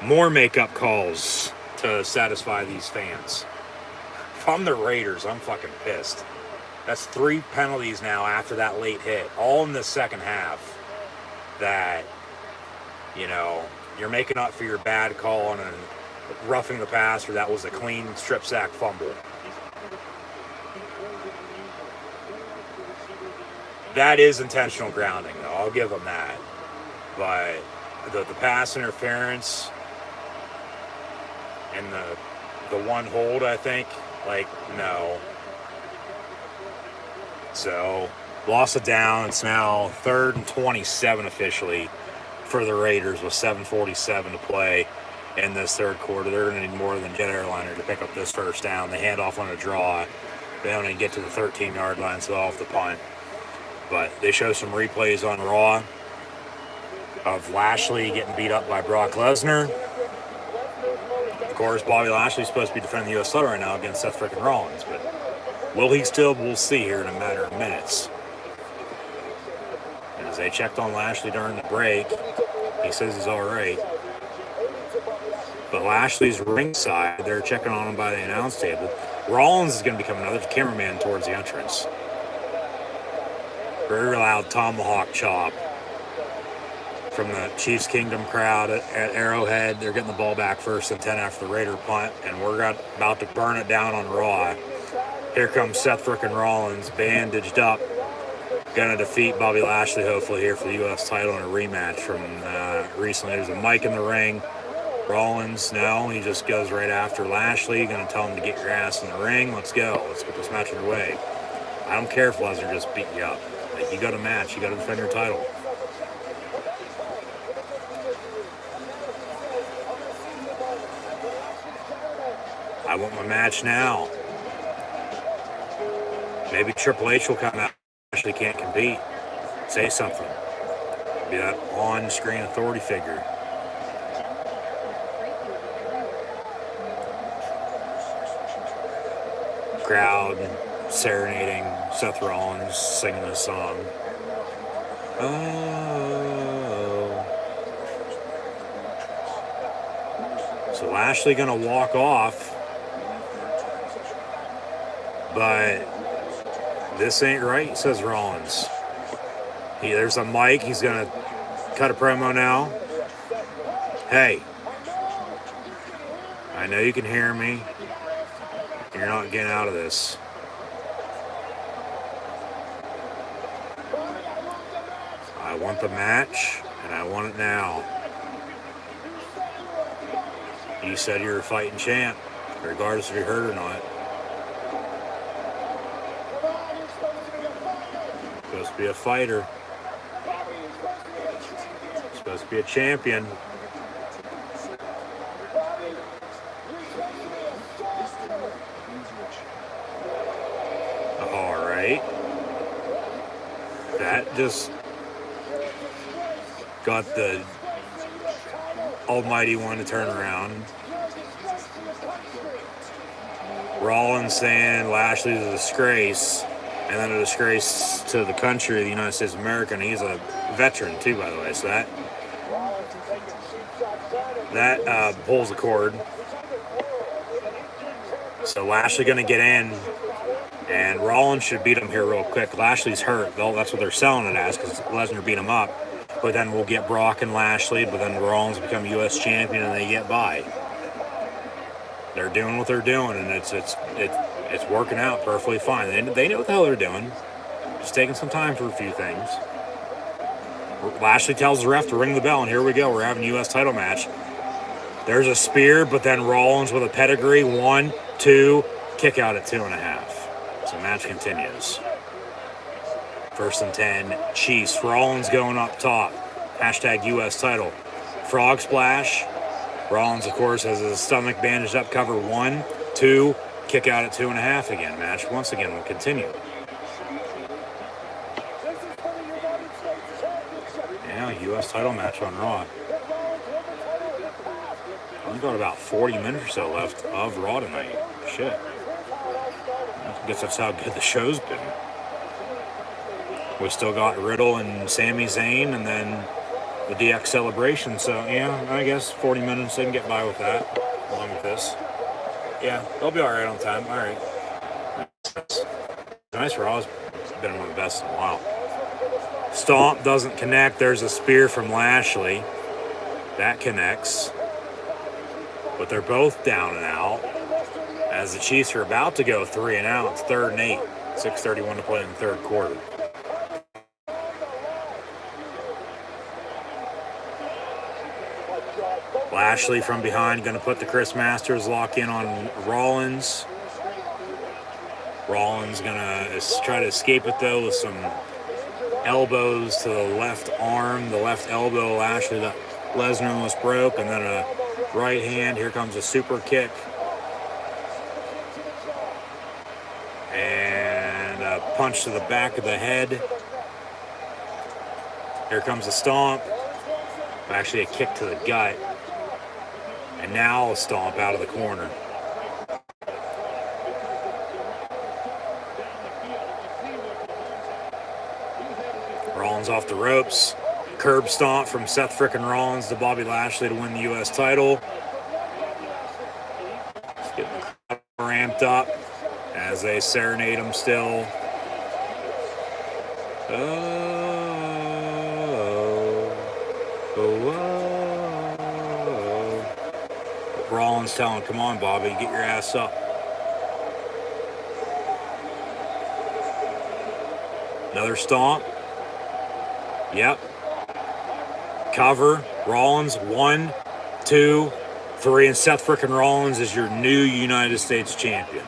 More makeup calls to satisfy these fans. If I'm the Raiders, I'm fucking pissed. That's 3 penalties now after that late hit, all in the second half, that, you know, you're making up for your bad call on a roughing the passer. That was a clean strip sack fumble. That is intentional grounding, though. I'll give them that. But the pass interference and the one hold, I think, like, no. So, loss of down. It's now 3rd and 27 officially for the Raiders with 7:47 to play in this third quarter. They're going to need more than Jet Airliner to pick up this first down. They hand off on a draw. They only get to the 13-yard line, so off the punt. But they show some replays on Raw of Lashley getting beat up by Brock Lesnar. Of course, Bobby Lashley's supposed to be defending the U.S. title right now against Seth freaking Rollins, but will he still? We'll see here in a matter of minutes. And as they checked on Lashley during the break, he says he's all right. But Lashley's ringside. They're checking on him by the announce table. Rollins is going to become another cameraman towards the entrance. Very loud tomahawk chop from the Chiefs Kingdom crowd at Arrowhead. They're getting the ball back 1st and 10 after the Raider punt, and we're about to burn it down on Raw. Here comes Seth frickin' Rollins, bandaged up. Gonna defeat Bobby Lashley, hopefully, here for the U.S. title in a rematch from recently. There's a mic in the ring. Rollins, no, he just goes right after Lashley. Gonna tell him to get your ass in the ring. Let's go. Let's get this match underway. I don't care if Lesnar just beat you up. Like, you got a match. You got to defend your title. I want my match now. Maybe Triple H will come out. Lashley can't compete. Say something. Be that on-screen authority figure. Crowd serenading Seth Rollins, singing a song. Oh. So Lashley gonna walk off, but this ain't right, says Rollins. There's a mic. He's gonna cut a promo now. Hey, I know you can hear me. You're not getting out of this. I want the match, and I want it now. You said you were a fighting champ, regardless if you're hurt or not. Supposed to be a fighter. Supposed to be a champion. All right. That just got the almighty one to turn around. Rollins saying Lashley's a disgrace, and then a disgrace to the country of the United States of America, and he's a veteran too, by the way, so that pulls the cord. So Lashley gonna get in, and Rollins should beat him here real quick. Lashley's hurt, though. That's what they're selling it as, because Lesnar beat him up. But then we'll get Brock and Lashley, but then Rollins become U.S. champion and they get by. They're doing what they're doing, and it's working out perfectly fine. They know what the hell they're doing. Just taking some time for a few things. Lashley tells the ref to ring the bell, and here we go. We're having a U.S. title match. There's a spear, but then Rollins with a pedigree. 1, 2, kick out at 2.5. So match continues. 1st and 10, Chiefs. Rollins going up top. Hashtag U.S. title. Frog splash. Rollins, of course, has his stomach bandaged up. Cover 1, 2, kick out at 2.5 again. Match once again will continue. Yeah, U.S. title match on Raw. We've got about 40 minutes or so left of Raw tonight. Shit. I guess that's how good the show's been. We still got Riddle and Sami Zayn, and then the DX celebration. So, yeah, I guess 40 minutes, they can get by with that, along with this. Yeah, they'll be all right on time. All right. Nice Raw's been one of the best in a while. Stomp doesn't connect. There's a spear from Lashley. That connects. But they're both down and out. As the Chiefs are about to go 3 and out, it's 3rd and 8. 6:31 to play in the 3rd quarter. Lashley from behind, going to put the Chris Masters lock in on Rollins. Rollins going to try to escape it, though, with some elbows to the left arm, the left elbow. Lashley, that Lesnar almost broke, and then a right hand. Here comes a super kick. And a punch to the back of the head. Here comes a stomp. Actually, a kick to the gut. And now a stomp out of the corner. Rollins off the ropes. Curb stomp from Seth frickin' Rollins to Bobby Lashley to win the U.S. title. Let's get the crowd ramped up as they serenade him still. Rollins telling him, come on, Bobby, get your ass up. Another stomp. Yep. Cover. Rollins, 1, 2, 3, and Seth frickin' Rollins is your new United States champion.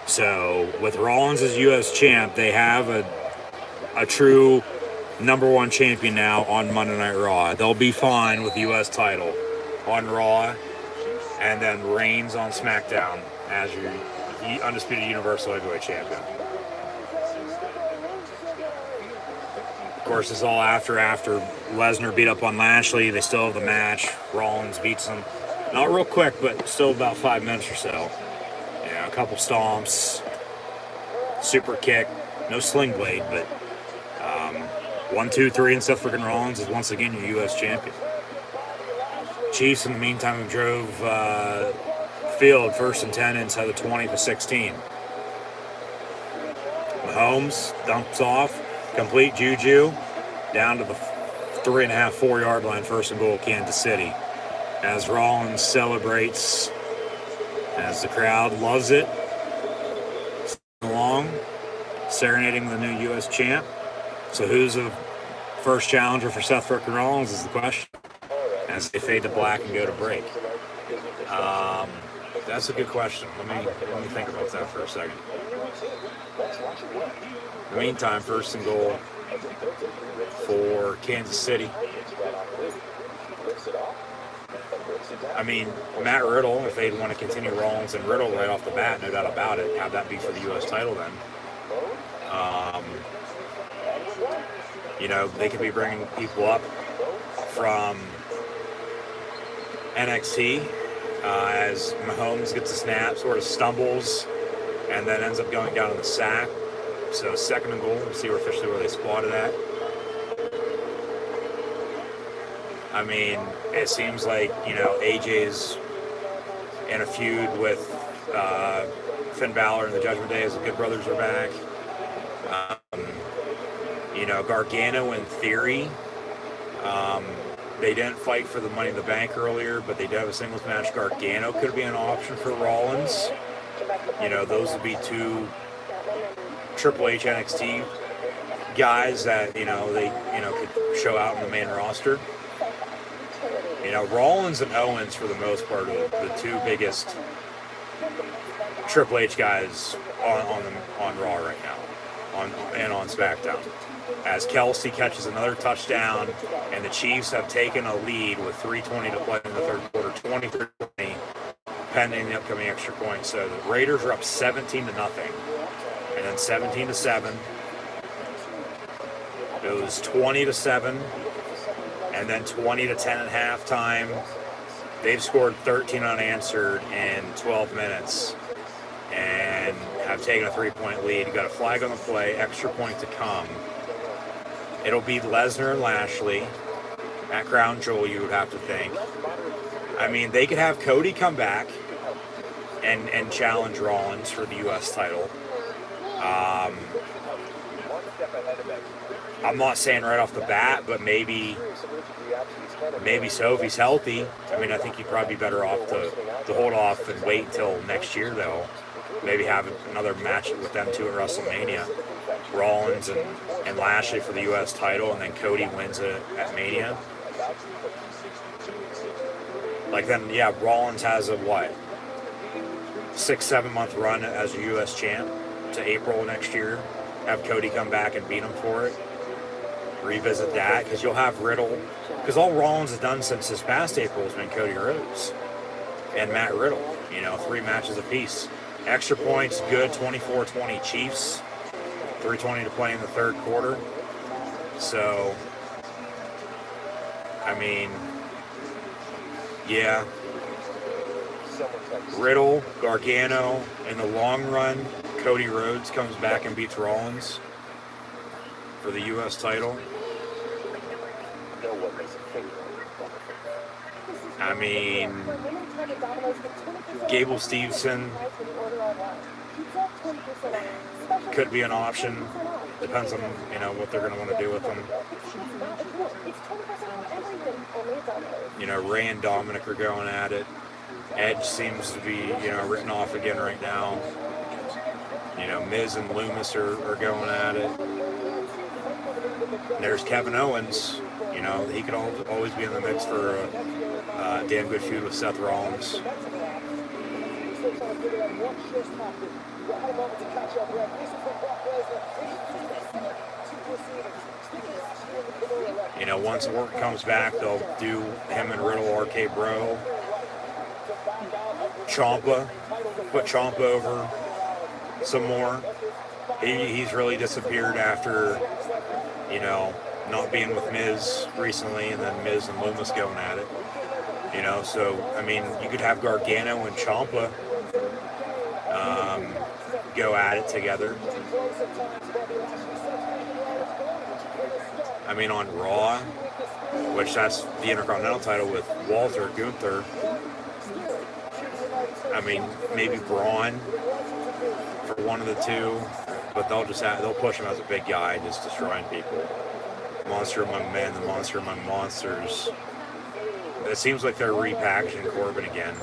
So, with Rollins as U.S. champ, they have a true number one champion now on Monday Night Raw. They'll be fine with the U.S. title on Raw, and then Reigns on SmackDown as your undisputed Universal Heavyweight Champion. Of course, it's all after Lesnar beat up on Lashley. They still have the match. Rollins beats him. Not real quick, but still about 5 minutes or so. Yeah, a couple stomps, super kick, no sling blade, but 1, 2, 3, and Seth freaking Rollins is once again your U.S. champion. Chiefs, in the meantime, have drove field 1st and 10 inside the 20 to 16. Mahomes dumps off, complete juju, down to the 3.5, 4 yard line, 1st and goal, Kansas City. As Rollins celebrates, as the crowd loves it, along, serenading the new U.S. champ. So who's the first challenger for Seth frickin' Rollins is the question, as they fade to black and go to break. That's a good question. Let me think about that for a second. In the meantime, 1st and goal for Kansas City. I mean, Matt Riddle, if they'd want to continue Rollins and Riddle right off the bat, no doubt about it, have that be for the U.S. title then. You know, they could be bringing people up from NXT as Mahomes gets a snap, sort of stumbles, and then ends up going down in the sack. So 2nd and goal, we'll see officially where they spotted at. I mean, it seems like, you know, AJ's in a feud with Finn Balor and the Judgment Day as the Good Brothers are back. You know, Gargano in theory, they didn't fight for the Money in the Bank earlier, but they did have a singles match. Gargano could be an option for Rollins. You know, those would be 2 Triple H NXT guys that, you know, they, you know, could show out in the main roster. You know, Rollins and Owens, for the most part, are the 2 biggest Triple H guys on Raw right now, on SmackDown. As Kelsey catches another touchdown, and the Chiefs have taken a lead with 3:20 to play in the 3rd quarter, 23-20, pending the upcoming extra point. So the Raiders are up 17-0, and then 17-7. It was 20-7, and then 20-10 at halftime. They've scored 13 unanswered in 12 minutes, and have taken a 3-point lead. You got a flag on the play, extra point to come. It'll be Lesnar and Lashley at Crown Jewel, you would have to think. I mean, they could have Cody come back and challenge Rollins for the U.S. title. I'm not saying right off the bat, but maybe so if he's healthy. I mean, I think he'd probably be better off to hold off and wait until next year, though. Maybe have another match with them 2 at WrestleMania. Rollins and Lashley for the U.S. title, and then Cody wins it at Mania. Like then, yeah, Rollins has a 6-7 month run as a U.S. champ to April next year. Have Cody come back and beat him for it. Revisit that, because you'll have Riddle. Because all Rollins has done since this past April has been Cody Rhodes and Matt Riddle. You know, 3 matches apiece. Extra points, good, 24-20 Chiefs. 3:20 to play in the 3rd quarter. So, I mean, yeah. Riddle, Gargano, in the long run, Cody Rhodes comes back and beats Rollins for the U.S. title. I mean, Gable Steveson could be an option. Depends on, you know, what they're going to want to do with him. You know, Ray and Dominic are going at it. Edge seems to be, you know, written off again right now. You know, Miz and Loomis are going at it. And there's Kevin Owens. You know, he could always be in the mix for a damn good feud with Seth Rollins. You know, once Orton comes back, they'll do him and Riddle, RK Bro. Ciampa, put Ciampa over some more. He's really disappeared after, you know, not being with Miz recently, and then Miz and Loomis going at it. You know, so, I mean, you could have Gargano and Ciampa go at it together. I mean, on Raw, which that's the Intercontinental title with Walter Gunther. I mean, maybe Braun for one of the two, but they'll push him as a big guy, just destroying people. Monster among men, the monster among monsters. It seems like they're repackaging Corbin again.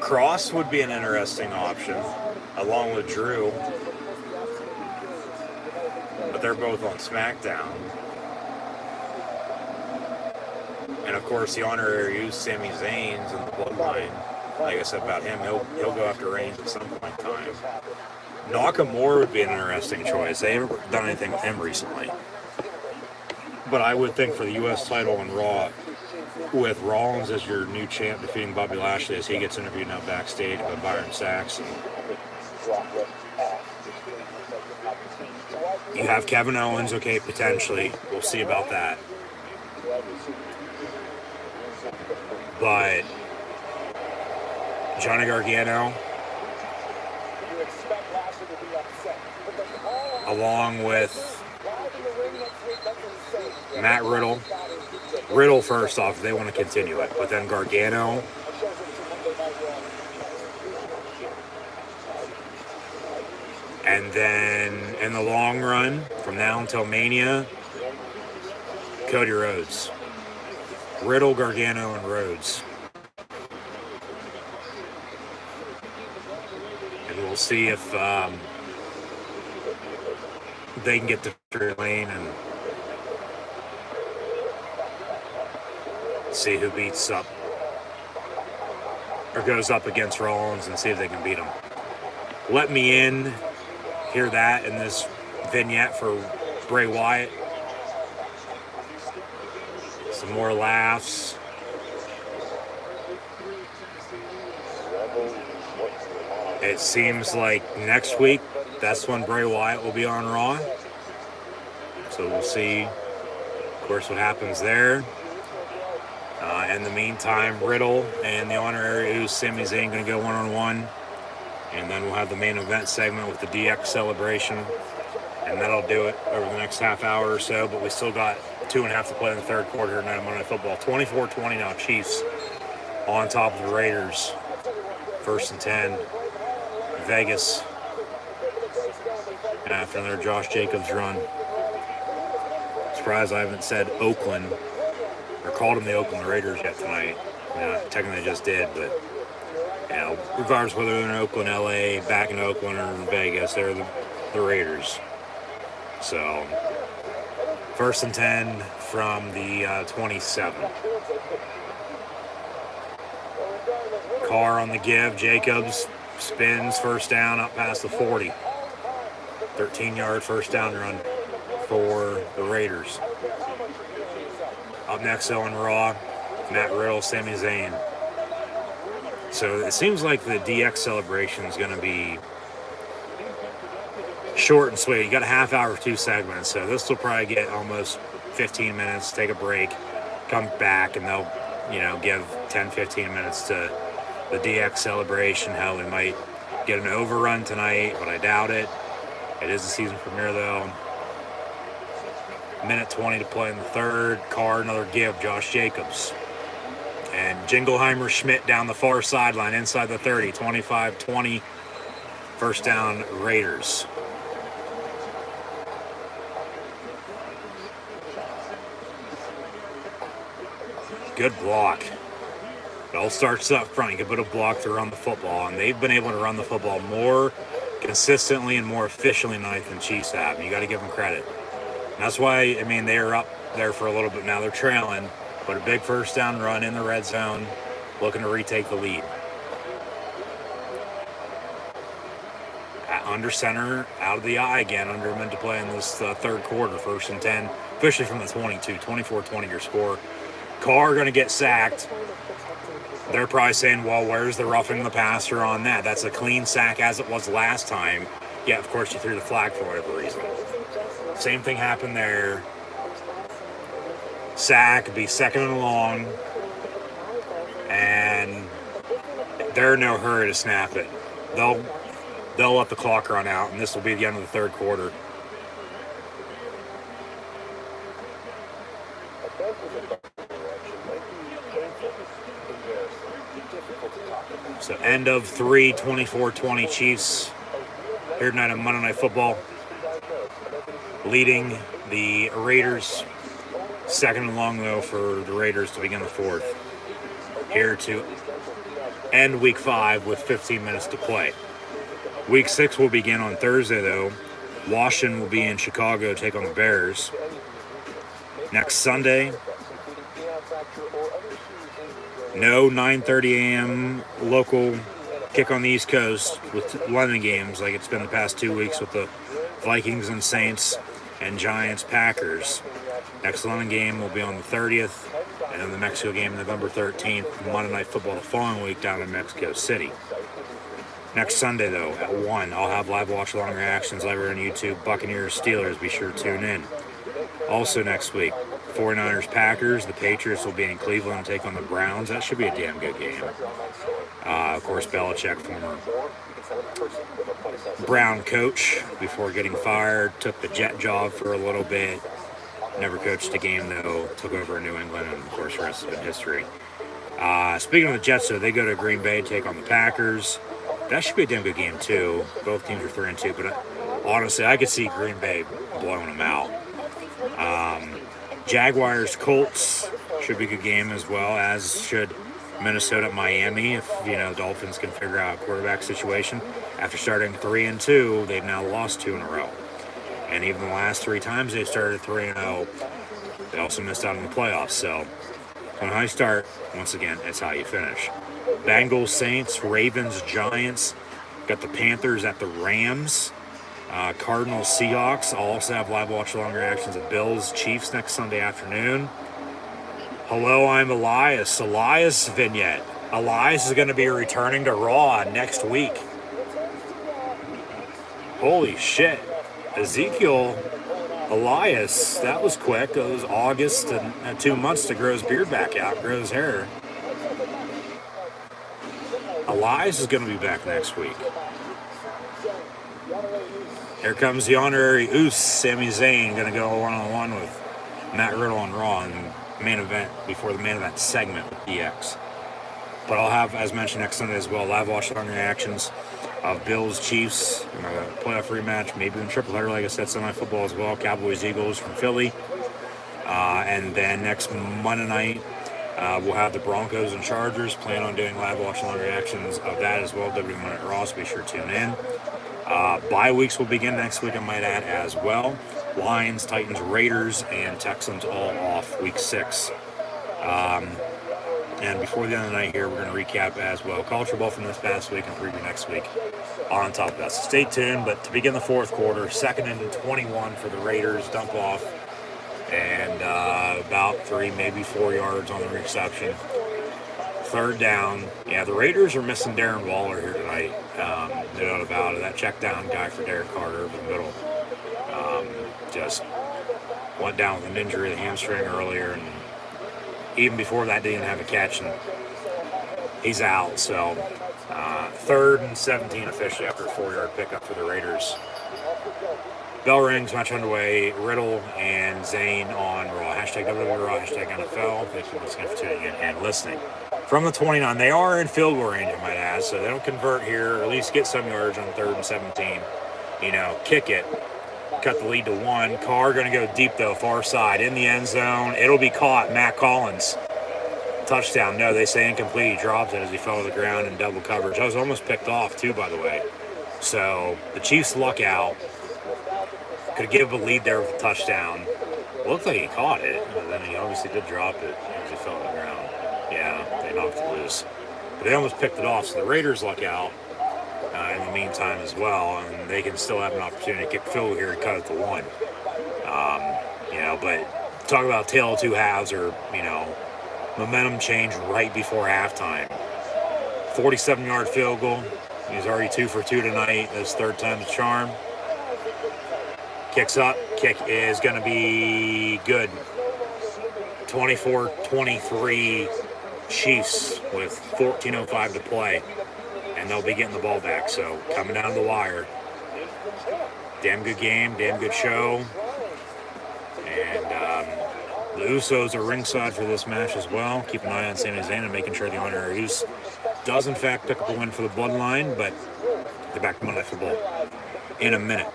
Cross would be an interesting option, along with Drew. But they're both on SmackDown. And of course, the honorary use Sami Zayn's in the Bloodline. Like I said about him, he'll go after Reigns at some point in time. Nakamura would be an interesting choice. They haven't done anything with him recently. But I would think for the U.S. title on Raw, with Rollins as your new champ defeating Bobby Lashley as he gets interviewed now backstage by Byron Saxton. You have Kevin Owens, okay, potentially. We'll see about that. But Johnny Gargano, along with Matt Riddle. Riddle first off, if they want to continue it, but then Gargano. And then in the long run, from now until Mania, Cody Rhodes. Riddle, Gargano, and Rhodes. And we'll see if they can get to victory lane and see who beats up or goes up against Rollins and see if they can beat him. Let me in. Hear that in this vignette for Bray Wyatt. Some more laughs. It seems like next week, that's when Bray Wyatt will be on Raw. So we'll see, of course, what happens there. In the meantime, Riddle and the honorary Uce Sami Zayn going to go one-on-one. And then we'll have the main event segment with the DX celebration. And that'll do it over the next half hour or so. But we still got 2.5 to play in the third quarter tonight on Monday Night Football. 24-20 now, Chiefs on top of the Raiders. 1st and 10. Vegas. After another Josh Jacobs run. Surprised I haven't said Oakland or called them the Oakland Raiders yet tonight. You know, technically I just did, but you know, regardless whether they're in Oakland, LA, back in Oakland, or in Vegas, they're the Raiders. So, 1st and 10 from the 27. Carr on the give. Jacobs spins, first down, up past the 40. 13-yard first down run for the Raiders. Up next, though, on Raw, Matt Riddle, Sami Zayn. So it seems like the DX celebration is going to be short and sweet. You got a half hour for 2 segments, so this will probably get almost 15 minutes, take a break, come back, and they'll, you know, give 10, 15 minutes to the DX celebration. How we might get an overrun tonight, but I doubt it. It is the season premiere, though. Minute 20 to play in the third. Carr, another give, Josh Jacobs. And Jingleheimer Schmidt down the far sideline inside the 30, 25-20. First down, Raiders. Good block. It all starts up front. You can put a block to run the football, and they've been able to run the football more consistently and more efficiently tonight than Chiefs have. And you got to give them credit. And that's why, I mean, they are up there for a little bit now. They're trailing, but a big first down run in the red zone, looking to retake the lead. Under center, out of the eye again, under him into play in this third quarter, 1st and 10, officially from the 22, 24-20 your score. Carr going to get sacked. They're probably saying, well, where's the roughing the passer on that? That's a clean sack as it was last time. Yeah, of course, you threw the flag for whatever reason. Same thing happened there. Sack, be 2nd and long. And they're in no hurry to snap it. They'll let the clock run out, and this will be the end of the third quarter. So end of 3, 24-20 Chiefs here tonight on Monday Night Football. Leading the Raiders. 2nd and long, though, for the Raiders to begin the fourth. Here to end Week 5 with 15 minutes to play. Week 6 will begin on Thursday, though. Washington will be in Chicago to take on the Bears. Next Sunday, no 9:30 a.m. local kick on the East Coast with London games like it's been the past 2 weeks with the Vikings and Saints and Giants Packers. Next London game will be on the 30th, and then the Mexico game November 13th, Monday Night Football the following week down in Mexico City. Next Sunday, though, at 1, I'll have live watch-along reactions live on YouTube. Buccaneers, Steelers, be sure to tune in. Also next week, 49ers, Packers. The Patriots will be in Cleveland to take on the Browns. That should be a damn good game. Of course, Belichick, former Brown coach, before getting fired, took the Jet job for a little bit. Never coached a game, though. Took over in New England, and, of course, the rest has been history. Speaking of the Jets, though, they go to Green Bay to take on the Packers. That should be a damn good game, too. Both teams are 3-2, but honestly, I could see Green Bay blowing them out. Jaguars, Colts should be a good game as well, as should Minnesota, Miami. If, Dolphins can figure out a quarterback situation. After starting 3-2, they've now lost 2 in a row. And even the last 3 times they've started 3-0, they also missed out on the playoffs. So, when I start, once again, it's how you finish. Bengals, Saints, Ravens, Giants. Got the Panthers at the Rams. Cardinals, Seahawks. I'll also have live watch-along reactions of Bills, Chiefs next Sunday afternoon. Hello, I'm Elias. Elias vignette. Elias is going to be returning to Raw next week. Holy shit. Ezekiel Elias, that was quick. It was August and 2 months to grow his beard back out, grow his hair. Elias is going to be back next week. Here comes the honorary Oos, Sami Zayn, going to go one-on-one with Matt Riddle on Raw in the main event, before the main event segment with DX. But I'll have, as mentioned, next Sunday as well, live watch-along reactions of Bills, Chiefs, playoff rematch, maybe in triple header, like I said, Sunday Night Football as well, Cowboys, Eagles from Philly. And then next Monday night, we'll have the Broncos and Chargers. Plan on doing live watch-along reactions of that as well, WWE Monday Night Raw, so be sure to tune in. Bye weeks will begin next week, I might add, as well. Lions, Titans, Raiders, and Texans all off week 6. And before the end of the night here, we're going to recap as well college football from this past week and preview next week on top of that. So stay tuned. But to begin the fourth quarter, 2nd and 21 for the Raiders, dump off, and about 3, maybe 4 yards on the reception. 3rd down. Yeah, the Raiders are missing Darren Waller here tonight. No doubt about it. That check down guy for Derek Carter over the middle just went down with an injury of the hamstring earlier, and even before that didn't have a catch, and he's out. So 3rd and 17 officially after a 4-yard pickup for the Raiders. Bell rings, match underway. Riddle and Zayn on Raw. Hashtag WWE Raw, hashtag NFL. Thank you once again for tuning in and listening. From the 29, they are in field goal range, I might add, so they don't convert here, or at least get some yards on 3rd and 17. Kick it. Cut the lead to 1. Carr going to go deep, though, far side, in the end zone. It'll be caught. Matt Collins touchdown. No, they say incomplete. He dropped it as he fell to the ground in double coverage. I was almost picked off, too, by the way. So the Chiefs luck out. Could give a lead there with a touchdown. Looked like he caught it, but then he obviously did drop it as he fell to the ground. Yeah, they knocked it loose. But they almost picked it off, so the Raiders luck out in the meantime as well, and they can still have an opportunity to kick field here and cut it to 1. But talk about tale of two halves, or, momentum change right before halftime. 47-yard field goal. He's already 2 for 2 tonight. His third time's a charm. Kicks up. Kick is going to be good. 24-23 Chiefs with 14:05 to play. And they'll be getting the ball back. So coming down to the wire. Damn good game. Damn good show. And the Usos are ringside for this match as well. Keep an eye on Sami Zayn and making sure the Honorary Usos does in fact pick up a win for the Bloodline. But they're back to Monday Night Football in a minute.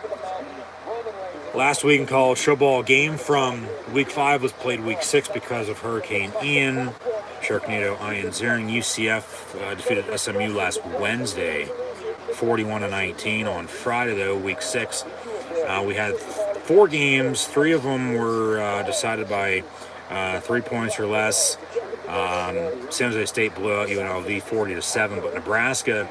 Last week in college football, game from Week 5 was played Week 6 because of Hurricane Ian. Sharknado Ian Ziering. UCF defeated SMU last Wednesday, 41-19. On Friday, though, Week 6, we had 4 games. 3 of them were decided by 3 points or less. San Jose State blew out UNLV 40-7, but Nebraska,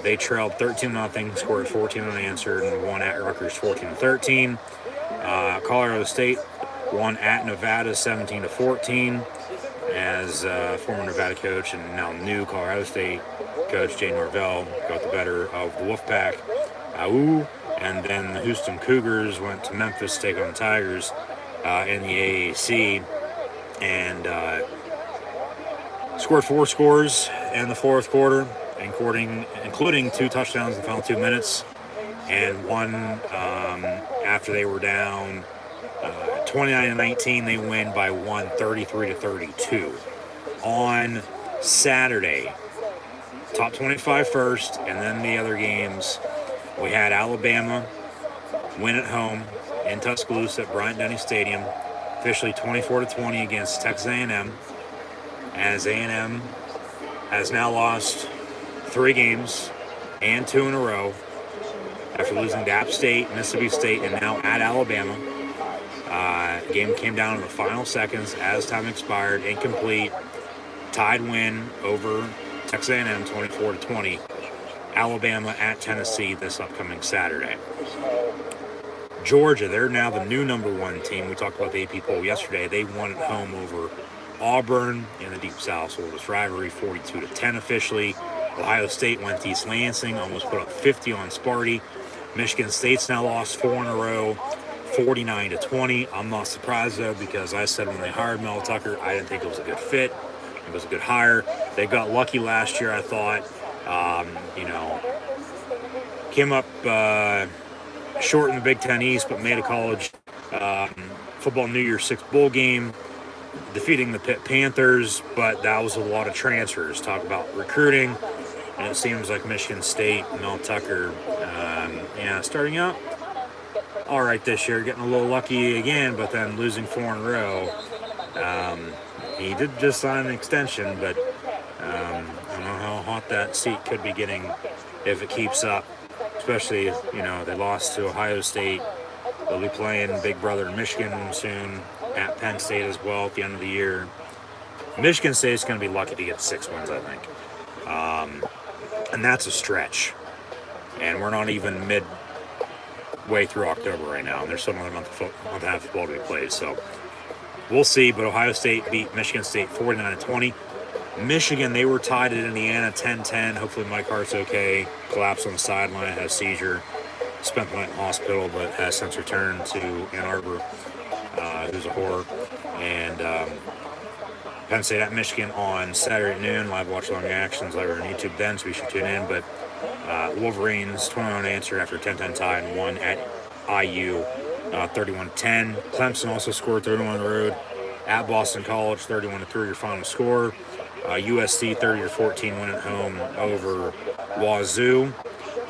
they trailed 13-0, scored 14 unanswered, and won at Rutgers 14-13. Colorado State won at Nevada 17-14, as former Nevada coach and now new Colorado State coach Jay Norvell got the better of the Wolfpack. And then the Houston Cougars went to Memphis to take on the Tigers in the AAC, and scored 4 scores in the fourth quarter, including 2 touchdowns in the final 2 minutes, and one after they were down 29-19. They win by 1, 33-32. On Saturday, top 25 first, and then the other games, we had Alabama win at home in Tuscaloosa at Bryant-Denny Stadium, officially 24-20 against Texas A&M, as A&M has now lost 3 games and 2 in a row after losing to App State, Mississippi State, and now at Alabama. Game came down in the final seconds as time expired, incomplete, tied win over Texas A&M 24-20. Alabama at Tennessee this upcoming Saturday. Georgia, they're now the new number 1 team. We talked about the AP poll yesterday. They won at home over Auburn in the Deep South's oldest rivalry, 42-10 officially. Ohio State went to East Lansing, almost put up 50 on Sparty. Michigan State's now lost 4 in a row, 49-20. I'm not surprised, though, because I said when they hired Mel Tucker, I didn't think it was a good fit. It was a good hire. They got lucky last year, I thought. Came up short in the Big Ten East, but made a college football New Year's Six bowl game, defeating the Pitt Panthers, but that was a lot of transfers. Talk about recruiting, and it seems like Michigan State, Mel Tucker, starting out all right this year, getting a little lucky again, but then losing 4 in a row. He did just sign an extension, but I don't know how hot that seat could be getting if it keeps up, especially, they lost to Ohio State. They'll be playing Big Brother in Michigan soon, at Penn State as well at the end of the year. Michigan State's going to be lucky to get 6 wins, I think. And that's a stretch. And we're not even midway through October right now, and there's still another month and a half of football to be played. So we'll see, but Ohio State beat Michigan State 49-20. Michigan, they were tied at Indiana 10-10. Hopefully Mike Hart's okay. Collapsed on the sideline, had a seizure. Spent the night in the hospital, but has since returned to Ann Arbor, who's a horror. And Penn State at Michigan on Saturday at noon. Live watch long reactions live on YouTube then, so be sure to tune in. But Wolverines 21 answered after a 10-10 tie and won at IU 31-10. Clemson also scored 31 on the road at Boston College, 31-3 your final score. USC 30-14 win at home over Wazoo.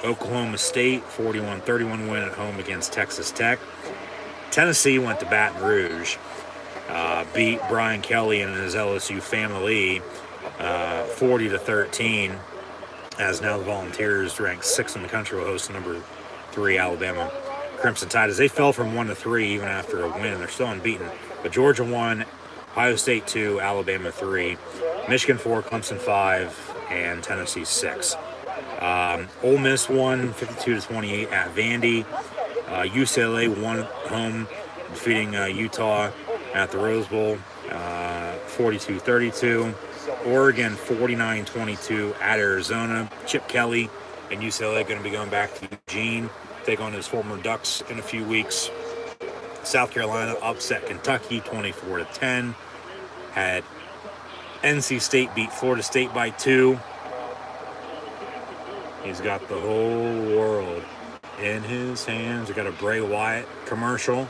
Oklahoma State 41-31 win at home against Texas Tech. Tennessee went to Baton Rouge. beat Brian Kelly and his LSU family 40-13. As now the Volunteers ranked 6th in the country will host the number 3 Alabama Crimson Tide. As they fell from 1-3 even after a win, they're still unbeaten. But Georgia 1, Ohio State 2, Alabama 3, Michigan 4, Clemson 5, and Tennessee 6. Ole Miss won 52-28 at Vandy. UCLA won home, defeating Utah at the Rose Bowl 42-32. Oregon 49-22 at Arizona. Chip Kelly and UCLA going to be going back to Eugene, take on his former Ducks in a few weeks. South Carolina upset Kentucky 24-10. Had NC State beat Florida State by 2. He's got the whole world in his hands. We got a Bray Wyatt commercial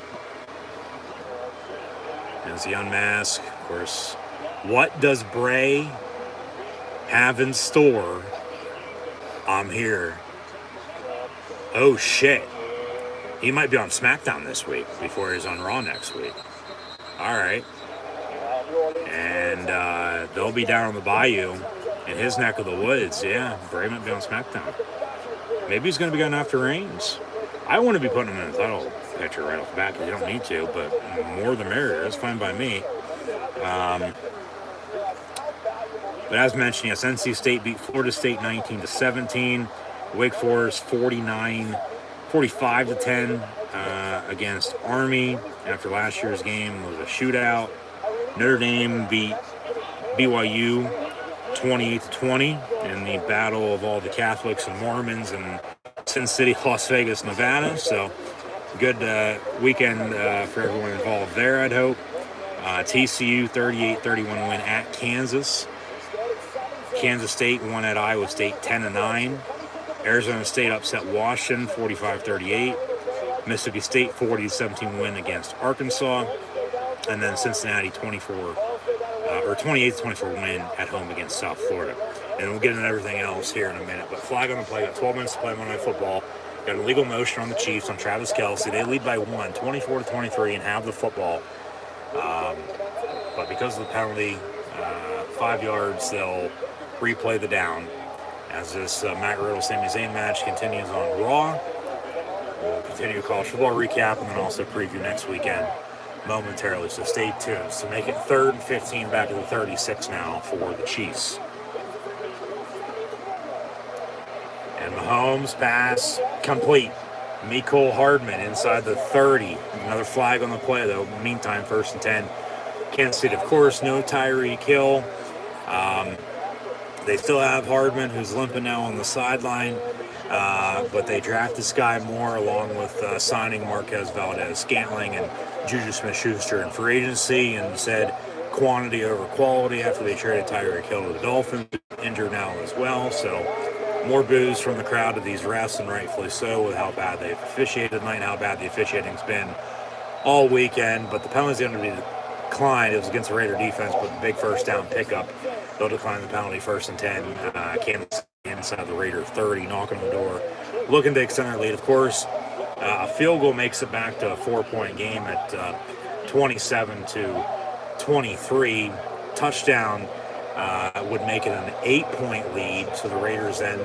as he unmasked. Of course, what does Bray have in store? I'm here. Oh shit. He might be on SmackDown this week before he's on Raw next week. Alright. And they'll be down on the bayou in his neck of the woods. Yeah, Bray might be on SmackDown. Maybe he's going to be going after Reigns. I want to be putting him in the title picture right off the bat because you don't need to, but more the merrier. It's fine by me. But as mentioned, yes, NC State beat Florida State 19-17. Wake Forest 45-10 against Army after last year's game was a shootout. Notre Dame beat BYU 28-20 in the battle of all the Catholics and Mormons in Sin City, Las Vegas, Nevada. So good weekend for everyone involved there, I'd hope. TCU 38-31 win at Kansas. Kansas State won at Iowa State 10-9. Arizona State upset Washington 45-38. Mississippi State 40-17 win against Arkansas. And then Cincinnati 28-24 win at home against South Florida. And we'll get into everything else here in a minute. But flag on the play. Got 12 minutes to play Monday Night Football. Got a legal motion on the Chiefs on Travis Kelce. They lead by 1, 24-23, and have the football. But because of the penalty, 5 yards, they'll replay the down. As this Matt Riddle Sami Zayn match continues on Raw. We'll continue college football recap and then also preview next weekend momentarily. So stay tuned. So make it 3rd and 15 back to the 36 now for the Chiefs. And Mahomes pass complete. Mecole Hardman inside the 30. Another flag on the play though. Meantime, 1st and 10. Kansas City, of course, no Tyreek Hill. They still have Hardman, who's limping now on the sideline, but they drafted Sky Moore along with signing Marquez Valdez-Scantling and Juju Smith-Schuster in free agency, and said quantity over quality after they traded Tyreek Hill to the Dolphins, injured now as well. So more boos from the crowd to these refs, and rightfully so, with how bad they've officiated tonight and how bad the officiating's been all weekend. But the penalty's going to be declined. It was against the Raider defense, but the big first down pickup. They'll decline the penalty, 1st and 10. Kansas inside the Raider 30, knocking on the door, looking to extend their lead. Of course, a field goal makes it back to a 4-point game at 27-23. Touchdown would make it an 8-point lead. So the Raiders then,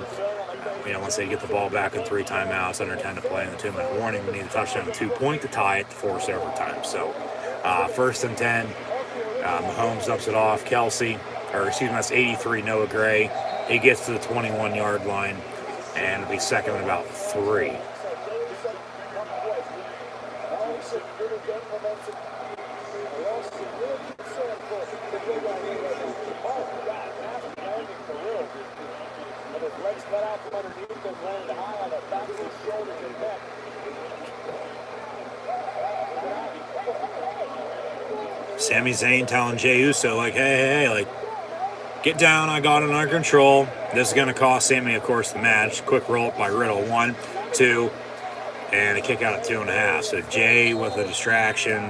once they get the ball back in 3 timeouts, under 10 to play in the 2-minute warning, we need a touchdown, 2-point to tie it to force overtime. So 1st and 10. Mahomes ups it off. Kelce. That's 83, Noah Gray. He gets to the 21-yard line, and it'll be second and about 3. Sami Zayn telling Jey Uso, hey, get down, I got it under control. This is going to cost Sami, of course, the match. Quick roll up by Riddle, 1, 2, and a kick out at 2.5. So Jey with a distraction,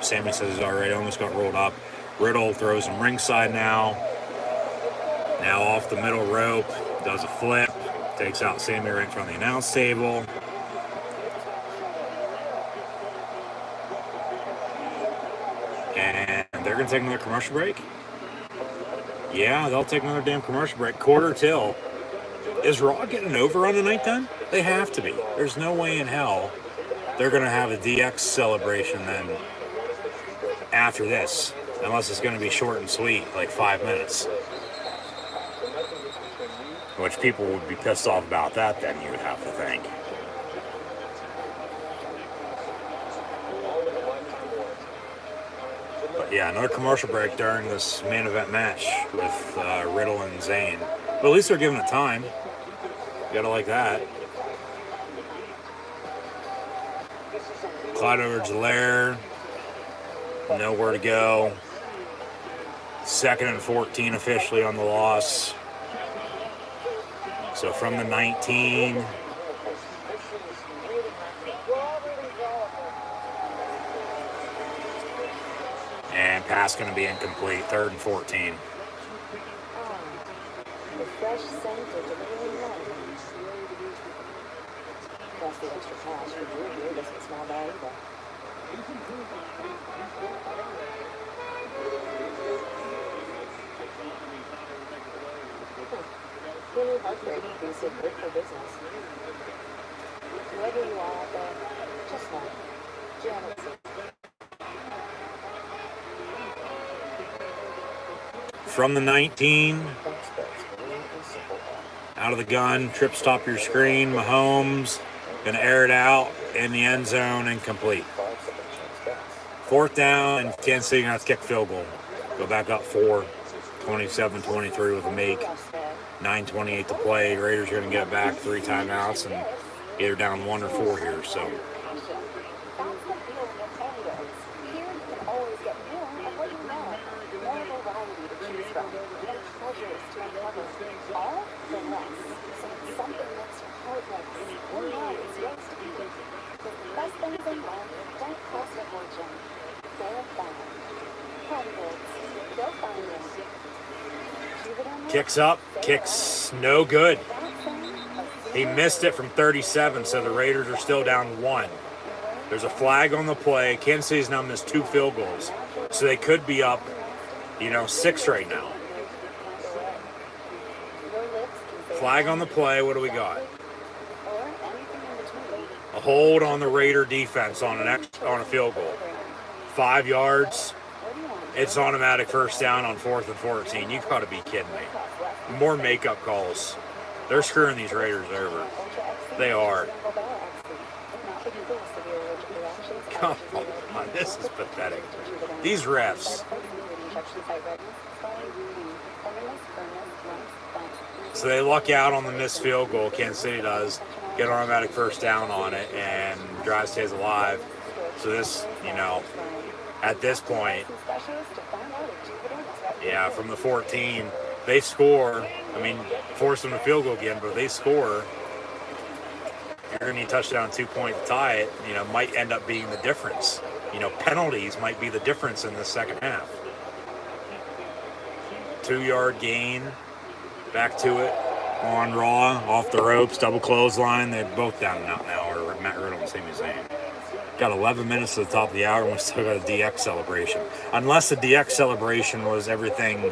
Sami says he's already almost got rolled up. Riddle throws him ringside now. Now off the middle rope, does a flip, takes out Sami right in front of the announce table. They're going to take another commercial break? Yeah, they'll take another damn commercial break. Quarter till. Is Raw getting over on the night then? They have to be. There's no way in hell they're going to have a DX celebration then after this. Unless it's going to be short and sweet, like 5 minutes. Which people would be pissed off about that then, you would have to think. But yeah, another commercial break during this main event match with Riddle and Zayn. But at least they're giving it time. You gotta like that. Clyde Edwards-Helaire. Nowhere to go. 2nd and 14 officially on the loss. So from the 19. And pass going to be incomplete. 3rd and 14. The fresh scent of delivering life. Plus the extra cash for Drew here doesn't smell bad either. Really heartbreaking piece of good for business. Whoever you are out there, just know, Janet's From the 19, out of the gun, trip stop your screen, Mahomes, gonna air it out in the end zone, incomplete. 4th down, and Kansas City gonna have to kick field goal. Go back up 4, 27-23 with a make. 9:28 to play. Raiders are gonna get back 3 timeouts and either down 1 or 4 here, so. Kicks up, kicks no good. He missed it from 37, so the Raiders are still down 1. There's a flag on the play. Kansas City's now missed 2 field goals, so they could be up, 6 right now. Flag on the play. What do we got? A hold on the Raider defense on a field goal. 5 yards. It's automatic 1st down on 4th and 14. You got to be kidding me. More makeup calls. They're screwing these Raiders over. They are. Come on, this is pathetic. These refs. So they luck out on the missed field goal. Kansas City does. Get an automatic 1st down on it, and drive stays alive. So this, at this point, yeah, from the 14, they score. Force them to field goal again, but if they score, you're going to need a touchdown, 2 point to tie it. Might end up being the difference. Penalties might be the difference in the second half. 2-yard gain. Back to it on Raw, off the ropes, double clothesline. They're both down and out now, or Matt Riddle and Sami Zayn. Got 11 minutes to the top of the hour, and we still got a DX celebration. Unless the DX celebration was everything,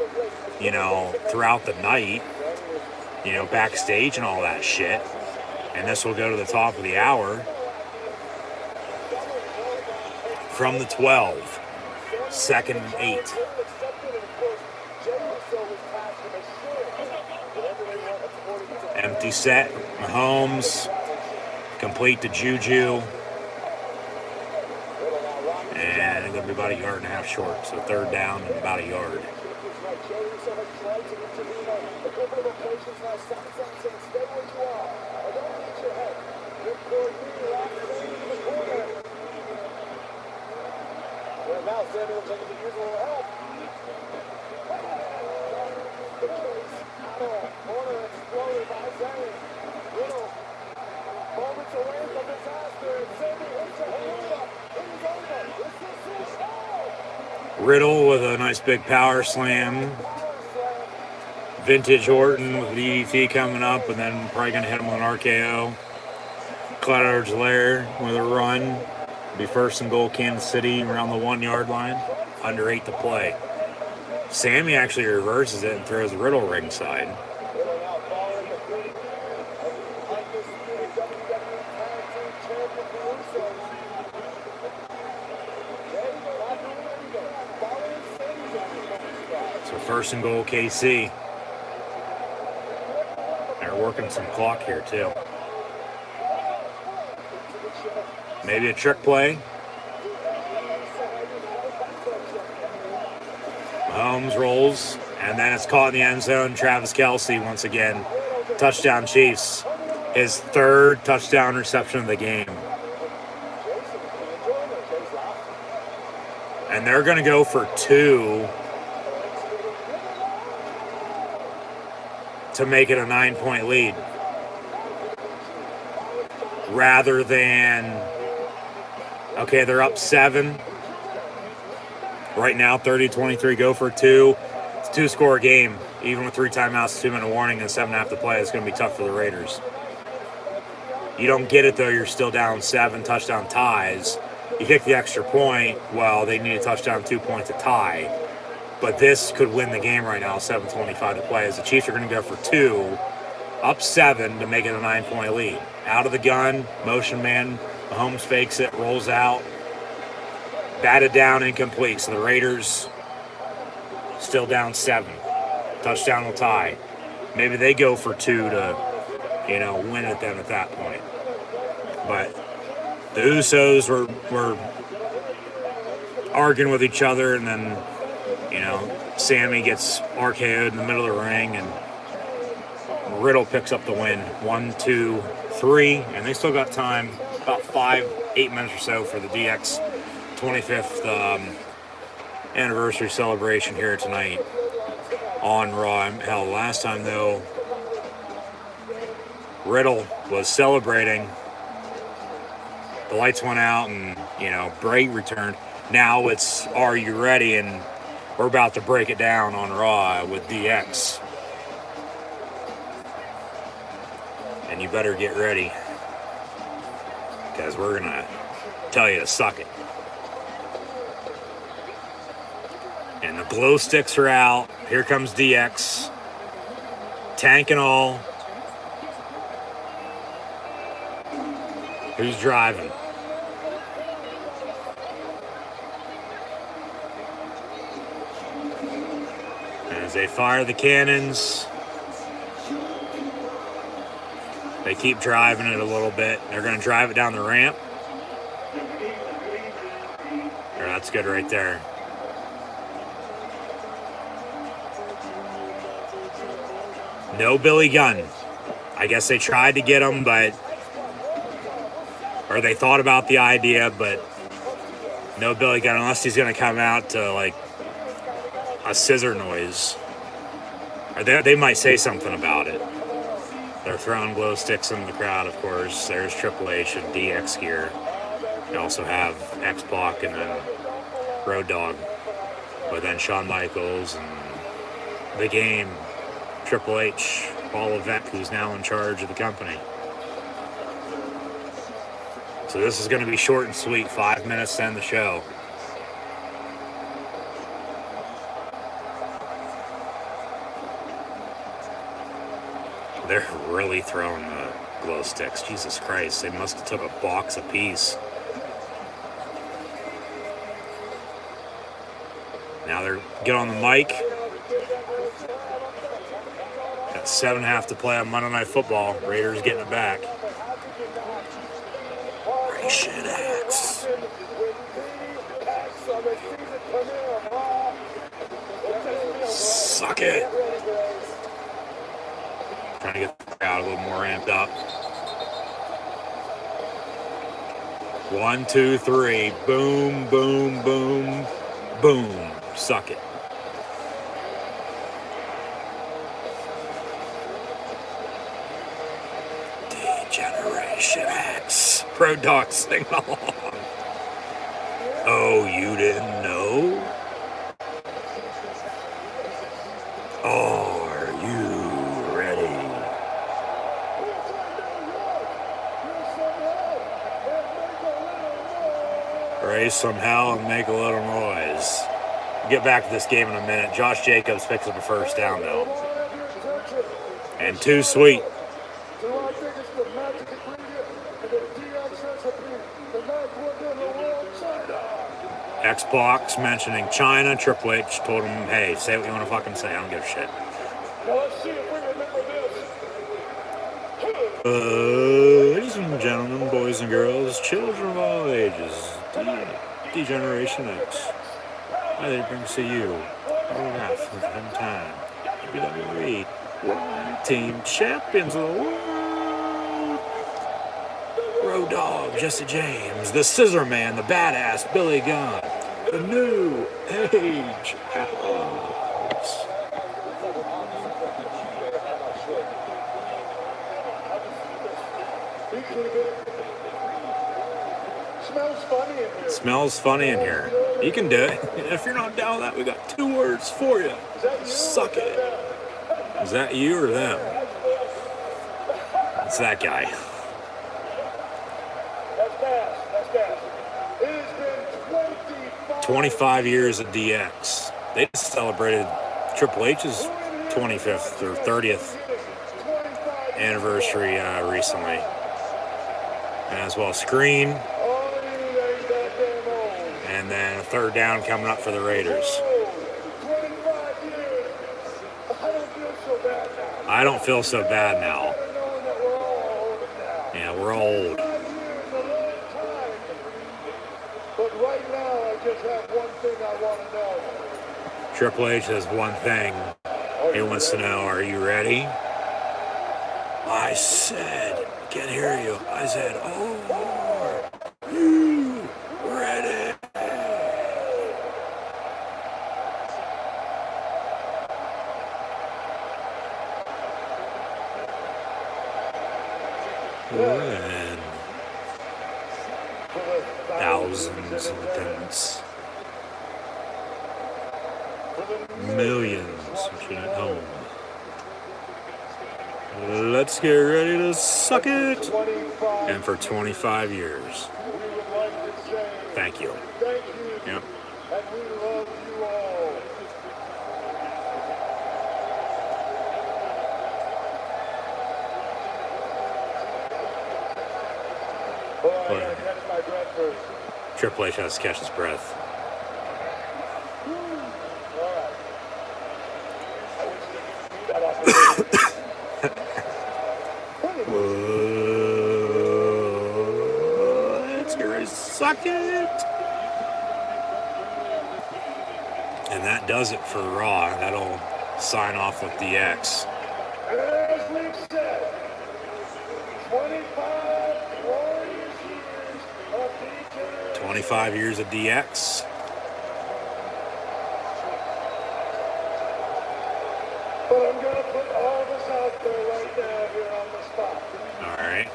throughout the night, backstage and all that shit. And this will go to the top of the hour. From the 12, 2nd and 8. Empty set, Mahomes, complete to Juju, and it'll be about 1.5 yards short, so 3rd down and about 1 yard. Riddle with a nice big power slam. Vintage Orton with DDT coming up, and then probably going to hit him with an RKO. Clyde Edwards-Helaire with a run. Be 1st and goal, Kansas City, around the 1 yard line. under 8 to play. Sammy actually reverses it and throws Riddle ringside. So first and goal, KC. They're working some clock here too. Maybe a trick play. Mahomes rolls, and then it's caught in the end zone. Travis Kelce once again. Touchdown Chiefs. His third touchdown reception of the game. And they're going to go for 2 to make it a 9-point lead. Rather than, okay, they're up 7. Right now, 30-23, go for 2. It's a 2-score game. Even with 3 timeouts, 2-minute warning, and 7.5 to play, it's going to be tough for the Raiders. You don't get it, though. You're still down 7, touchdown ties. You kick the extra point. Well, they need a touchdown, 2 points to tie. But this could win the game right now, 7:25 to play, as the Chiefs are going to go for 2, up 7 to make it a 9-point lead. Out of the gun, motion man, Mahomes fakes it, rolls out. Batted down, incomplete. So the Raiders still down 7. Touchdown will tie. Maybe they go for 2 to, win it then at that point. But the Usos were arguing with each other, and then, Sammy gets RKO'd in the middle of the ring, and Riddle picks up the win. 1, 2, 3, and they still got time, about 8 minutes or so for the DX 25th anniversary celebration here tonight on Raw. Hell, last time though, Riddle was celebrating. The lights went out and, Bray returned. Now it's Are You Ready? And we're about to break it down on Raw with DX. And you better get ready, because we're going to tell you to suck it. And the glow sticks are out. Here comes DX. Tank and all. Who's driving? As they fire the cannons, they keep driving it a little bit. They're going to drive it down the ramp. That's good right there. No Billy Gunn. I guess they tried to get him, or they thought about the idea, but no Billy Gunn, unless he's going to come out to like a scissor noise. Or they might say something about it. They're throwing glow sticks in the crowd, of course. There's Triple H and DX here. They also have X-Pac and then Road Dogg. But then Shawn Michaels and The Game, Triple H, Paul Levesque, who's now in charge of the company. So this is going to be short and sweet, 5 minutes to end the show. They're really throwing the glow sticks. Jesus Christ, they must have took a box apiece. Now they're get on the mic. Got 7.5 to play on Monday Night Football. Raiders getting it back. Ration X. Suck it. Trying to get the crowd a little more amped up. 1, 2, 3. Boom, boom, boom, boom. Suck it. Degeneration X. Pro Doc sing along. Oh, you didn't know? Are you ready? Raise some hell and make a little noise. Get back to this game in a minute. Josh Jacobs picks up a first down, though. And too sweet. Xbox mentioning China. Triple H told him, hey, say what you want to fucking say. I don't give a shit. Now let's see if we remember this. Ladies and gentlemen, boys and girls, children of all ages, D-Generation X, I did bring to you autograph from time. WWE World Team Champions of the World. Road Dogg, Jesse James, the Scissor Man, the Badass, Billy Gunn, the New Age Outlaws. Smells funny in here. You can do it. If you're not down with that, we got 2 words for you. Suck it. Is that you or them? It's that guy. That's fast. It has been 25 years of DX. They just celebrated Triple H's 25th or 30th anniversary recently. And as well, Screen. And then a third down coming up for the Raiders. I don't feel so bad now. Yeah, we're old. But right now, I just have one thing I want to know. Triple H has one thing. He wants to know, are you ready? I said, can't hear you. I said, oh, are you ready? When thousands in attendance, millions watching at home. Let's get ready to suck it. And for 25 years. Thank you. Yep. And we love you all. Triple H has to catch his breath. Let's get ready to suck it. And that does it for Raw. That'll sign off with DX. As we've said, 25 glorious years of DX. 25 years of DX. But I'm going to put all this out there right now here on the spot. All right.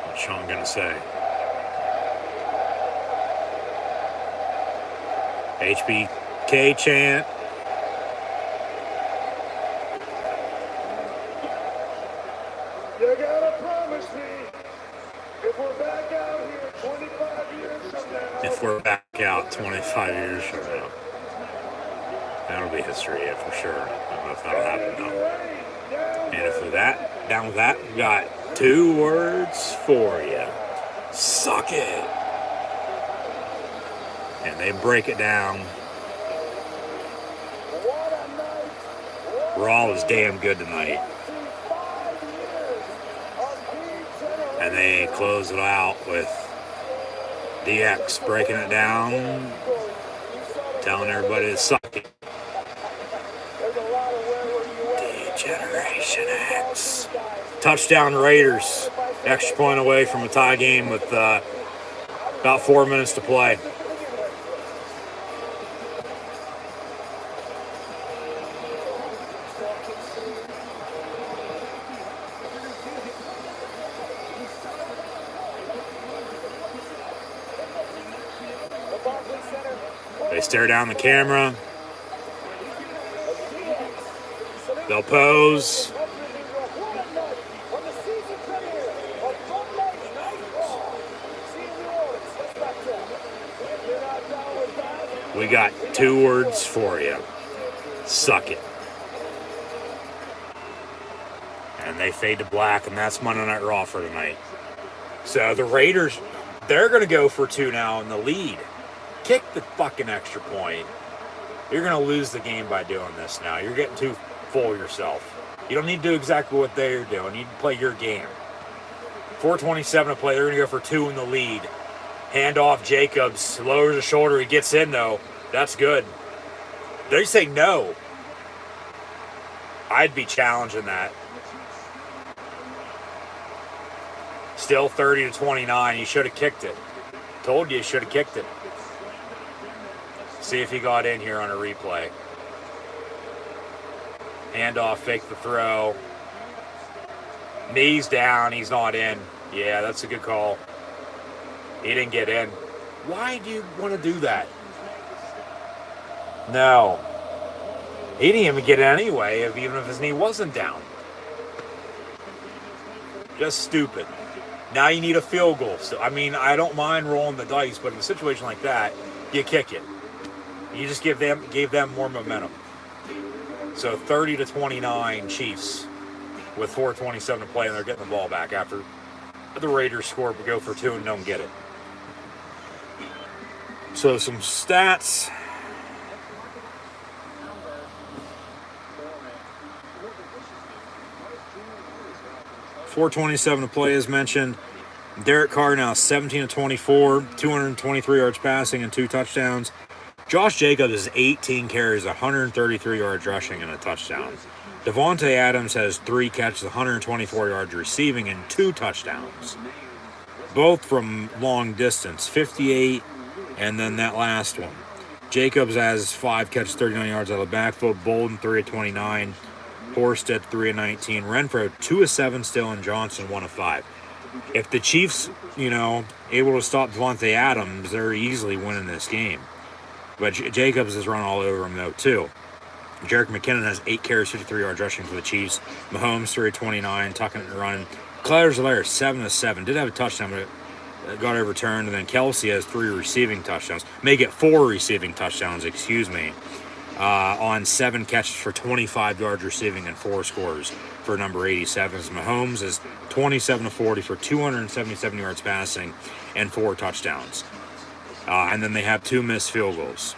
What's Sean going to say? HBK chant. You gotta promise me, if we're back out here 25 years from now. If we're back out 25 years from now. That'll be history, yeah, for sure. I don't know if that'll happen, though. And if we're down with that, we got 2 words for you. Suck it. And they break it down. Raw was damn good tonight. And they close it out with DX breaking it down, telling everybody to suck it. D-Generation X. Touchdown Raiders. Extra point away from a tie game with about 4 minutes to play. They stare down the camera. They'll pose. We got 2 words for you. Suck it. And they fade to black, and that's Monday Night Raw for tonight. So the Raiders, they're going to go for 2 now in the lead. Kick the fucking extra point. You're going to lose the game by doing this now. You're getting too full of yourself. You don't need to do exactly what they're doing. You need to play your game. 4:27 to play. They're going to go for 2 in the lead. Hand off Jacobs. Lowers his shoulder. He gets in, though. That's good. They say no. I'd be challenging that. Still 30-29. You should have kicked it. Told you should have kicked it. See if he got in here on a replay. Handoff, fake the throw. Knees down, he's not in. Yeah, that's a good call. He didn't get in. Why do you want to do that? No. He didn't even get in anyway, even if his knee wasn't down. Just stupid. Now you need a field goal. So, I mean, I don't mind rolling the dice, but in a situation like that, you kick it. You just gave them more momentum. So 30-29 Chiefs with 4:27 to play, and they're getting the ball back after the Raiders score, but go for 2 and don't get it. So some stats. .427 to play as mentioned. Derek Carr now 17-24, 223 yards passing and 2 touchdowns. Josh Jacobs is 18 carries, 133 yards rushing and a touchdown. Devontae Adams has 3 catches, 124 yards receiving and 2 touchdowns. Both from long distance, 58 and then that last one. Jacobs has 5 catches, 39 yards out of the backfield. Bolden 3-29. Horsted 3-19. Renfro 2-7 still, and Johnson 1-5. If the Chiefs, able to stop Devontae Adams, they're easily winning this game. But Jacobs has run all over him, though, too. Jerick McKinnon has 8 carries, 53 yards rushing for the Chiefs. Mahomes, 3-29, tucking it and running. Clyde-Helaire, 7-7. Did have a touchdown, but it got overturned. And then Kelsey has 3 receiving touchdowns. Make it 4 receiving touchdowns, on 7 catches for 25 yards receiving and 4 scores for number 87. Mahomes is 27-40 for 277 yards passing and 4 touchdowns. And then they have 2 missed field goals.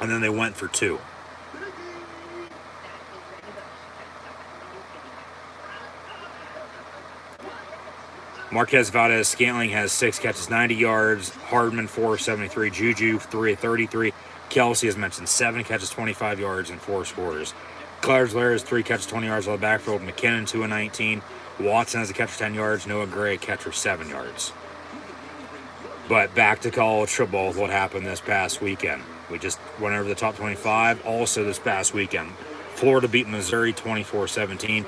And then they went for 2. Marquez Valdez-Scantling has 6 catches, 90 yards. Hardman, 4-73. Juju, 3-33. Kelsey, as mentioned, 7 catches, 25 yards, and 4 scores. Clyde-Helaire has 3 catches, 20 yards on the backfield. McKinnon, 2-19. Watson has a catch for 10 yards. Noah Gray, a catch for 7 yards. But back to college football, what happened this past weekend. We just went over the top 25. Also this past weekend, Florida beat Missouri 24-17.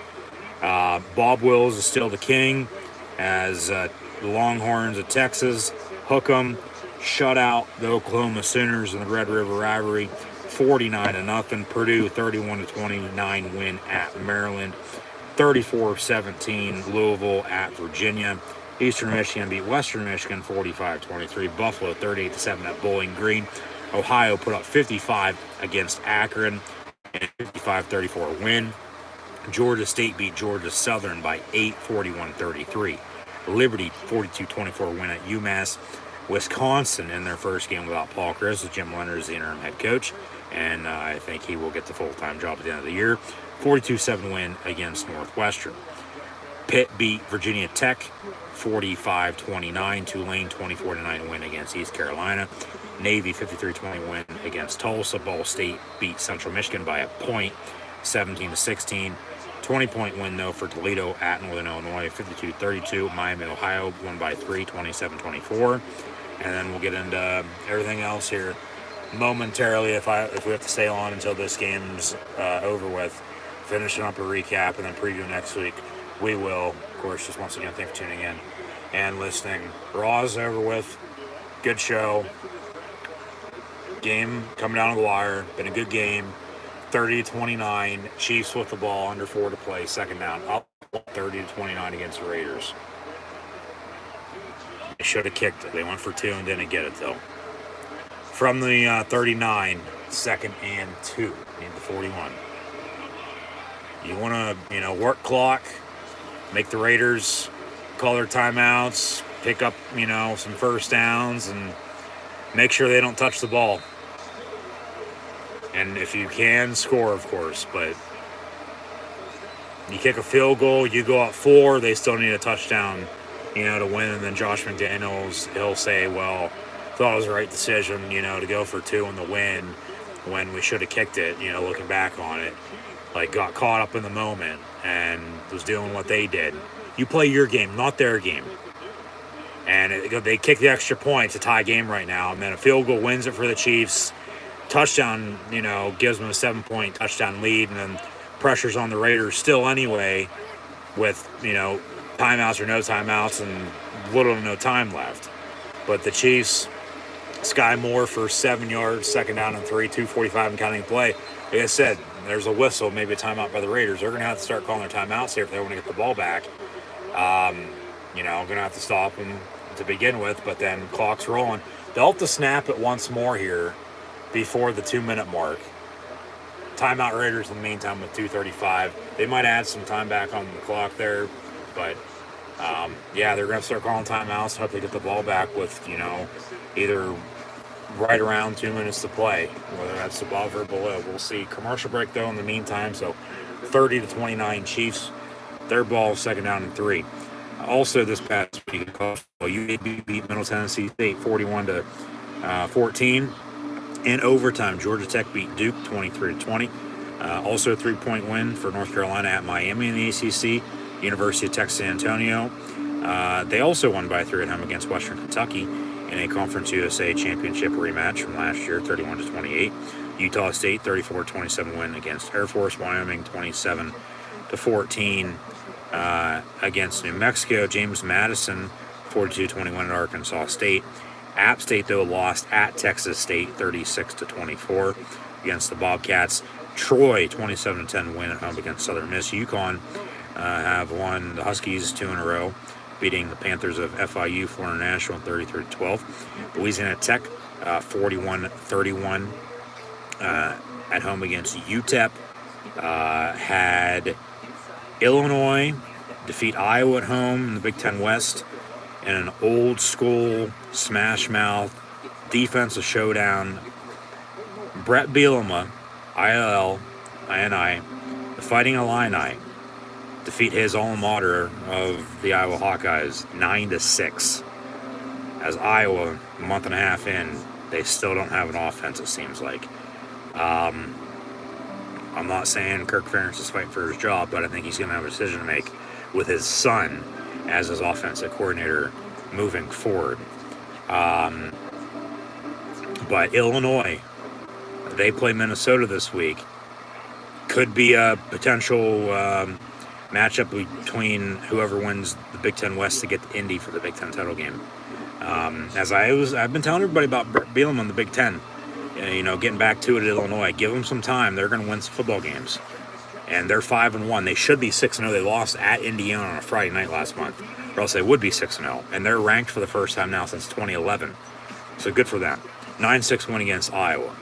Bob Wills is still the king as the Longhorns of Texas hook 'em, shut out the Oklahoma Sooners in the Red River rivalry 49-0. Purdue 31-29 win at Maryland. 34-17 Louisville at Virginia. Eastern Michigan beat Western Michigan 45-23. Buffalo 38-7 at Bowling Green. Ohio put up 55 against Akron and 55-34 win. Georgia State beat Georgia Southern by 8, 41-33. Liberty 42-24 win at UMass. Wisconsin in their first game without Paul Chryst, as Jim Leonard is the interim head coach, and I think he will get the full-time job at the end of the year. 42-7 win against Northwestern. Pitt beat Virginia Tech 45-29. Tulane 24-9 win against East Carolina. Navy 53-20 win against Tulsa. Ball State beat Central Michigan by a point, 17-16. 20-point win, though, for Toledo at Northern Illinois, 52-32. Miami, Ohio, won by 3, 27-24. And then we'll get into everything else here momentarily if we have to stay on until this game's over with. Finishing up a recap and then preview next week. We will. Of course, just once again, thanks for tuning in and listening. Raw's over with. Good show. Game coming down to the wire. Been a good game. 30-29. Chiefs with the ball, under 4 to play. Second down. Up 30-29 against the Raiders. They should have kicked it. They went for 2 and didn't get it, though. from the 39, 2nd and 2 in the 41. You want to, work clock, make the Raiders call their timeouts, pick up, some first downs, and make sure they don't touch the ball. And if you can, score, of course. But you kick a field goal, you go up 4, they still need a touchdown, to win. And then Josh McDaniels, he'll say, well, thought it was the right decision, to go for 2 in the win when we should have kicked it, looking back on it. Like, got caught up in the moment and was doing what they did. You play your game, not their game. And they kick the extra point. It's a tie game right now. And then a field goal wins it for the Chiefs. Touchdown, gives them a 7-point touchdown lead. And then pressure's on the Raiders still anyway with, timeouts or no timeouts and little to no time left. But the Chiefs, Sky Moore for 7 yards, 2nd down and 3, 2:45 and counting play. Like I said, there's a whistle, maybe a timeout by the Raiders. They're going to have to start calling their timeouts here if they want to get the ball back. Going to have to stop them to begin with, but then clock's rolling. They'll have to snap it once more here before the 2-minute mark. Timeout Raiders in the meantime with 2:35. They might add some time back on the clock there, but they're going to have to start calling timeouts. Hope they get the ball back with, either right around 2 minutes to play, whether that's above or below. We'll see. Commercial break, though, in the meantime. So 30-29 Chiefs. Their ball, 2nd down and 3. Also, this past week, UAB beat Middle Tennessee State 41-14. In overtime, Georgia Tech beat Duke 23-20. Also a 3-point win for North Carolina at Miami in the ACC. University of Texas San Antonio. They also won by 3 at home against Western Kentucky in a Conference USA Championship rematch from last year, 31-28. Utah State 34-27 win against Air Force. Wyoming 27-14 against New Mexico. James Madison 42-21 at Arkansas State. App State, though, lost at Texas State 36-24 against the Bobcats. Troy 27-10 win at home against Southern Miss. UConn have won the Huskies 2 in a row, beating the Panthers of FIU, Florida National 33-12. Louisiana Tech 41-31 at home against UTEP. Had Illinois defeat Iowa at home in the Big Ten West in an old school smash mouth defensive showdown. Brett Bielema, INI, the Fighting Illini, defeat his alma mater of the Iowa Hawkeyes 9-6. As Iowa, a month and a half in, they still don't have an offense, it seems like. I'm not saying Kirk Ferentz is fighting for his job, but I think he's going to have a decision to make with his son as his offensive coordinator moving forward. But Illinois, they play Minnesota this week. Could be a potential matchup between whoever wins the Big Ten West to get the Indy for the Big Ten title game. I've been telling everybody about Bielema in the Big Ten. Getting back to it at Illinois. Give them some time. They're going to win some football games. And they're 5-1. They should be 6-0. They lost at Indiana on a Friday night last month. Or else they would be 6-0. And they're ranked for the first time now since 2011. So good for them. 9-6 win against Iowa.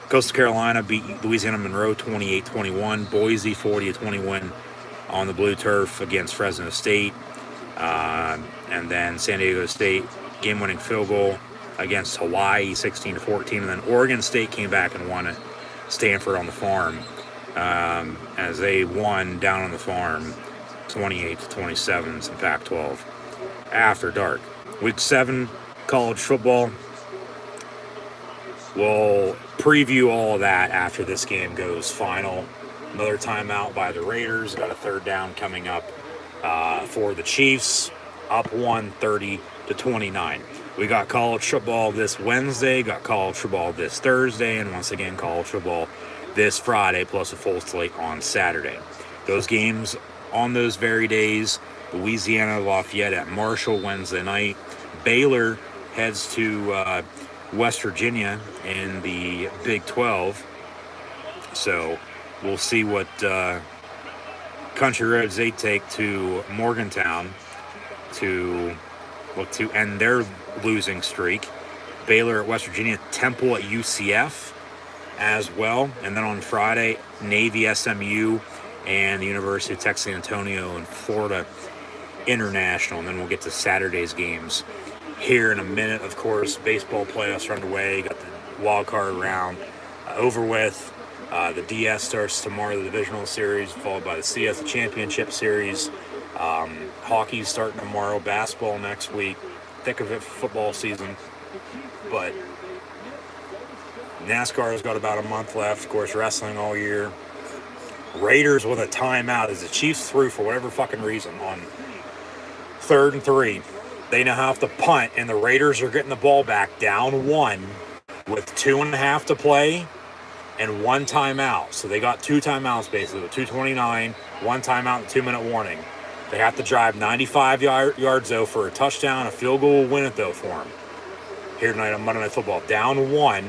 Coastal Carolina beat Louisiana Monroe 28-21. Boise 40-20 win on the blue turf against Fresno State. And then San Diego State game-winning field goal against Hawaii 16-14. And then Oregon State came back and won at Stanford on the farm as they won down on the farm 28-27, some Pac-12 after dark. Week 7 college football. We'll preview all of that after this game goes final. Another timeout by the Raiders. Got a 3rd down coming up for the Chiefs. Up 30-29. We got college football this Wednesday, got college football this Thursday, and once again college football this Friday, plus a full slate on Saturday. Those games on those very days: Louisiana Lafayette at Marshall Wednesday night. Baylor heads to West Virginia in the Big 12. So we'll see what country roads they take to Morgantown to look to end their losing streak. Baylor at West Virginia, Temple at UCF as well. And then on Friday, Navy, SMU, and the University of Texas San Antonio and Florida International. And then we'll get to Saturday's games here in a minute. Of course, baseball playoffs are underway. Got the wild card round over with. The DS starts tomorrow, the divisional series, followed by the CS, the championship series. Hockey's starting tomorrow, basketball next week. Thick of it for football season. But NASCAR has got about a month left. Of course, wrestling all year. Raiders with a timeout as the Chiefs threw for whatever fucking reason on 3rd and 3. They now have to punt, and the Raiders are getting the ball back down 1 with 2.5 to play and 1 timeout. So they got 2 timeouts basically with 2:29, 1 timeout, and 2-minute warning. They have to drive 95 yards though for a touchdown. A field goal will win it though for them. Here tonight on Monday Night Football, down 1.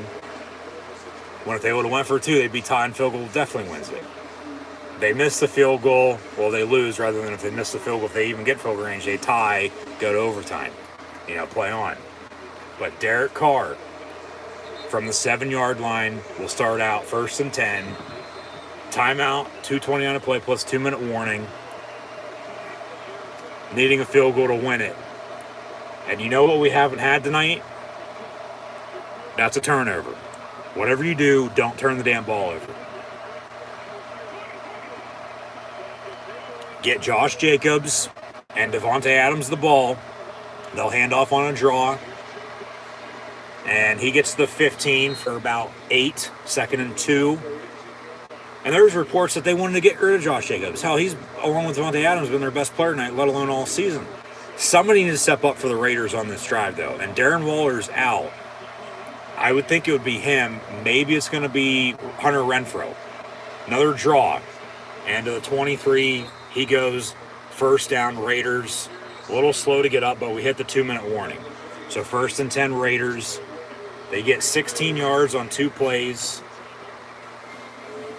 When if they would have went for 2, they'd be tied, and field goal definitely wins it. They miss the field goal, well, they lose, rather than if they miss the field goal, if they even get field goal range, they tie, go to overtime, play on. But Derek Carr, from the 7-yard line, will start out 1st and 10. Timeout, 2:29 to play, plus 2-minute warning. Needing a field goal to win it. And you know what we haven't had tonight? That's a turnover. Whatever you do, don't turn the damn ball over. Get Josh Jacobs and Devontae Adams the ball. They'll hand off on a draw. And he gets the 15 for about 8, 2nd and 2. And there's reports that they wanted to get rid of Josh Jacobs. Hell, he's, along with Devontae Adams, been their best player tonight, let alone all season. Somebody needs to step up for the Raiders on this drive, though. And Darren Waller's out. I would think it would be him. Maybe it's going to be Hunter Renfrow. Another draw. And to the 23, he goes 1st down, Raiders. A little slow to get up, but we hit the 2-minute warning. So 1st and 10, Raiders. They get 16 yards on 2 plays.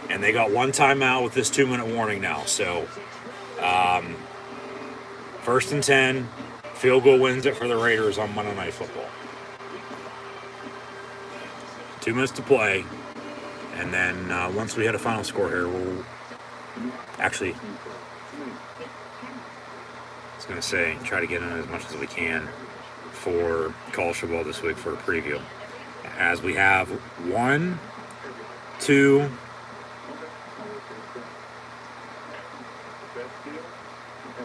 And they got 1 timeout with this 2-minute warning now. So 1st and 10, field goal wins it for the Raiders on Monday Night Football. 2 minutes to play. And then once we hit a final score here, we'll actually, I was going to say, try to get in as much as we can for college football this week for a preview. As we have 1, 2,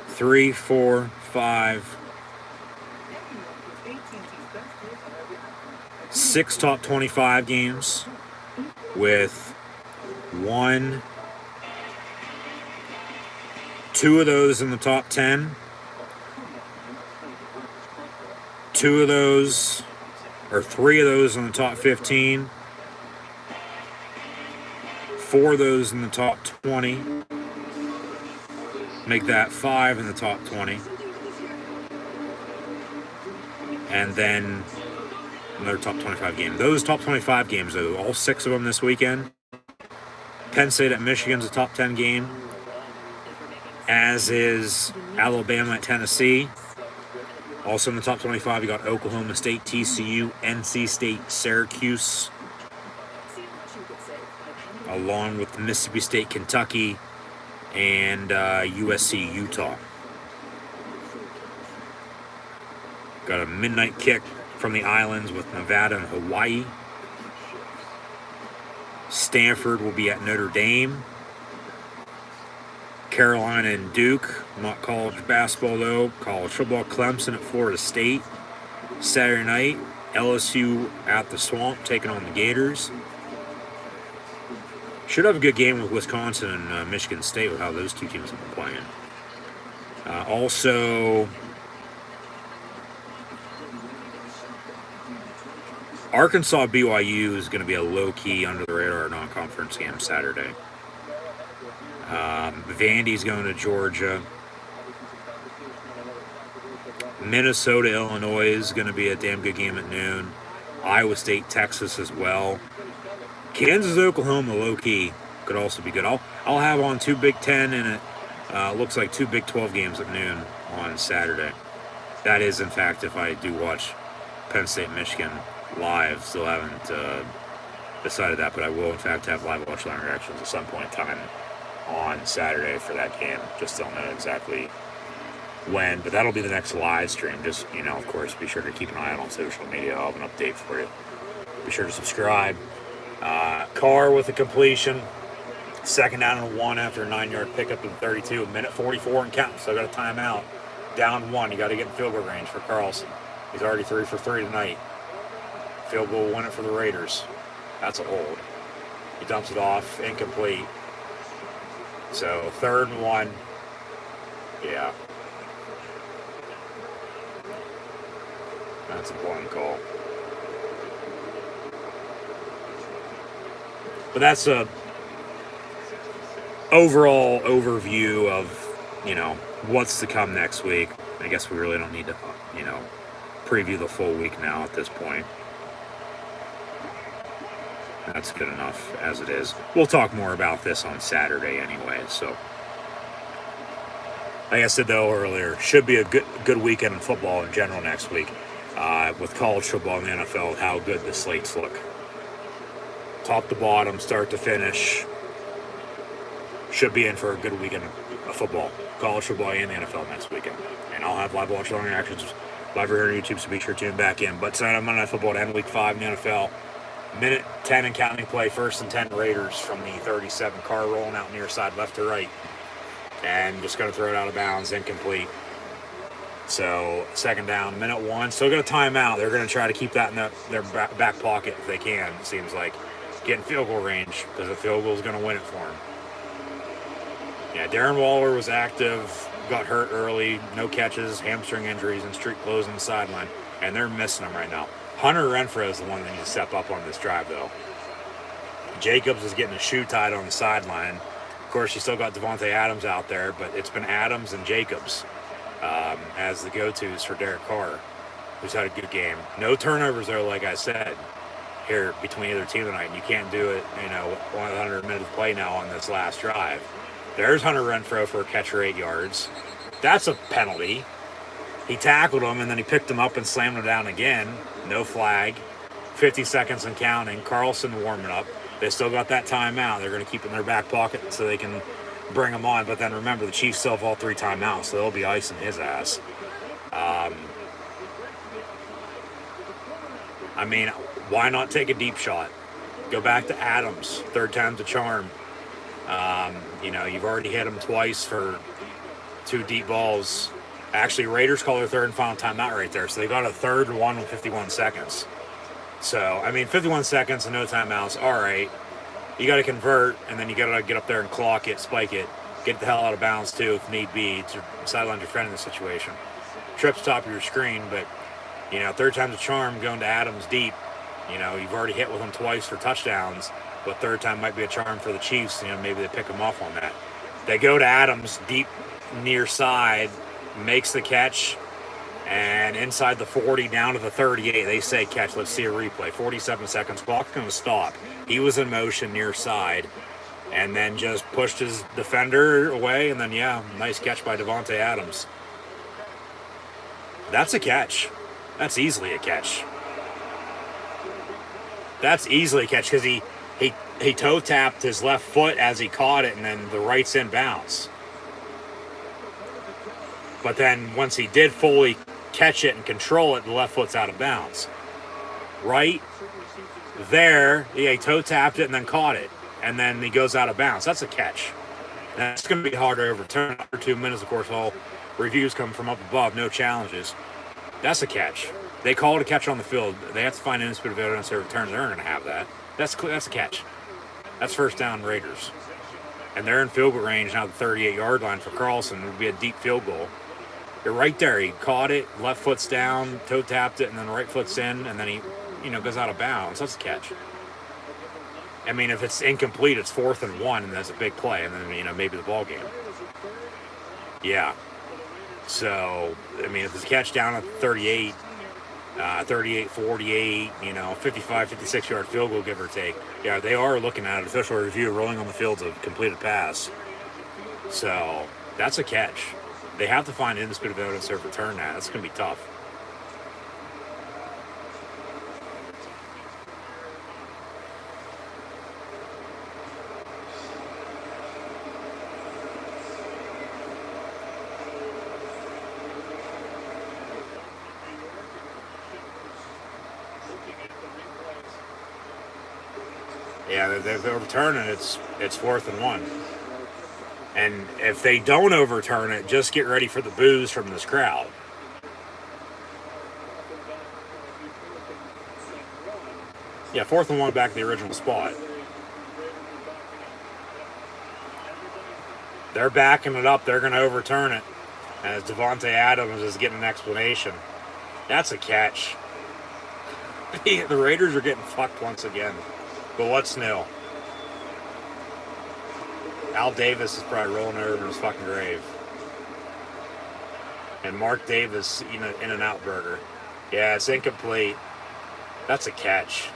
3, 4, 5, 6 top 25 games with 2 of those in the top 10. 2 of those, or 3 of those in the top 15. 4 of those in the top 20. Make that 5 in the top 20. And then another top 25 game. Those top 25 games, though, all 6 of them this weekend. Penn State at Michigan's a top 10 game, as is Alabama at Tennessee. Also in the top 25, you got Oklahoma State, TCU, NC State, Syracuse, along with Mississippi State, Kentucky, and USC, Utah. Got a midnight kick from the islands with Nevada and Hawaii. Stanford will be at Notre Dame. Carolina and Duke, not college basketball though. College football, Clemson at Florida State. Saturday night, LSU at the Swamp taking on the Gators. Should have a good game with Wisconsin and Michigan State with how those two teams have been playing. Also, Arkansas BYU is going to be a low-key, under-the-radar non-conference game Saturday. Vandy's going to Georgia. Minnesota, Illinois is going to be a damn good game at noon. Iowa State, Texas as well. Kansas, Oklahoma, low-key could also be good. I'll have on 2 Big Ten and it looks like 2 Big 12 games at noon on Saturday. That is, in fact, if I do watch Penn State, Michigan live. Still haven't decided that, but I will in fact have live watch line reactions at some point in time on Saturday for that game. Just don't know exactly when, but that'll be the next live stream. Just, of course, be sure to keep an eye out on social media. I'll have an update for you. Be sure to subscribe. Carr with a completion. Second down and 1 after a 9-yard pickup in 32. Minute 44 and counting. So got a timeout. Down 1. You got to get in field goal range for Carlson. He's already 3 for 3 tonight. Field goal will win it for the Raiders. That's a hold. He dumps it off. Incomplete. So 3rd and 1. Yeah. That's a blown call. But that's a overall overview of, what's to come next week. I guess we really don't need to, preview the full week now at this point. That's good enough as it is. We'll talk more about this on Saturday anyway, so. Like I said, though, earlier, should be a good weekend in football in general next week. With college football and the NFL, how good the slates look. Top to bottom, start to finish. Should be in for a good weekend of football. College football and the NFL next weekend. And I'll have live watch long reactions live here on YouTube, so be sure to tune back in. But tonight on Monday Night Football to end week 5 in the NFL. Minute 10 and counting play, 1st and 10 Raiders from the 37. Carr rolling out near side, left to right. And just going to throw it out of bounds, incomplete. So, 2nd down, minute 1. Still got a timeout. They're going to try to keep that in their back pocket if they can, it seems like. Getting field goal range, because the field goal is going to win it for him. Yeah, Darren Waller was active, got hurt early, no catches, hamstring injuries, and street closing the sideline. And they're missing him right now. Hunter Renfrow is the one that needs to step up on this drive, though. Jacobs is getting a shoe tied on the sideline. Of course, you still got Devontae Adams out there, but it's been Adams and Jacobs as the go-tos for Derek Carr, who's had a good game. No turnovers, though, like I said, here between either team tonight. And you can't do it, 100 minutes of play now on this last drive. There's Hunter Renfrow for a catch for 8 yards. That's a penalty. He tackled him, and then he picked him up and slammed him down again. No flag. 50 seconds and counting. Carlson warming up. They still got that timeout. They're going to keep it in their back pocket so they can bring him on. But then remember, the Chiefs still have all 3 timeouts, so they'll be icing his ass. Why not take a deep shot? Go back to Adams. 3rd time's a charm. You've already hit him twice for 2 deep balls. Actually, Raiders call their 3rd and final timeout right there. So they got a 3rd and 1 with 51 seconds. So, 51 seconds and no timeouts. All right. You got to convert, and then you got to get up there and clock it, spike it, get the hell out of bounds, too, if need be, to sideline your friend in this situation. Trips top of your screen, but, 3rd time's a charm going to Adams deep. You've already hit with him twice for touchdowns, but 3rd time might be a charm for the Chiefs. Maybe they pick him off on that. They go to Adams deep near side, makes the catch, and inside the 40 down to the 38, they say catch. Let's see a replay. 47 seconds, clock's going to stop. He was in motion near side and then just pushed his defender away, and then, nice catch by Devontae Adams. That's a catch. That's easily a catch. That's easily a catch because he toe tapped his left foot as he caught it, and then the right's in bounds. But then once he did fully catch it and control it, the left foot's out of bounds. Right there, he toe tapped it and then caught it, and then he goes out of bounds. That's a catch. That's going to be hard to overturn. After 2 minutes, of course, all reviews come from up above, no challenges. That's a catch. They call it a catch on the field. They have to find an indisputable evidence of returns. They're not going to have that. That's a catch. That's 1st down Raiders. And they're in field goal range now, the 38-yard line for Carlson. It would be a deep field goal. You're right there. He caught it, left foot's down, toe tapped it, and then right foot's in, and then he, goes out of bounds. That's a catch. If it's incomplete, it's 4th and 1, and that's a big play, and then, maybe the ball game. Yeah. So, if it's a catch down at 38, 38, 48, 55, 56-yard field goal, give or take. Yeah, they are looking at an official review rolling on the field's a completed pass. So, that's a catch. They have to find indisputable evidence to return that. That's going to be tough. Yeah, if they overturn it, it's 4th and 1. And if they don't overturn it, just get ready for the boos from this crowd. Yeah, 4th and 1 back to the original spot. They're backing it up. They're going to overturn it. As Devontae Adams is getting an explanation. That's a catch. The Raiders are getting fucked once again. But what's new? Al Davis is probably rolling over in his fucking grave. And Mark Davis eating an In-N-Out burger. Yeah, it's incomplete. That's a catch.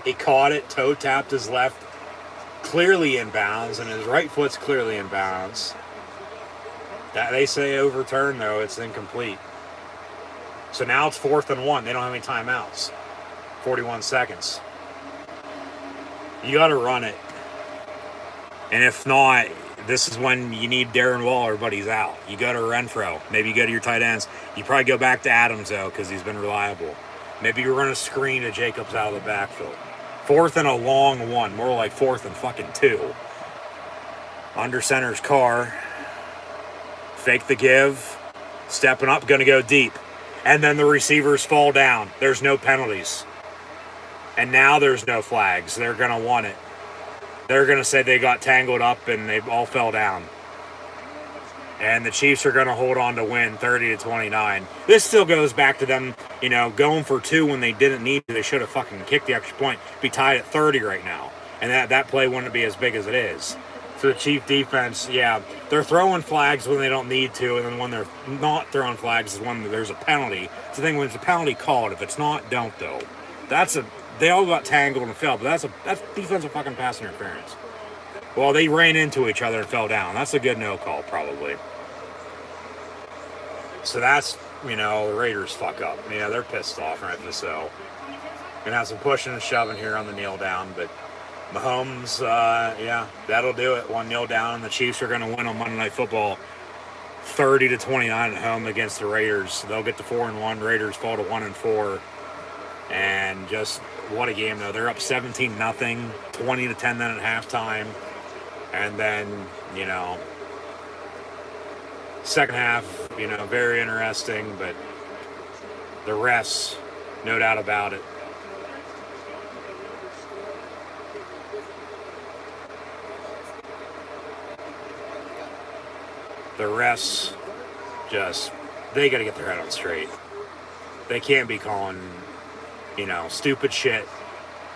He caught it, toe tapped his left, clearly in bounds, and his right foot's clearly in bounds. That they say overturned, though, it's incomplete. So now it's 4th and 1. They don't have any timeouts. 41 seconds. You got to run it. And if not, this is when you need Darren Waller, but he's out. You go to Renfro. Maybe you go to your tight ends. You probably go back to Adams, though, because he's been reliable. Maybe you run a screen to Jacobs out of the backfield. 4th and a long 1. More like 4th and fucking 2. Under center's Carr. Fake the give. Stepping up, going to go deep. And then the receivers fall down. There's no penalties. And now there's no flags. They're going to want it. They're going to say they got tangled up and they all fell down. And the Chiefs are going to hold on to win 30-29. This still goes back to them, going for 2 when they didn't need to. They should have fucking kicked the extra point. Be tied at 30 right now. And that play wouldn't be as big as it is. So the Chief defense, yeah, they're throwing flags when they don't need to. And then when they're not throwing flags is when there's a penalty. It's the thing when it's a penalty, call it. If it's not, don't, though. They all got tangled and fell, but that's defensive fucking pass interference. Well, they ran into each other and fell down. That's a good no call, probably. So that's, the Raiders fuck up. Yeah, they're pissed off, rightfully so. Gonna have some pushing and shoving here on the kneel down, but Mahomes, that'll do it. 1-0 down, and the Chiefs are gonna win on Monday Night Football 30-29 at home against the Raiders. They'll get to 4-1. Raiders fall to 1-4. And just what a game, though. They're up 17-0, 20-10 then at halftime. And then, second half, very interesting, but the refs, no doubt about it. The refs they got to get their head on straight. They can't be calling stupid shit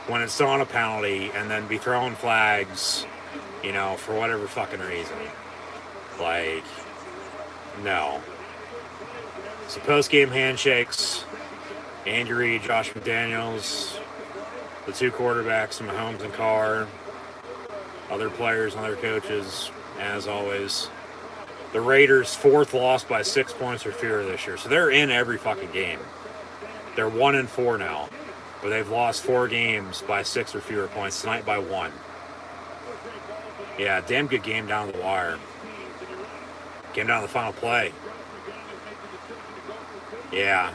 when it's on a penalty and then be throwing flags, for whatever fucking reason. Like, no. So post-game handshakes, Andy Reid, Josh McDaniels, the 2 quarterbacks, Mahomes and Carr, other players and other coaches, as always. The Raiders' 4th loss by 6 points or fewer this year. So they're in every fucking game. They're 1-4 now, but they've lost 4 games by 6 or fewer points. Tonight by 1. Yeah, damn good game down the wire. Came down to the final play. Yeah.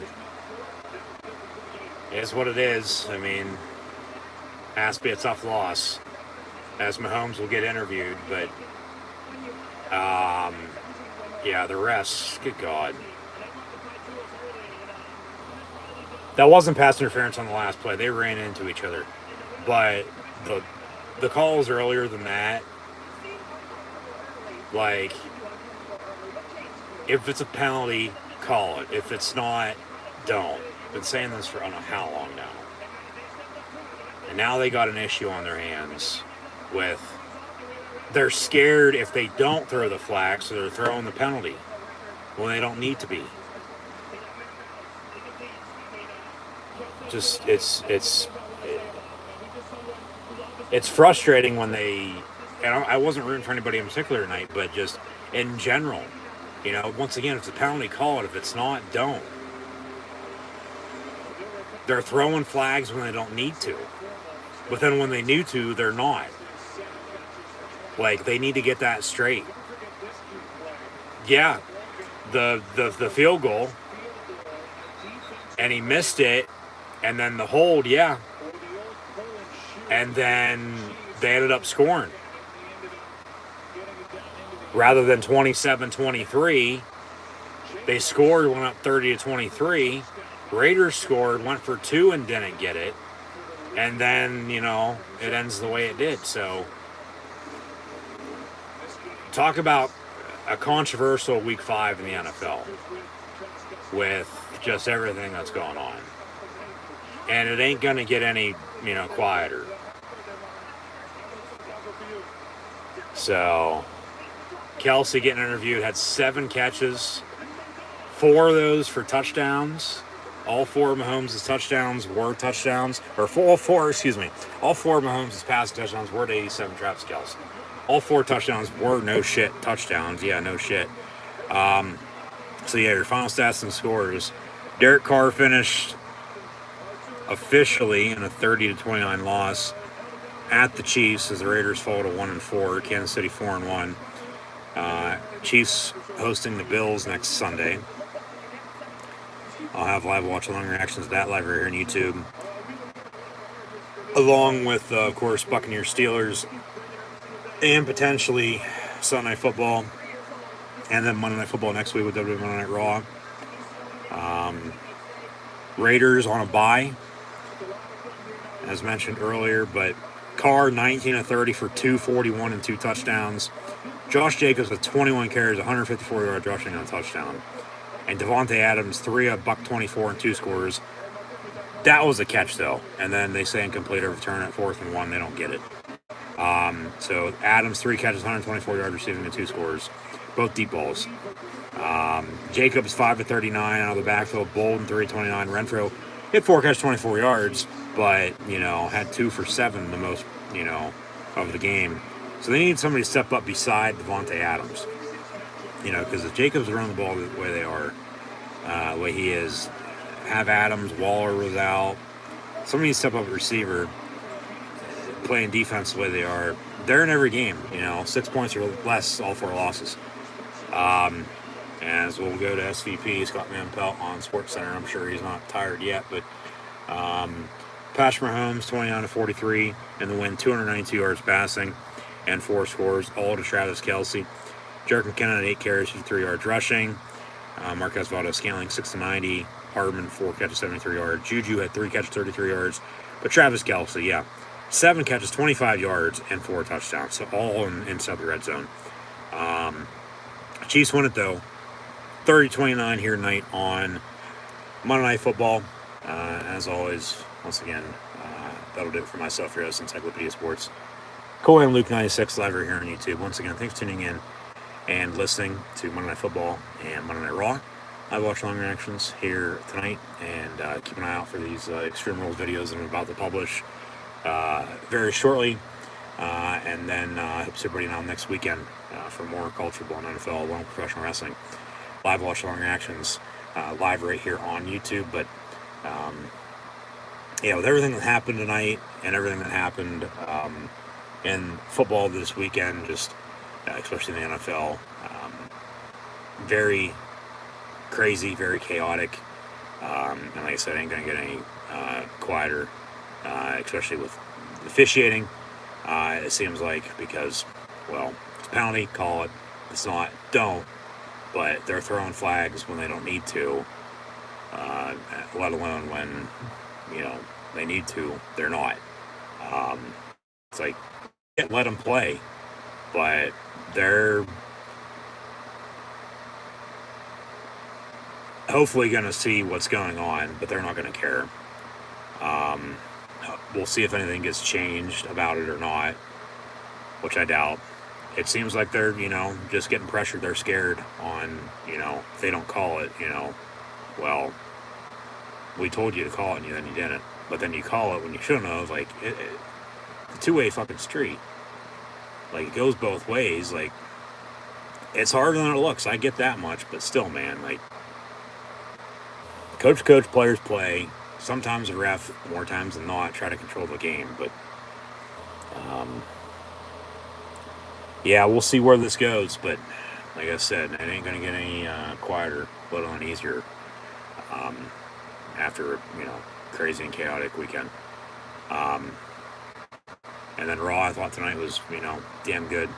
It is what it is. I mean, has to be a tough loss, as Mahomes will get interviewed, but yeah, the refs, good God. That wasn't pass interference on the last play. They ran into each other. But the calls earlier than that, like, if it's a penalty, call it. If it's not, don't. Been saying this for I don't know how long now. And now they got an issue on their hands with, they're scared if they don't throw the flag, so they're throwing the penalty when they don't need to be. Just it's frustrating when they, and I wasn't rooting for anybody in particular tonight, but just in general, once again, if it's a penalty, call it. If it's not, don't. They're throwing flags when they don't need to, but then when they need to, they're not. Like, they need to get that straight. Yeah, the field goal, and he missed it. And then the hold, yeah. and then they ended up scoring. Rather than 27-23, they scored, went up 30-23. Raiders scored, went for 2 and didn't get it. And then, it ends the way it did. So, talk about a controversial week 5 in the NFL with just everything that's going on. And it ain't going to get any, quieter. So, Kelsey getting interviewed, had 7 catches, 4 of those for touchdowns. All 4 of Mahomes' touchdowns were touchdowns. All 4 of Mahomes' passing touchdowns were to 87 Travis Kelce. All 4 touchdowns were no shit touchdowns. Yeah, no shit. So, your final stats and scores. Derek Carr finished officially in a 30-29 loss at the Chiefs as the Raiders fall to 1-4. Kansas City 4-1. Chiefs hosting the Bills next Sunday. I'll have live watch along reactions to that live right here on YouTube. Along with, of course, Buccaneers Steelers and potentially Sunday Night Football. And then Monday Night Football next week with WWE Monday Night Raw. Raiders on a bye, as mentioned earlier, but Carr 19-30 for 241 and 2 touchdowns. Josh Jacobs with 21 carries, 154 yards rushing and a touchdown. And Devontae Adams, 3 of $124 and 2 scores. That was a catch, though. And then they say incomplete or return at 4th and 1. They don't get it. So Adams, 3 catches, 124 yards receiving and 2 scores. Both deep balls. Jacobs, 5 of 39 out of the backfield. Bolden, 3-29. Renfro hit 4 catches, 24 yards. But, had 2 for 7 the most, of the game. So they need somebody to step up beside Devontae Adams. Because if Jacobs run the ball the way they are, the way he is, have Adams, Waller was out, somebody needs to step up at receiver, playing defense the way they are. They're in every game, 6 points or less, all 4 losses. As we'll go to SVP, Scott Manpelt on SportsCenter. I'm sure he's not tired yet, but Patrick Mahomes, 29-43 in the win, 292 yards passing and 4 scores, all to Travis Kelce. Jerick McKinnon had 8 carries, 53 yards rushing. Marquez Valdes-Scantling, 6-90. Hardman, 4 catches, 73 yards. Juju had 3 catches, 33 yards. But Travis Kelce, 7 catches, 25 yards, and 4 touchdowns. So all inside the red zone. Chiefs win it, though. 30-29 here tonight on Monday Night Football. As always, once again, that'll do it for myself here at Encyclopedia Sports. Cole and Luke 96 live right here on YouTube. Once again, thanks for tuning in and listening to Monday Night Football and Monday Night Raw. I watch long reactions here tonight, and keep an eye out for these Extreme Rules videos that I'm about to publish very shortly. And then hope to see everybody now next weekend for more college football and NFL along with professional wrestling. Live watch long reactions live right here on YouTube. But with everything that happened tonight and everything that happened in football this weekend, just especially in the NFL, very crazy, very chaotic, and like I said, ain't gonna get any quieter, especially with officiating. It seems like, because, well, it's a penalty, call it. It's not, don't. But they're throwing flags when they don't need to, let alone when, they need to. They're not. It's like, let them play, but they're hopefully going to see what's going on, but they're not going to care. We'll see if anything gets changed about it or not, which I doubt. It seems like they're, just getting pressured. They're scared on, if they don't call it, well, we told you to call it and then you didn't. But then you call it when you shouldn't have. Like, it's a two-way fucking street. Like, it goes both ways. Like, it's harder than it looks. I get that much. But still, man, like, coach, players play. Sometimes the ref, more times than not, try to control the game. But, we'll see where this goes. But, like I said, it ain't going to get any quieter, let alone easier after, crazy and chaotic weekend. And then Raw, I thought tonight was, damn good.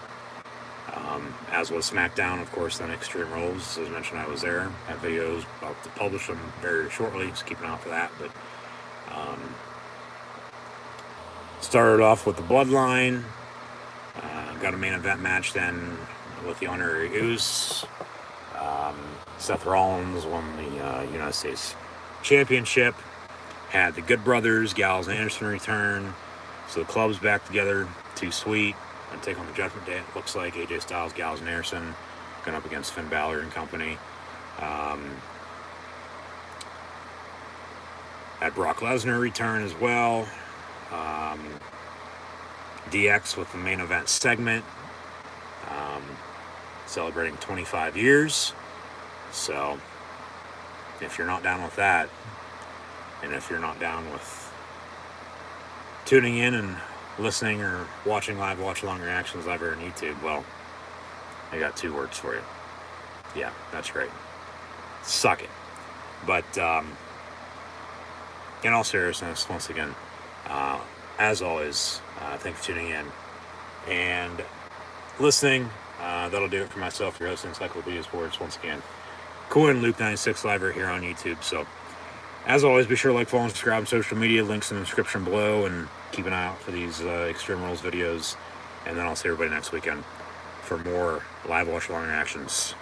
As was SmackDown, of course, then Extreme Rules. As mentioned, I was there. I have videos about to publish them very shortly, just keep an eye out for that. But started off with the Bloodline. Got a main event match then with the Honorary Uce. Seth Rollins won the United States Championship. Had the Good Brothers, Gallows and Anderson return. So the club's back together. Too Sweet. And take on the Judgment Day. It looks like AJ Styles, Gallows and Anderson going up against Finn Balor and company. Had Brock Lesnar return as well. DX with the main event segment. Celebrating 25 years. So, if you're not down with that, and if you're not down with tuning in and listening or watching live watch-along reactions live here on YouTube, well, I got 2 words for you. Yeah, that's right. Suck it. But, in all seriousness, once again, as always, thank you for tuning in and listening. That'll do it for myself, your host, Encyclopedia Sports, once again. Coin Luke 96 live right here on YouTube. So, as always, be sure to like, follow, and subscribe on social media. Links in the description below, and keep an eye out for these Extreme Rules videos. And then I'll see everybody next weekend for more live watch-along reactions.